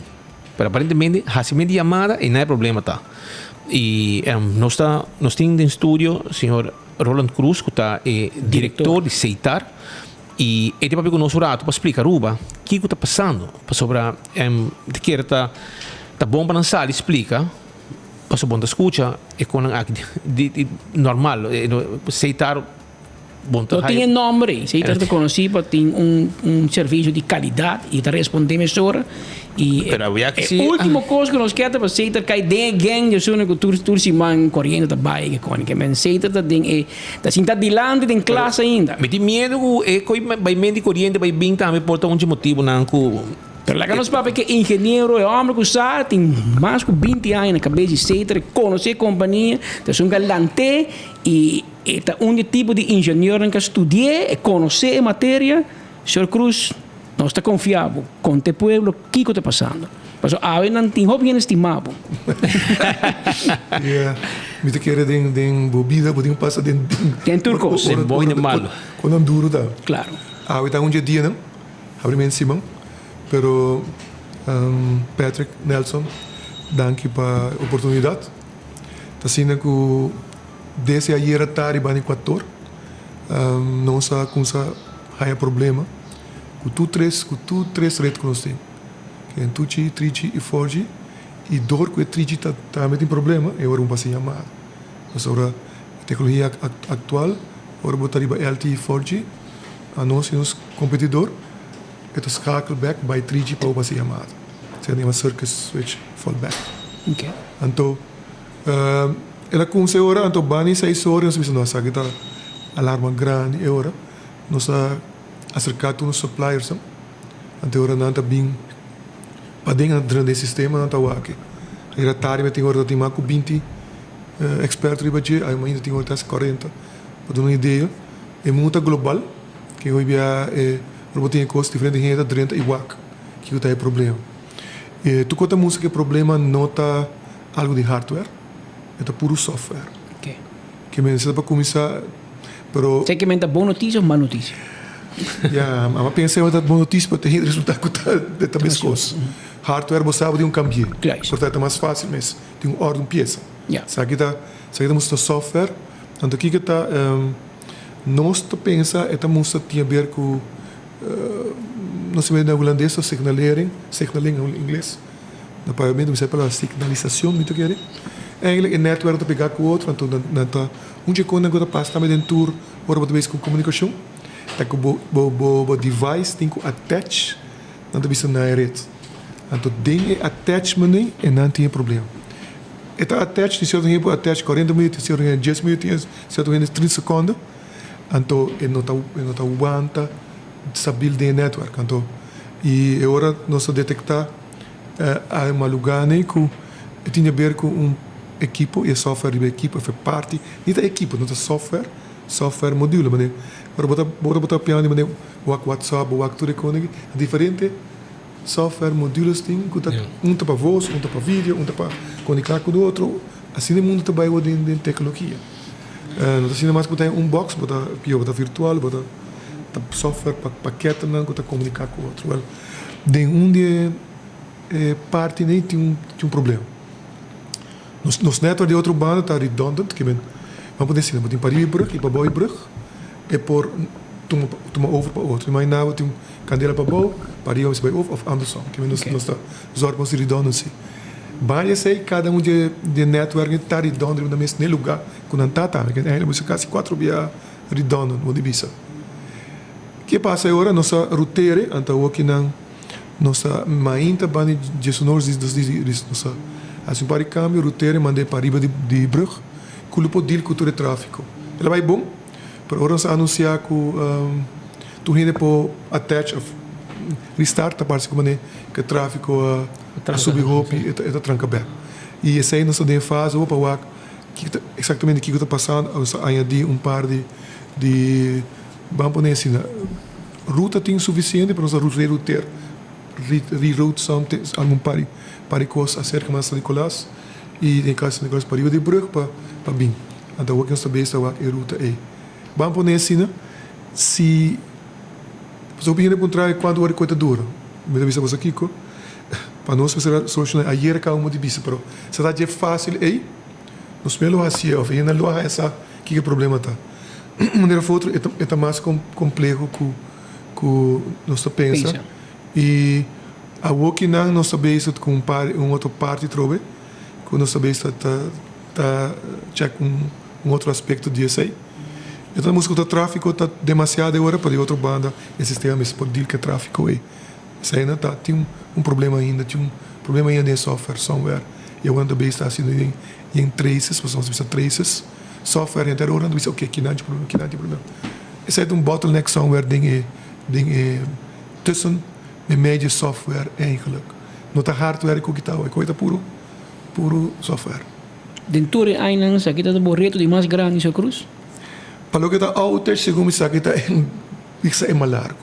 Mas aparentemente, recebimento de chamada e não é problema tá. E nós temos no estúdio o senhor Roland Cruz, que está diretor de Seitar, e ele vai pegar o nosso rato para explicar o que está passando, sobre de que está bom para lançar, ele explica, para bom da escuta, é com normal, Seitar bom não tem nome, Seitar está conhecido, tem um serviço de qualidade e está respondendo a e a última coisa que nós queremos para Seitar cai de gang de sono que tu se man correndo da baia que men Seitar está sentado dilante tem classe ainda. Me tem medo que vai medo corrente vai bem também por um motivo não pero lá que nós sabemos que engenheiro é homem que sabe tem mais de 20 anos na cabeça de Seitar conhece a companhia tem um galante e está tipo de engenheiro que estudie e conhece a matéria. Senhor Cruz não está confiável com o pueblo que está passando. Mas a gente não tem bem estimado. Me quer den bebida, podem passar den turcos, é bom e malo. Quando duro dá. Claro. A gente um dia não, abrimos Simão, pero Patrick Nelson, danke para a oportunidade. Tá sendo que desde ayer tarde para Equador, não sa com sa há problema. Com tu três redes que nós temos. Que é 2G, 3G e 4G. E dor que 3G também tem problema, é agora passe chamado. Mas agora, a tecnologia atual, agora botar LTE e 4G, a nós e nosso competidor, é schakel back by 3G para o passe chamado. Se é uma circuit switch fallback. Ok. Então, ela com 6 horas, então, bani 6 horas, nós sabemos que está alarma grande, é hora. Nós acercado nos suppliers, então agora não está bem para dentro desse sistema não está aqui. Era tarde, mas tem hora tem mais de 20 expertos riba de, ainda tem hora 40. Para dar uma ideia, é muito global, que hoje é tem custos diferentes gente dentro igual, que está é problema. E tu conta música que problema não está algo de hardware, é puro software. Ok. Que me necessita para começar, pero você que me dá boa notícia ou má notícia? Mas pensei que boa notícia para ter resultado que está bem coisa. Hardware você sabe de cambio. Portanto é mais fácil, mas tem uma ordem peça. Ja. Sakita musta software, então aqui que tá nós pensa eta musta tinha ver com não sei na holandês ou signaling em inglês. Na pagamento você pela signalização, muito querer. Eigenlijk in netwerk te pegar com o outro, então onde quando agora passa também dentro tour, ora você vê com comunicação, tá com o device tem que attach, não te na rede. Então tem attachment e não tem problema. Eta attach, se eu tenho attach 40 minutos, se eu tenho 10 minutos, se eu tenho 30 segundos, então não tá aguanta stabil de network. Então e agora nós detectar há uma lugar nem que tinha a ver com equipo e software de equipo faz parte não é equipo não é software module mas agora botar piano mas WhatsApp ou tudo com diferente software modules tem que para voz para vídeo para conectar com o outro assim o mundo trabalha de tecnologia não assim mais botar box botar virtual botar software paquete não que comunicar com o outro de onde parte nem tem problema. Nos netwerk de outro banda está redundant, que vamos poder dizer, tem para Ibrug e para Boibrug, e por tomar over para outro. Mas não tem candela para Boi, para ir para over of andersom, que nós está zorgamos de redundancy. Basta sei cada de netwerk está redundant no mesmo lugar, quando está também, que é quase 4 via redundant, o de bisa. Que passa agora nossa roteira, então aqui não nossa mainta bani gestionadores nossa assim para câmbio roteiro mandei para riba de brug com o poder cultura tráfico ela vai bom para agora nós anunciar que tu ainda por attach of restart a parte como que tráfico a subir roupa e a tranca bem e esse aí nós de fase opa o exatamente o que está passando añadir par de vamos poner assim ruta tem suficiente para nossa roteiro reroute algum para coisas acerca mais de colas e em caso de negócio para ir de brug para bem então o que nós sabemos é a ruta é vamos pôr assim se você opina encontrar quando a coisa dura me deve saber aqui para nós fazer solucionar ayer cá uma de bisa pero se dá de fácil aí nós pelo assim ou ainda não há essa que problema tá maneira foto é mais complexo que nós pensa e a que não nós sabemos com outra parte trove que nós sabemos tá check outro aspecto disso aí então música do tráfico está demasiado agora para outra banda esse sistema por dir que tráfico é isso aí não tá tem problema ainda tem problema ainda em software e eu ando bem está assim em traces você não precisa traces software inteiro ando bem ok que não tem problema esse é bottleneck somewhere ding tussen met media software eigenlijk. Not a hardware que está, é puro software. Dentro de anos, aqui está o reto de mais grande isso cruz. Para o que está outer, segundo me sabe, está é mais largo.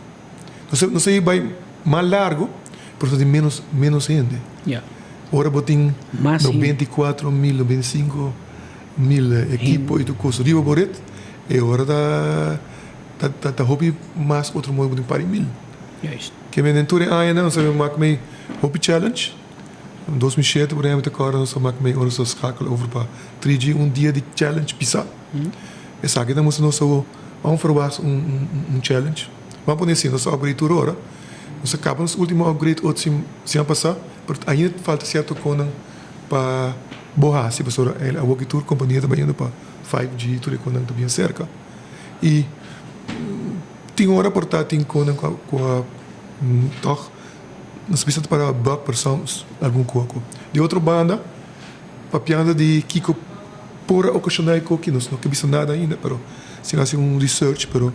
Não sei vai mais largo, porque tem menos gente. Yeah. Agora botem 24 mil, 25 mil equipos e tudo coisa. Riba boret, e agora tá hobby mais outro modo de para mil. Juist. Que me dentro de anos não sabe maak me hobby challenge. Em 2007 por exemplo agora nós maak me ora schakel over para 3G dia de challenge pisa. Essa aqui nós vamos fazer challenge. Vamos poner assim, nós upgrade ora. Nós acabamos o último upgrade outro se passar, porque ainda falta certo conan para borrar, se pessoa a Walkie Tour companhia também indo para 5G tudo conan também cerca. E tem hora portátil conan com a toch nós precisamos para bug persons algum coco. De outra banda, papiando de Kiko pura ocasional que nós não quebisa nada ainda, pero se hace research, pero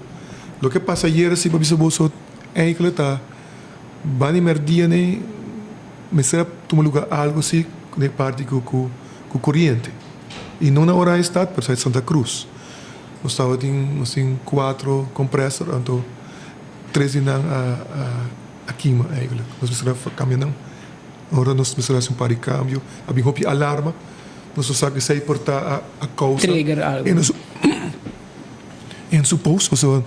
lo que passa ayer se babisa bolso eigenlijk tá bani merdia ne me será tomar lugar algo assim de parte com corrente e não na hora está por sair Santa Cruz nós estava tem 4 compressor então 3 a queima eigenlijk nós precisamos caminhar agora nós precisamos par de câmbio a bem hopi alarma nós só sabe se portar a causa trigger algo e supposto so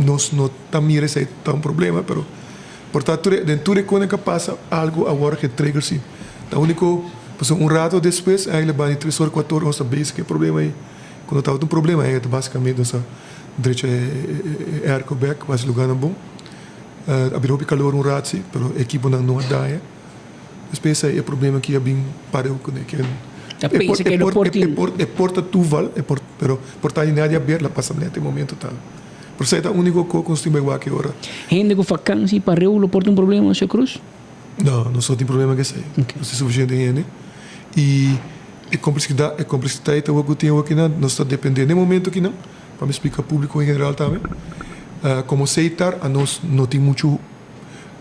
nós não tamira se é um problema pero portanto dentro de quando que passa algo agora que trigger sim o único Passou rato depois, eigenlijk bij 3 horas, 4 horas, nós bezig com o problema aí. Quando estava um problema aí, basicamente nós direito airco back, mas lugar não bom. Abrir o calor rato, pero equipo não dá. Depois aí o problema que é bem parou com ele. É porta tuval, pero porta nada aberta, passa nesse momento tal. Por isso é o único coisa que nós temos aqui agora. Gente com vacância para o porta um problema no seu cruz? Não só tem problema que sei. Não é suficiente gente. E a complexidade que eu tenho aqui não está dependendo no momento aqui não. Para me explicar público em geral também. Como aceitar, nós não tem muito,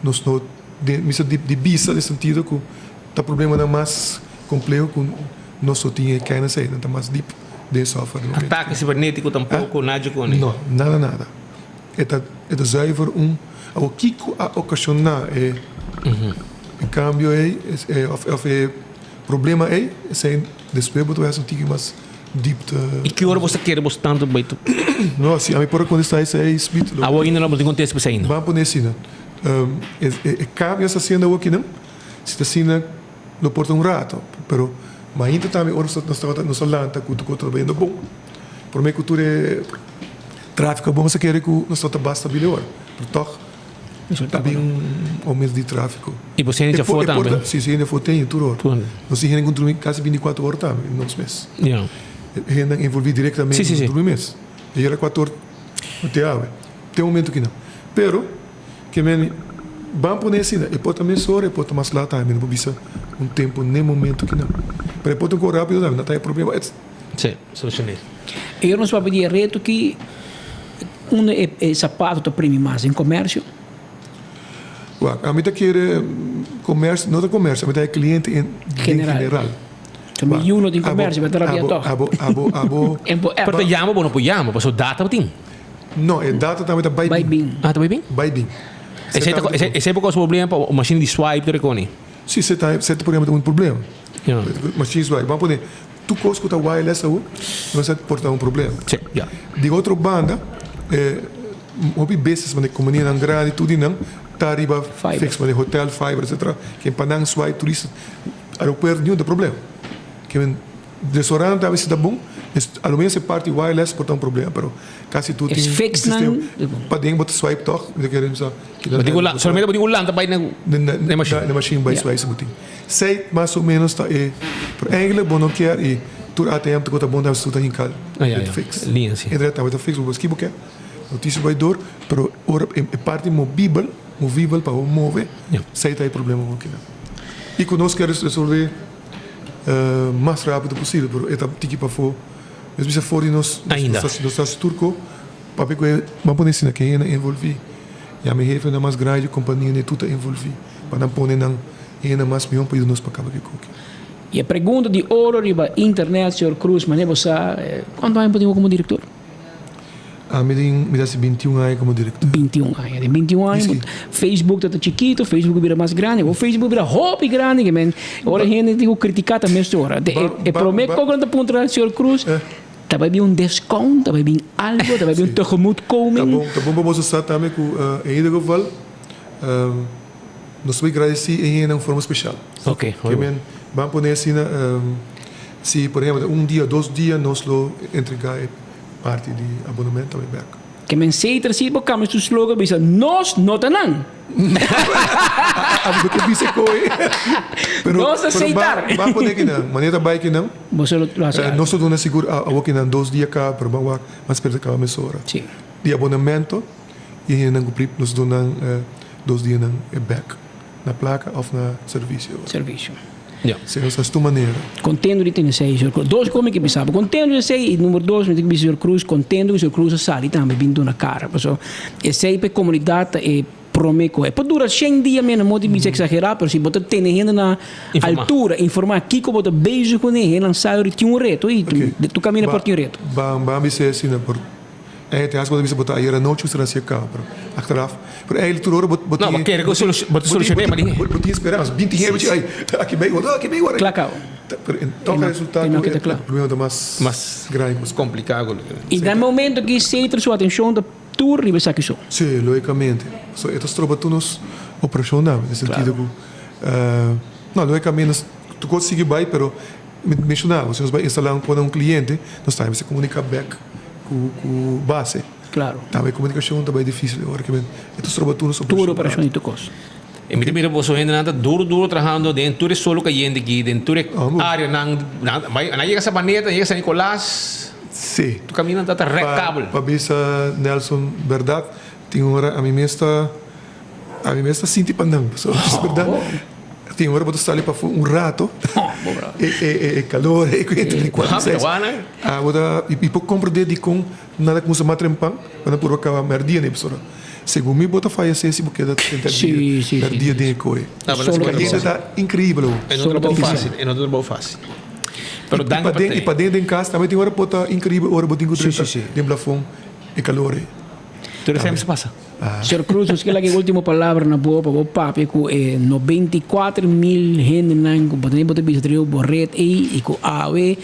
nós não de vista de sentido que o problema é mais complexo que nós só tinha que ainda sair, não mais deep de software. Ataque cibernético tampouco, nada com ele. Não, nada. É zuiver o que ocasionar é em cambio é problema é sem depois botar essa tique mais deep. E que hora você quer tanto beito? Não, assim, a mim por quando está isso é speed. A ainda não tem contexto para ainda. Vamos poner assim, cambia essa cena aqui não? Se está assim, não porta rato, pero mas ainda também ora nós lanta que tu trabalhando bom. Por mim cultura tráfego bom, você quer que nós está basta bilhões. Portanto, está bem mês de tráfego. E você ainda foi também? Sim, ainda foi tem tudo. Nós ainda encontramos quase 24 horas também, nos meses. Ainda envolvido diretamente no mês. E era 4 horas no teatro. Tem momento que não. Pero que vamos poner assim, e pode também só, e pode mais lá também, não precisa tempo nem momento que não. Mas pode correr rápido também, não tem problema. Sim, solucionei. Eu não sabe de reto que sapato te prime mais em comércio. A mim quer comércio, não é comércio, a mim é cliente em geral. Então, uno de comércio vai ter a via toca. Pero te llamo, não pode llamar, mas o data tem. Não, é data também está by bing. Ah, está by bing? By bing. Esse é porque o problema para a machine de swipe do recone. Sim, você tem um problema. Machine swipe, vamos poder. Tu coisa que está wireless aí, você pode ter um problema. Sim, de outra banda, houve vezes mas como nem grande tudo não, tá arriba fix mas hotel fiber etc. Que para não swipe turista, aeroporto nenhum problema. Que restaurante talvez está bom, a lo menos parte wireless pode ter um problema, pero quase tudo tem fix não. Pode botar swipe toch, de queremos só. Somente pode lá também na machine. Na machine by swipe muito. Sei mais ou menos tá por English bom não quer e tu até tu tá bom deve estar em cal. Fix. Linha sim. Entra tá fix o que quer. Notícia vai dor, pero ora parte movível para mover. Sei tá aí problema aqui. E conosco quer resolver mais rápido possível, pero é tiki para for. Mas bisa for nós turco, papi que vamos poner assim que ainda envolvi. Já me refe na mais grande companhia nem tudo envolvi. Para não pôr ainda mais milhão para nós para cá que coque. E a pergunta de ouro riba internet, senhor Cruz, mas você quanto tempo tem como diretor? Me dá 21 anos como diretor. 21 anos. De 21 anos, Facebook está chiquito, Facebook vira mais grande, o Facebook vira hobby grande, que men. Agora a gente tem que criticar também esta hora. E prometo que quando apontar o senhor Cruz, vai vir um desconto, vai vir algo, vai vir um tegemoetkoming. Tá bom para você saber também que em ieder geval nós vamos agradecer em uma forma especial. Ok. Que men, vamos poner assim, se por exemplo 1 dia, 2 dias nós lo entregar parte de abonamento também back. Que men zeker zie ik kan dus slogan bisa nos notanan. Abu que bisa coi. Nós aceitar. Vamos poder que não, maneira bike não. Você lo hace. Nós só dona seguro a que não 2 dias cá, pero vamos mas perder cada mesora. Sim. De abonamento e não cumprir nós dona 2 dias não é back na placa ou na serviço. Serviço. Se não está maneira. Contendo de ter sei, senhor Cruz. 2 como que pensava. Contendo de sei, número 2, me diz que senhor Cruz, contendo que senhor Cruz sai também vindo na cara. Porque é sempre comunidade e prometo. Pode durar 100 dias menos, não pode exagerar, mas se você tem ainda na altura, informar aqui como você beijo com ele, lançar um reto e tu caminha por um reto. Vamos dizer assim, por te acho que você botar aí era noite será se cá, pero achteraf. Pero eigenlijk tudo botar. Não, mas quer que eu solucione, mas botar esperança, 20 anos aí, aqui bem agora. Claro. Então o resultado é problema mais grande, mais complicado. E no momento que se entra sua atenção da tu ribes aqui só. Sim, logicamente. So estos trabalhos operacionais, no sentido que não, logicamente tu consegue vai, pero mencionava, se nós vai instalar um cliente, nós temos que comunicar back com base. Claro. Também comunicação também difícil agora que é tudo operação de tocos. E me tem você ainda nada duro trabalhando dentro de solo caindo aqui dentro da área na chega essa baneta, chega essa Nicolás. Sim. Tu caminha tata recável. Para bisa Nelson, verdade, tem hora a mim está sinti pandang, so verdade. Tem hora para estar ali para rato. Calor, e quase. Agora e pouco compreender de com nada com se matrempang, para por acabar merdia né pessoa. Segundo me bota faia se porque da merdia de coi. Isso está incrível. É não trabalho fácil. Pero e para dentro em casa também tem hora para incrível, hora botinho de plafond e calor. Tudo sempre se passa. Senhor Cruz, acho que a última palavra na boa para o papo é 94,000 gente não pode botar bistrio borret e com ave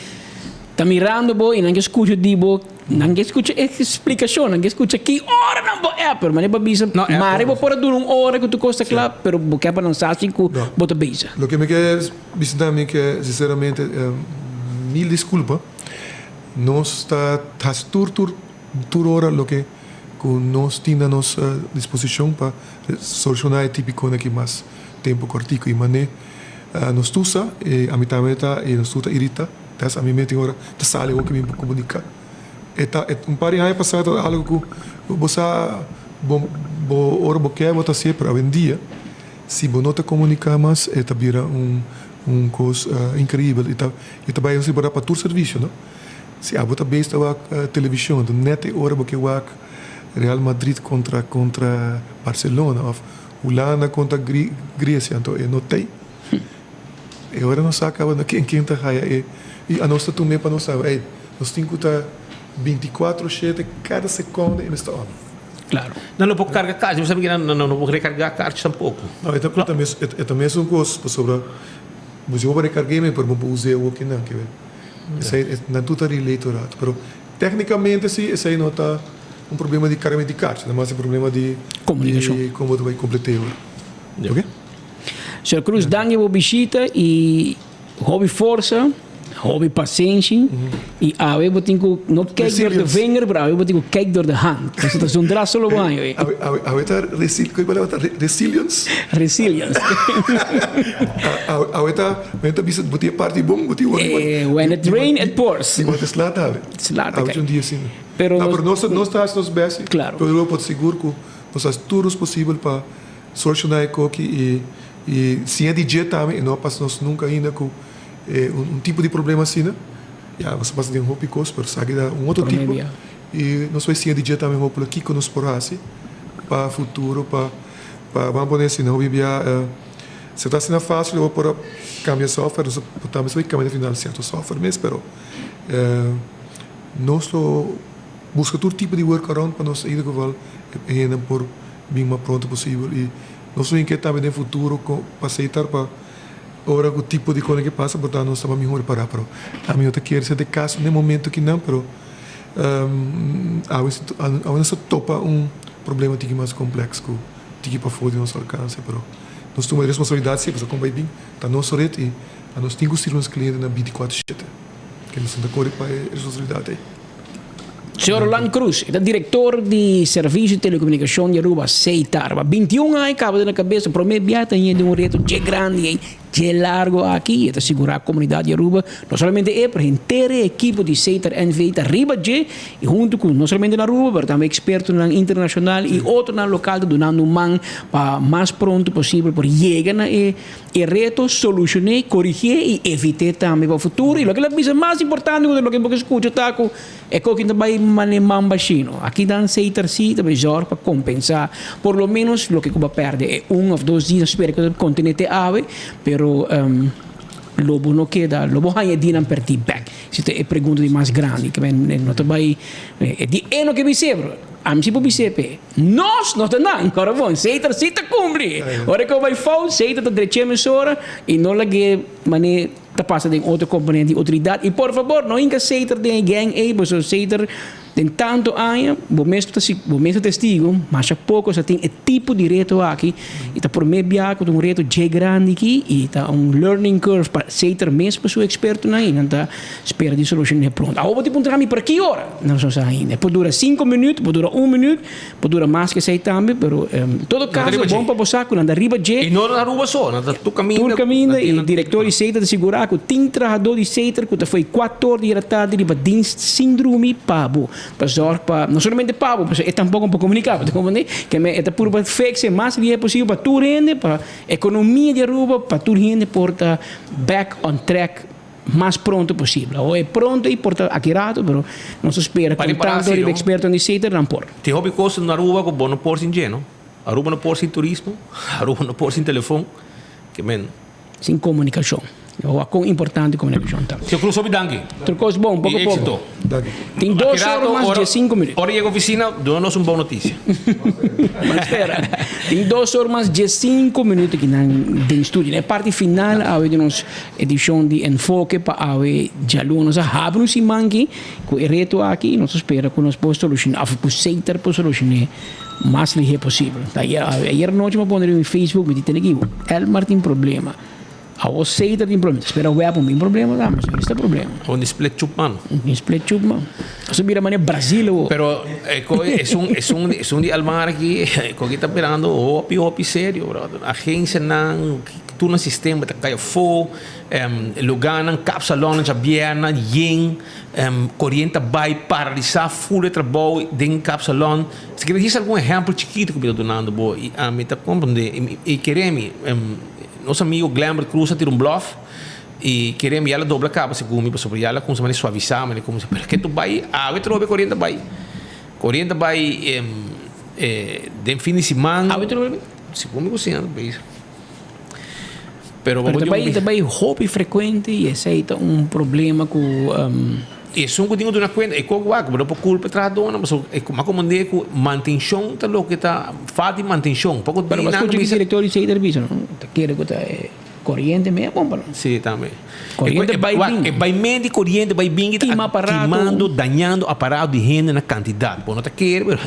tá mirando bo e não escuta dibo não escuta explicação não escuta que hora não bo é pero mas é para bisa mas é para durar uma hora que tu costa claro pero porque para não sabe que bota bisa. Lo que me quer visitar me que sinceramente mil desculpa nós está tur hora lo que com nós temos a nossa disposição para solucionar o típico que mais tempo cortico e mané nós tusa a mim também tá e nós tusa irita das a mim me tem hora tá sale o que me comunica par de anos passado algo que você ora boqueia bota sempre a vendia se você não te comunica mais é vira coisa incrível e também você pode para todo serviço não se a bota besta a televisão do net ora boqueia Real Madrid contra Barcelona, ou Holanda contra Grécia, então eu notei. E agora nós acabamos quem está aí e a nossa turma para nós saber, nós temos que estar 24/7 cada segundo em esta hora. Claro. Não pode carregar cartas, você sabe que não pode recarregar cartas tampouco. Não, também é uma coisa sobre você vai recarregar, mas não pode usar o que não, que não tudo é relacionado, mas tecnicamente sim, isso aí não está problema de carregamento de cartas, mas é problema de comunicação. Como tu vai completar. Ok? Senhor Cruz, danke por visita e hobby força, hobby paciência e a eu tenho não kijk door de vinger, maar eu tenho kijk door de hand. Dus dat is een draad lo banho. Resilience. Resilience. Menta bisa botia parte bom, botia when it rain it pours. Mas slata. Slata. Um dia sim. Pero nós estamos nos best. Claro. Pero eu posso seguro que nós faz tudo possível para solucionar o que e se é DJ também, não passamos nunca ainda com tipo de problema assim, né? Já você passa de roupa e coisa, mas sabe da outro tipo. E nós vai ser DJ também roupa aqui que nos porrasse para futuro, para vamos poder assim, não vivia se está sendo fácil, eu vou por cambiar software, nós também vai cambiar final certo software, mas pero nós busca todo tipo de workaround para nós ainda que por bem mais pronto possível e nós vamos inquietar também no futuro para aceitar para ora o tipo de coisa que passa, portanto nós estamos melhor para a mim eu te quero ser de caso no momento que não, pero a vezes topa problema que mais complexo que para fora do nosso alcance, pero nós temos responsabilidade sempre, como vai bem, tá nosso rede e a nós temos que ser uns clientes na 24/7, que nós temos que para a responsabilidade. Senhor Orlando Cruz, é diretor de Serviço de Telecomunicação de Aruba, Seitar. 21 anos, acaba na cabeça, promete viagem de reto de grande, de largo aqui, para segurar a comunidade de Aruba. Não somente para a inteira equipe de Seitar NV, arriba de, e junto com, não somente na Aruba, mas também expertos na internacional e outro na local, donando mão para mais pronto possível, para chegar na reto, solucionar, corrigir e evitar também para o futuro. E o que é mais importante, o que eu escuto, é que também maneman bacino. Aqui dan Seitar sim, também melhor para compensar. Por lo menos, o que vai perder é 1 ou 2 dias, espero que o continente ave, pero lobo não queda, lobo hanya dinam per ti back. Se te pergunta de mais grande, que não também é no que me sebro. Am si po bisepe. Nós não tá não, cara bom, Seitar sim tá cumpre. Ora que vai fall, Seitar tá direito hora e não lagi mane tá passa de outra componente de autoridade e por favor, não inca Seitar de gang e pois Seitar Tem tanto anos, o mesmo testigo, mas há pouco você tem tipo de reto aqui, e está por meio de um reto de grande aqui, e está learning curve para ser mesmo para o experto na ainda, então espera de solução é pronta. Agora tipo trami por que hora? Não sei ainda. Pode durar 5 minutos, pode durar 1 minuto, pode durar mais que sei também, pero em todo caso bom para você quando arriba je. E não na rua só, na tu caminha e diretor de seita de segurar que tem trabalhador de seita que foi 4 horas de tarde de dienst síndrome pabo. Para zorg para não somente pabo, mas é tampouco para comunicar, para compreender que é por para fixar mais que é possível para tu rende, para economia de Aruba, para tu rende porta back on track mais pronto possível. Ou é pronto e porta accurato, però non si spera che tanto di esperto di sete non por. Ti hobby costa na Aruba con buono porsi in geno. Aruba non porsi in turismo, Aruba non porsi in telefono, che men sin comunicazione. O com importante comunicação também. Se eu cruzou bidangue. Trocou bom, pouco a pouco. Tem 2 horas mais de 5 minutos. Hora chega a oficina, dá-nos uma boa notícia. Mas espera, tem 2 horas mais de 5 minutos aqui no estúdio. Na parte final, há uma edição de enfoque para a alunos. Há um simanque com o reto aqui, nós espera que nós possamos solucionar, para poder solucionar mais ligeiro possível. Ayer noite eu pôr no Facebook, me disse aqui, Elmar tem problema. A você tem problema. Espera o web tem problema, mas este é problema. Um split chup mano. Split chup mano. Você mira mané Brasil. Pero é um de Almar aqui, que está esperando opi sério, bro. A agência não tu no sistema tá cai fo, lugar não capsalão já bierna, yin, corrente vai paralisar full de trabalho dentro capsalão. Se quer dizer algum exemplo chiquito que eu estou dando, boa, e a mim tá compreender e queremos nosso amigo Glamour Cruz tira bluff e queremos ela dobrar cabo segundo para sobre ela como se maneira suavizar mas como se porque tu vai a trobe corrente vai de fim de semana segundo você anda bem pero também hobby frequente e aceita problema com e isso que tenho na conta é como não por culpa tradona mas é como de que manutenção tá louco que tá falta de manutenção pouco pero mas o diretor de serviço não quer que tá corrente mesmo bom para sim também corrente vai mente corrente vai bem que tá queimando danhando aparato de renda na quantidade bom não tá quer eu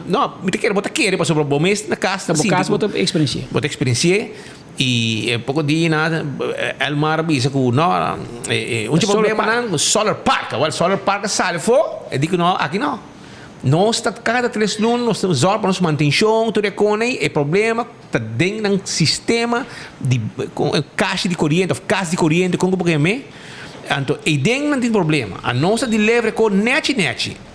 não me quer botar quer para sobre o mês na casa sim casa botar experiência e pouco dia nada Elmar disse que não problema não solar park o solar park sai for eu digo não aqui não nós está cada 3 lunes nós temos para nossa manutenção tudo é problema está dentro de sistema de caixa de corrente como porque me então e dentro não tem problema a nossa de leve com net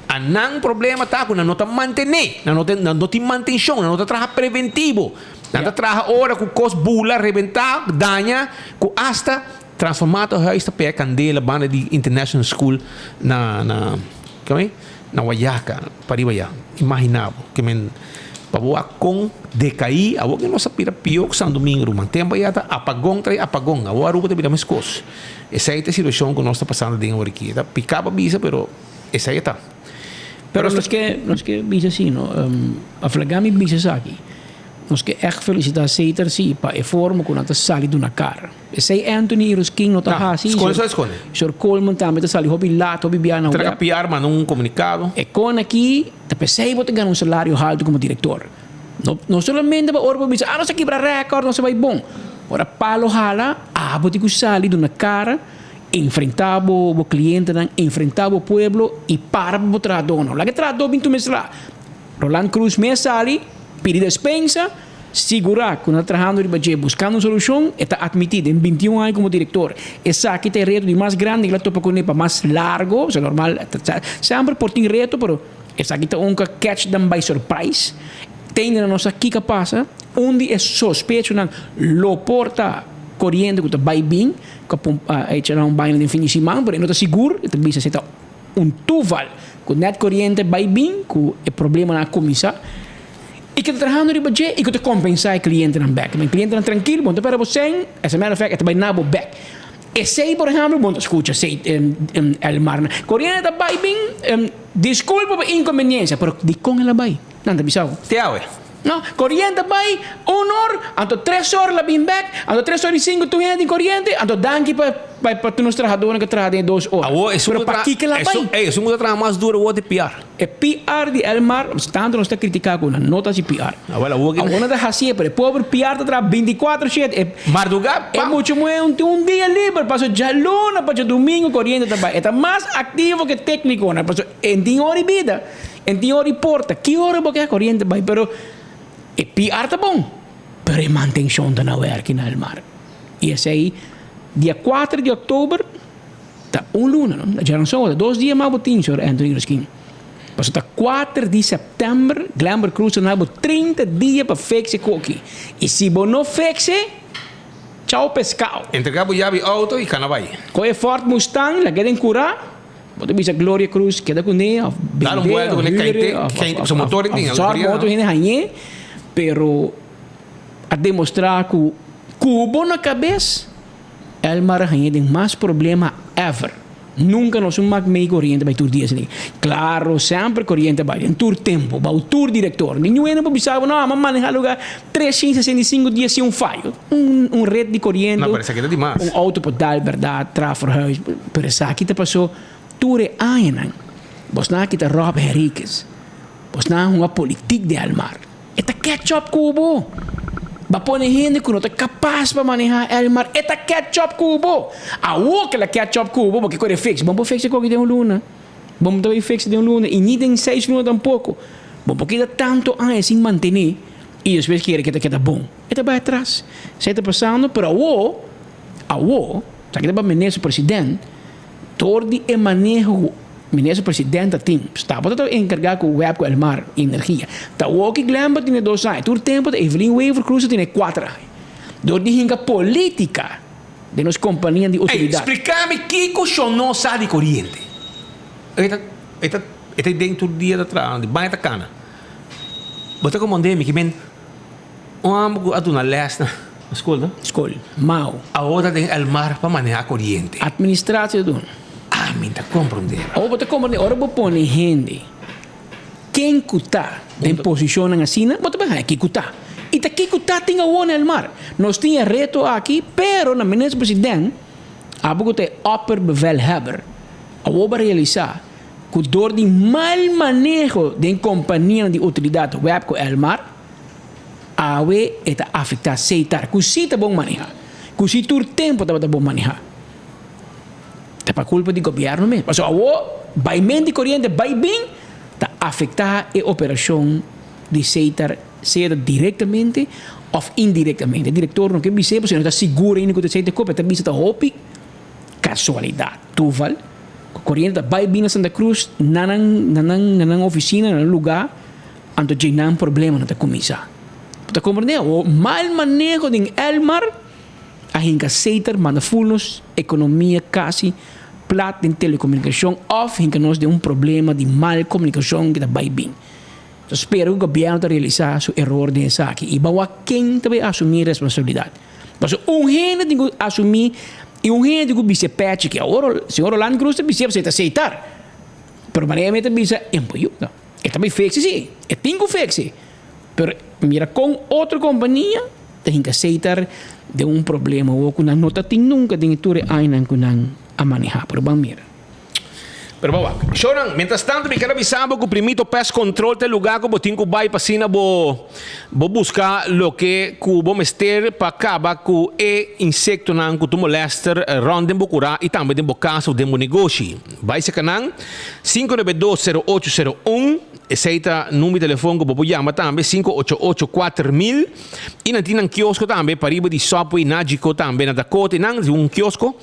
a não problema tá com não tá manter não tem manutenção não tá trabalho preventivo não trabalha hora com cos bula rebentar danha com hasta transformado a esta pé candela banda de international school na Guayaca para ir imaginável que men para com decair a que nossa pira pior que São Domingo man tempo já tá apagão agora Aruba tem mais coisas essa é a situação que nós está passando dentro aqui tá picava bisa pero essa aí tá pero nós que bisa assim não a flagami bisa aqui nós que echt felicitar Seiter sim para a forma como nós saímos de uma cara. Esse Anthony Ruskin não está assim. Escolhe. Sr. Coleman também está saindo hobby lá, hobby biana. Tracapiar, mas não comunicado. E com aqui, tá pensei vou ganhar salário alto como diretor. Não somente para orbo bisa, nós quebrar recorde, não se vai bom. Ora palo hala, vou ter que sair de uma cara, enfrentar o cliente, enfrentar o pueblo e para o tradono. Lá que tradono bintu mesra. Roland Cruz me sali pedir dispensa, segurar que nós trabalhando de budget, buscando uma solução, está admitido em 21 anos como diretor. Essa aqui tem reto de mais grande, ela topa com ele para mais largo, é normal, sempre por tem reto, mas essa aqui tem catch them by surprise. Tem na nossa kika passa, onde é suspeito na lo porta corrente que vai bem, que é um banho de fim de semana, mas não está seguro, está bisa se está tuval, que net corrente vai bem, que é problema na comissão. E que trabalhando de budget e que te compensar o cliente na back. O cliente na tranquilo, bom, para você, essa matter of fact, é também na back. E sei, por exemplo, bom, escuta, sei, Elmar, corrente está bem, desculpa por inconveniência, mas de com ela vai. Não está bisao. Tiawe. No, corriente vai, 1 hora, anto 3 horas la bin back, anto 3 horas e 5 tu de corriente, anto danki para tu nos trabajadores que trabalham em 2 horas. Pero para aqui que la vai. Isso muda trabalho mais duro o de PR. É PR de Elmar, tanto nós está criticando com a nota de PR. Agora da assim, pero pobre PR está 24/7. Marduga, é muito muito um dia livre, passo já luna, passo domingo corriente também. Está mais ativo que técnico, né? Passo em dia hora vida, em dia hora porta. Que hora porque a corriente vai, pero é PR tá bom. Pero a manutenção da não é aqui na Elmar. E esse aí dia 4 de outubro, tá luna, não? Já não são 2 dias mais botinho, senhor Anthony Ruskin. Mas até 4 de setembro, Glamour Cruise não 30 dias para fixar aqui. E se você não fixa, tchau pescado. Entregar o chave auto e canavai. Com o Ford Mustang, la queda em curar, você bisa Gloria Cruz, queda com ele, dar vuelta com ele, quem o motor tem, só motor ainda aí, pero a demonstrar que o cubo na cabeça, Elmar tem mais problema ever. Nunca nós somos meio corriente para tur dias ali. Claro, sempre corriente vai em tur tempo, para o tur diretor. Ninguém não pensava, não, mas manejar lugar 365 dias sem falho. Rede de corriente. Não, parece que é demais. Auto para dar verdade, traverhuis. Pero essa aqui te passou tur aenan. Você não aqui te Rob Henriquez. Você não uma política de Elmar. Eta ketchup cubo. Va pone gente que no está capaz para manejar Elmar. Esta ketchup cubo. A que la ketchup cubo, porque corre fix. Vamos fixar com que de luna. Vamos também fixar de luna. E nem tem 6 lunas tampoco. Vamos porque dá tanto anos sem manter. E depois quer que está bom. Esta vai atrás. Você está passando, pero sabe que está ministro presidente, todo o manejo ministro presidente tem estava encarregado com o web com o mar energia tá o que Glamour tem 2 anos todo tempo de Evelyn Weaver Cruz tem 4 anos do de política de nossa companhia de utilidade. Explica-me que coisa não sai de corriente. Esta dentro do dia da trás de banha da cana. Você comandei-me que men amo a dona lesta escola mal a hora de Elmar para manejar corriente administração do me está compreendendo. Ou você compreende, ora você põe gente quem está em posição assim, você vai aqui cutar. E daqui cutar tem a one Elmar. Nós tínhamos reto aqui, pero na ministro presidente, a você upper bevelhebber, a você realizar que door de mal manejo de companhia de utilidade web com Elmar, a você está afetar aceitar, que se está bom manejar, que se tur tempo está bom manejar. É para culpa do governo mesmo. Mas o vai mente corriente vai bem, está afetar a operação de seita diretamente ou indiretamente. O diretor não quer dizer, porque não está seguro ainda que o seita copa, está bisa hopi casualidade. Tuval, corriente vai bem na Santa Cruz, nanang oficina, nanang lugar, anto já problema não começar. Está compreendendo? O mal manejo de Elmar, a gente seita manda fulnos, economia quase plat em telecomunicação, ou que nós temos problema de mal comunicação que vai bem. Então, espero que o governo realizar seu erro nessa aqui. E vai quem também assumir a responsabilidade. Mas gente tem que assumir, e gente tem que ser patch, que agora o senhor Orlando Cruz tem que aceitar. Permanentemente tem que ser empenho. E também fixe, sim. E tem que fixe. Mas, mira, com outra companhia, tem que aceitar de problema ou que nota tem nunca tem que ter a manejar, pero vamos mira. Pero bom, Shoran, mientras tanto, me quero avisar que o primeiro pest control tem lugar que botinho vai para cima, vou buscar o que vamos mester para acabar com o insecto que tu molesta, ronda em Bocurá e também em Bocaço, de negócio. Vai ser canal 5920801. Esse é o número de telefone que você chama também, 588-4000. E não tem um quiosco também, para ir de Subway, Nagico também, na Dakota, e não tem um quiosco.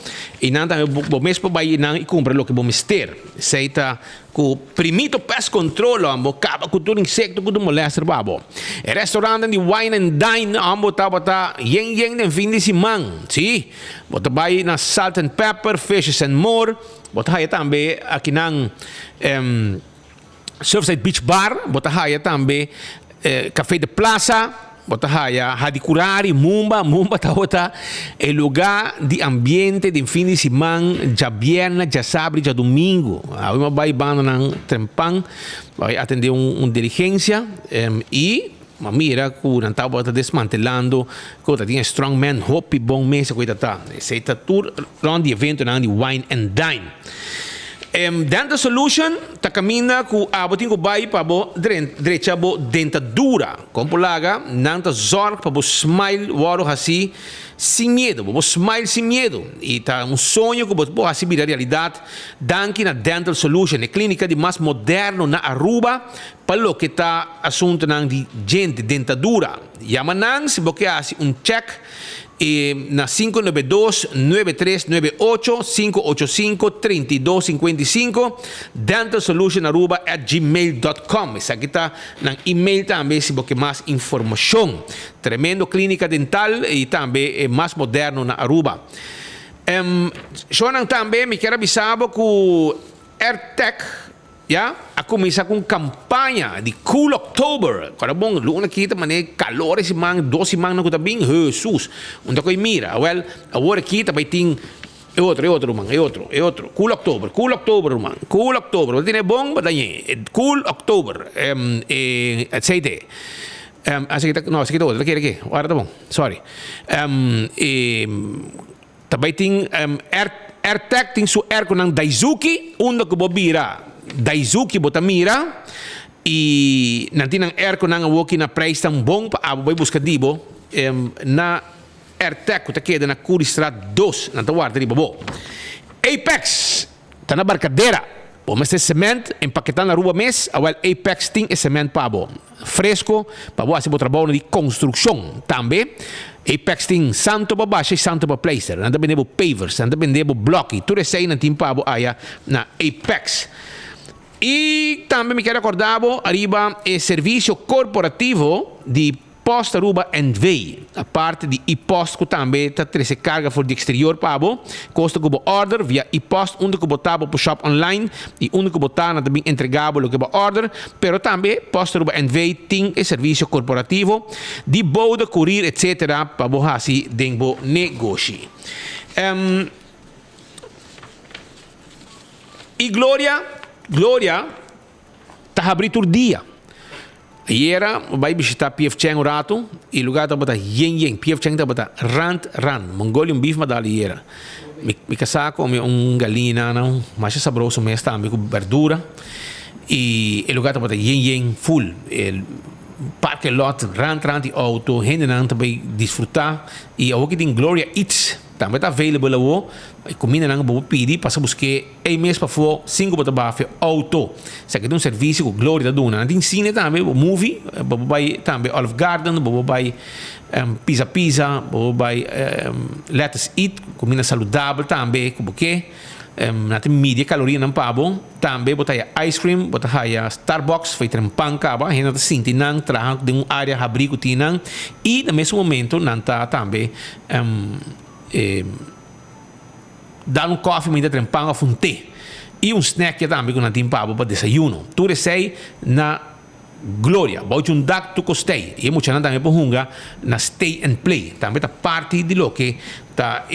E não também, você mesmo vai ir e comprar o que você ter. Esse é o primeiro pest control, você acaba com todo insecto que você molesta, babo. O restaurante de Wine and Dine, você está yen no fim de semana, sim? Você vai na Salt and Pepper, Fishes and More. Você vai também aqui na Surfside Beach Bar, bota haya também Café de Plaza, bota haya Hadicurari, Mumba tá é lugar de ambiente de fim de semana, já viernes, já sábado, já domingo. Aí vai banda na Trempan, vai atender diligência e mas mira, que não estava desmantelando, que tinha strongman, hope, bom mês, coisa tá. Esse é tour rond de evento na de Wine and Dine. Dental Solution ta camina ku abotin ko bai pa bo direita bo dentadura. Como laga, nanta zorg pa bo smile waro hasi sem medo, bo smile sem medo. E tá sonho que bo hasi vira realidade. Danki na Dental Solution, a clínica de mais moderno na Aruba, para lo que tá assunto nang di gente dentadura. Yamanang se bo que hasi check na 592-9398-585-3255 dentalsolutionaruba@gmail.com. Essa aqui está na email também se você mais informação. Tremendo clínica dental e também é mais moderno na Aruba. Shonan também me quero avisar que o AirTech a começar com campanha de Cool October. Agora bom, luna kita mané calor esse mang, 12 mang na kuta bing, Jesus. Onde ko mira, well, agora kita vai ting outro mang, é outro. Cool October, mang. Cool October. Tiene bom, badanye. Cool October. Aceite. Asa kita outro, aqui. Agora tá bom. Sorry. Tabay ting AirTech ting su air ko ng Daisuki, onde ko bobira. Daisuki botamira e nanti nang air ko nang awoki na price tang bong pa abo bay busca dibo na AirTech ta queda na Curistrat 2 na tawar di babo Apex ta na barcadera o mas cement empaquetar na rua mes awal Apex ting e cement pa abo fresco pa bo asibo trabalho de construção também Apex ting santo pa baixa e santo pa placer nanda bendebo pavers nanda bendebo blocky tudo isso aí na timpa abo aya na Apex. E também me quero acordar, arriba é serviço corporativo de Post Aruba Envy. A parte de e-post que também está se carga for de exterior para abo. Custa que order via e-post, onde que botar para shop online e onde que botar também entregável o que order. Pero também Post Aruba Envy tem serviço corporativo de bode, courier, etc. para bohasi dengo negócio. E Glória está abrindo o dia. Era vai visitar PF Chang um rato e lugar tá botar yen. PF Chang tá botar ran. Mongolian beef madali era. Me casar com galinha não, mas é saboroso mesmo também com verdura e o lugar tá botar yen full. Parque lot ran de auto, gente não também desfrutar e o que tem Gloria Eats também está available lá. Comida não vou pedir para buscar mês para for 5 para baixo auto. Se aqui tem serviço com Gloria da dona, tem cine também, movie, vai também Olive Garden, vai pizza, vai let's eat, comida saudável também, como que tem media caloria não pabo, também botar ice cream, botar Starbucks, feito em pancaba, a gente sente não traga de área abrigo tinang e no mesmo momento não tá também dar coffee ainda tem pão a fonte e snack também com a timpabo para desayuno. Tudo sei na Glória, vou juntar tu costei e muita gente também por hunga na stay and play. Também tá parte de lo que tá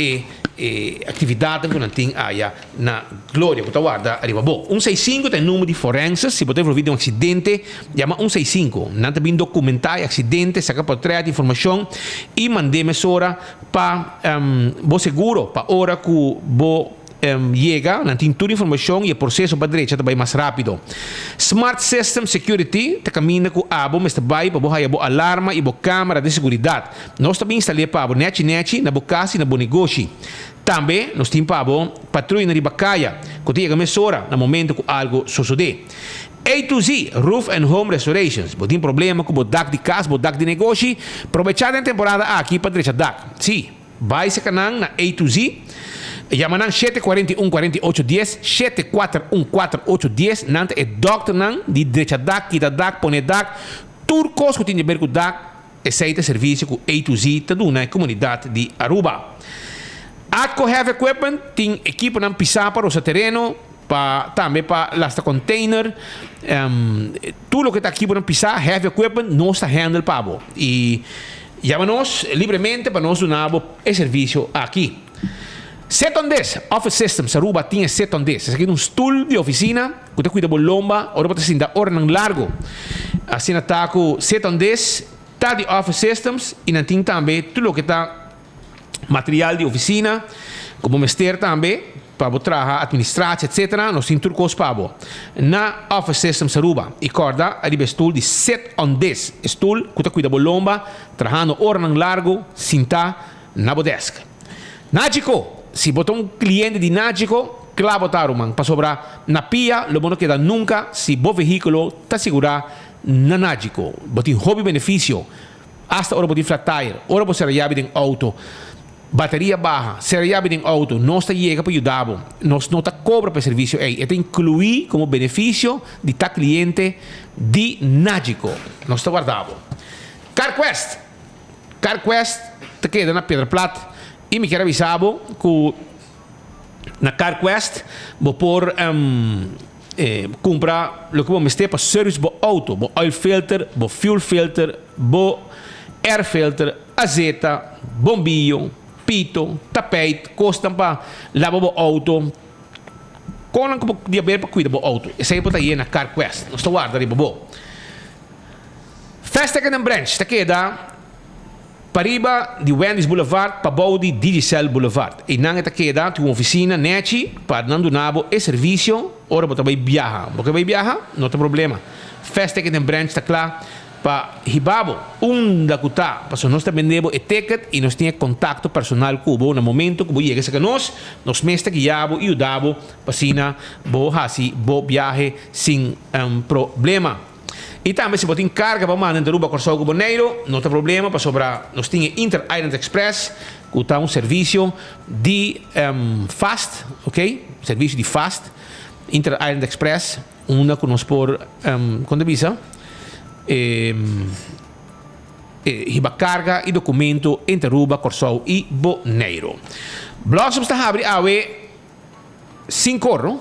atividade que não tem aí na Glória que tá guarda arriba bom. 165 tem número de forenses, se você ouvir um acidente, chama 165. Não tem documentar acidente, saca por trás de informação e mandei mesura para bo seguro, para hora que bo llega, não tem toda a informação e o processo para a direita também mais rápido. Smart System Security, te caminha com a abo, mas também para boa alarma e boa câmera de segurança. Nós também instalamos para net na boa casa e na boa negócio. Também nós temos para patrulha na ribacaia, que tem a mesura no momento que algo sucede. A to Z, Roof and Home Restorations. Se tem problema com o DAC de casa, o DAC de negócio, aproveitar a temporada aqui para direita DAC. Sim, vai se canal na A to Z. Llamanan 741-4810, 741-4810, nante é doctor nan, di derecha DAC, kita DAC, pone DAC, turcos que tem a ver com DAC, aceita serviço com A to Z, tudo na comunidade de Aruba. Atco Heavy Equipment, tem equipe nan pisar para o seu terreno, também para lasta container, tudo que está aqui para pisar, Heavy Equipment, não está handle para e chama-nos livremente para nós donar o serviço aqui. Set on this, Office Systems, Aruba tinha set on this. Esse aqui é stool de oficina, que você cuida de lomba, ora você sinta hora não largo. assim ataco set on this, tá de office systems e não tem também tudo que tá material de oficina, como mestre também para trabalhar, administrar, etc. Nós temos tudo coisa para na office systems Aruba e corda a de stool de set on this, stool que tá cuida bolomba, trabalhando hora nang largo, sinta na desk. Nagico, se botar um cliente de Nagico, clavo taruman, para sobrar na pia, lo bueno queda nunca, se bo veículo está segura na Nagico, botin hobby benefício, hasta hora botin flat tire, hora bo ser llave de auto, bateria baja, ser llave de auto, não está chega para ajudar, nós não está cobra para serviço, é incluir como benefício de ta cliente de Nagico, nós está guardado. CarQuest te queda na Pedra Plata. E me quero avisar que na CarQuest vou por comprar o que vou mestre para serviço do auto, o oil filter, o fuel filter, o air filter, azeta, bombillo, pito, tapete, costam para lavar o auto. Quando que podia ver para cuidar do auto? Esse aí pode ir na CarQuest. Nós estamos guardando o Fastec and Branch, está queda Pariba de Wendy's Boulevard para Baudi Digicel Boulevard. E não é que dá uma oficina neti para não donar o serviço. Ora você vai viajar. Porque vai viajar, não tem problema. Festa que tem branch está claro para ribabo da cuta. Para nós também vendemos o ticket e nós temos contato personal com o no momento que chega a nós mestre guiamos e ajudamos para sina bo hasi bo viaje sem problema. E também se você tem carga para mandar de Aruba Corsau com Boneiro, não tem problema, para sobrar, nós temos Inter Island Express, que está serviço de fast, ok? Serviço de fast, Inter Island Express, uma que nós por, quando avisa, riba carga e documento entre Aruba Corsau e Boneiro. Blossoms está abre a 5 horas,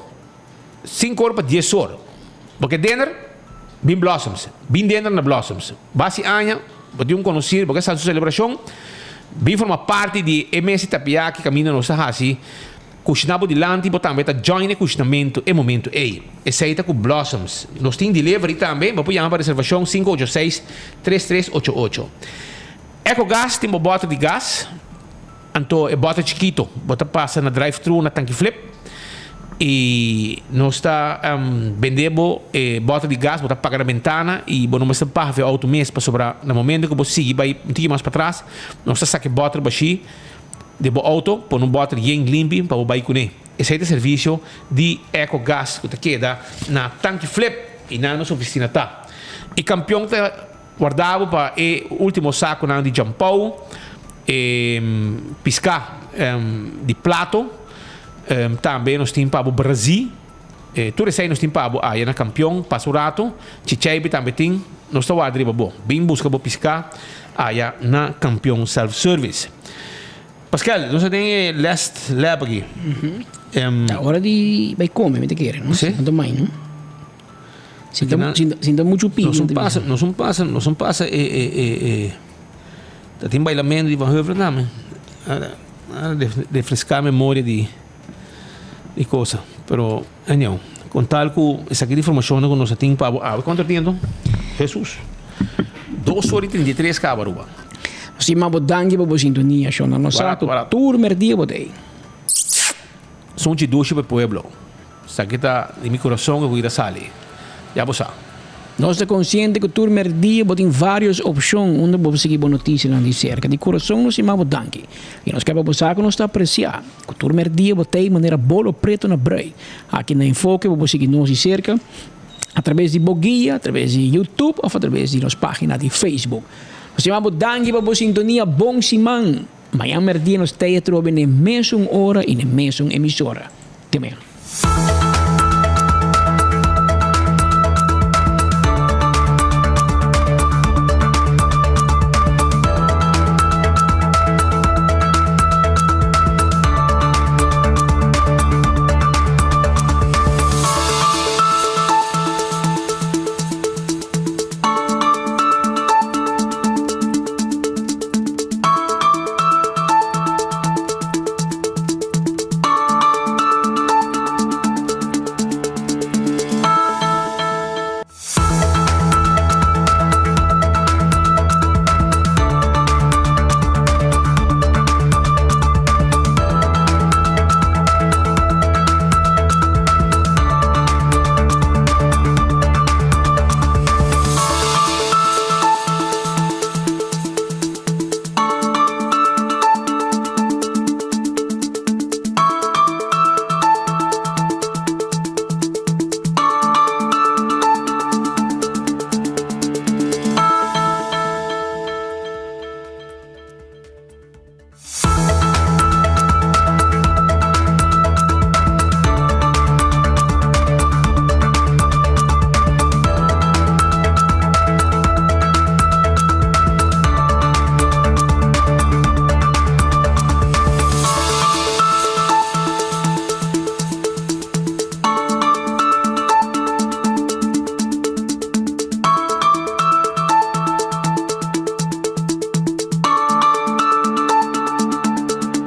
5 horas para 10 horas, porque dinner Bin Blossoms, bin dentro na Blossoms. Basi anya, podiam conhecer, porque essa celebração, bin forma parte de MS Tapia que caminha no Sahasi, cozinhava de lante, também tá join cozinamento e momento aí. Esse aí tá com Blossoms. Nós temos delivery também, mas pode chamar para reservação 586-3388. EcoGas tem uma bota de gás, então é bota chiquito, bota passa na drive-thru na tanque flip. E nós está vendendo bota de gás, bota pagar a ventana e não está paga o auto mês para sobrar no momento que você sigue vai um pouquinho mais para trás, nós está saque bota baixi de auto, por um bota bem limpo para o vai com ele. Esse é o serviço de EcoGas que queda na tanque flip e na nossa oficina tá. E campeão está guardado para o último saco de jampão, piscar de plato. Também nós temos para o Brasil, tudo isso aí nós temos para a na campeão, Passurato, Chichaibe também tem, nós estamos a driba bom, bem busca para piscar, aí na campeão self-service. Pascal, nós temos last lab aqui. A hora de vai comer, me te quer, não? Sim. Não mais, não? Sinta muito pinho. Nós não passa, tem bailamento de Van Heuvel também. Refrescar a memória de coisa, pero não, com tal que essa aqui informação que nós temos para quanto tempo? Jesus, 2 horas e 33 cabaruba. Nós temos dangue para a sintonia, show na nossa tour merdia botei. São de doce para o pueblo. Essa aqui está em meu coração que eu vou sair. Já você. Nós estamos conscientes que o turno dia tem várias opções onde vamos seguir boa notícia na cerca. De coração nós chamamos danke. E nós queremos pensar que nós está apreciar. O turno dia tem de maneira bolo preto na brei. Aqui na Enfoque vamos seguir nós de cerca através de Boguia, através de YouTube ou através de nossa página de Facebook. Nós chamamos danke para a sintonia bom simão. Amanhã dia nós temos na mesma hora e na mesma emissora. Até amanhã.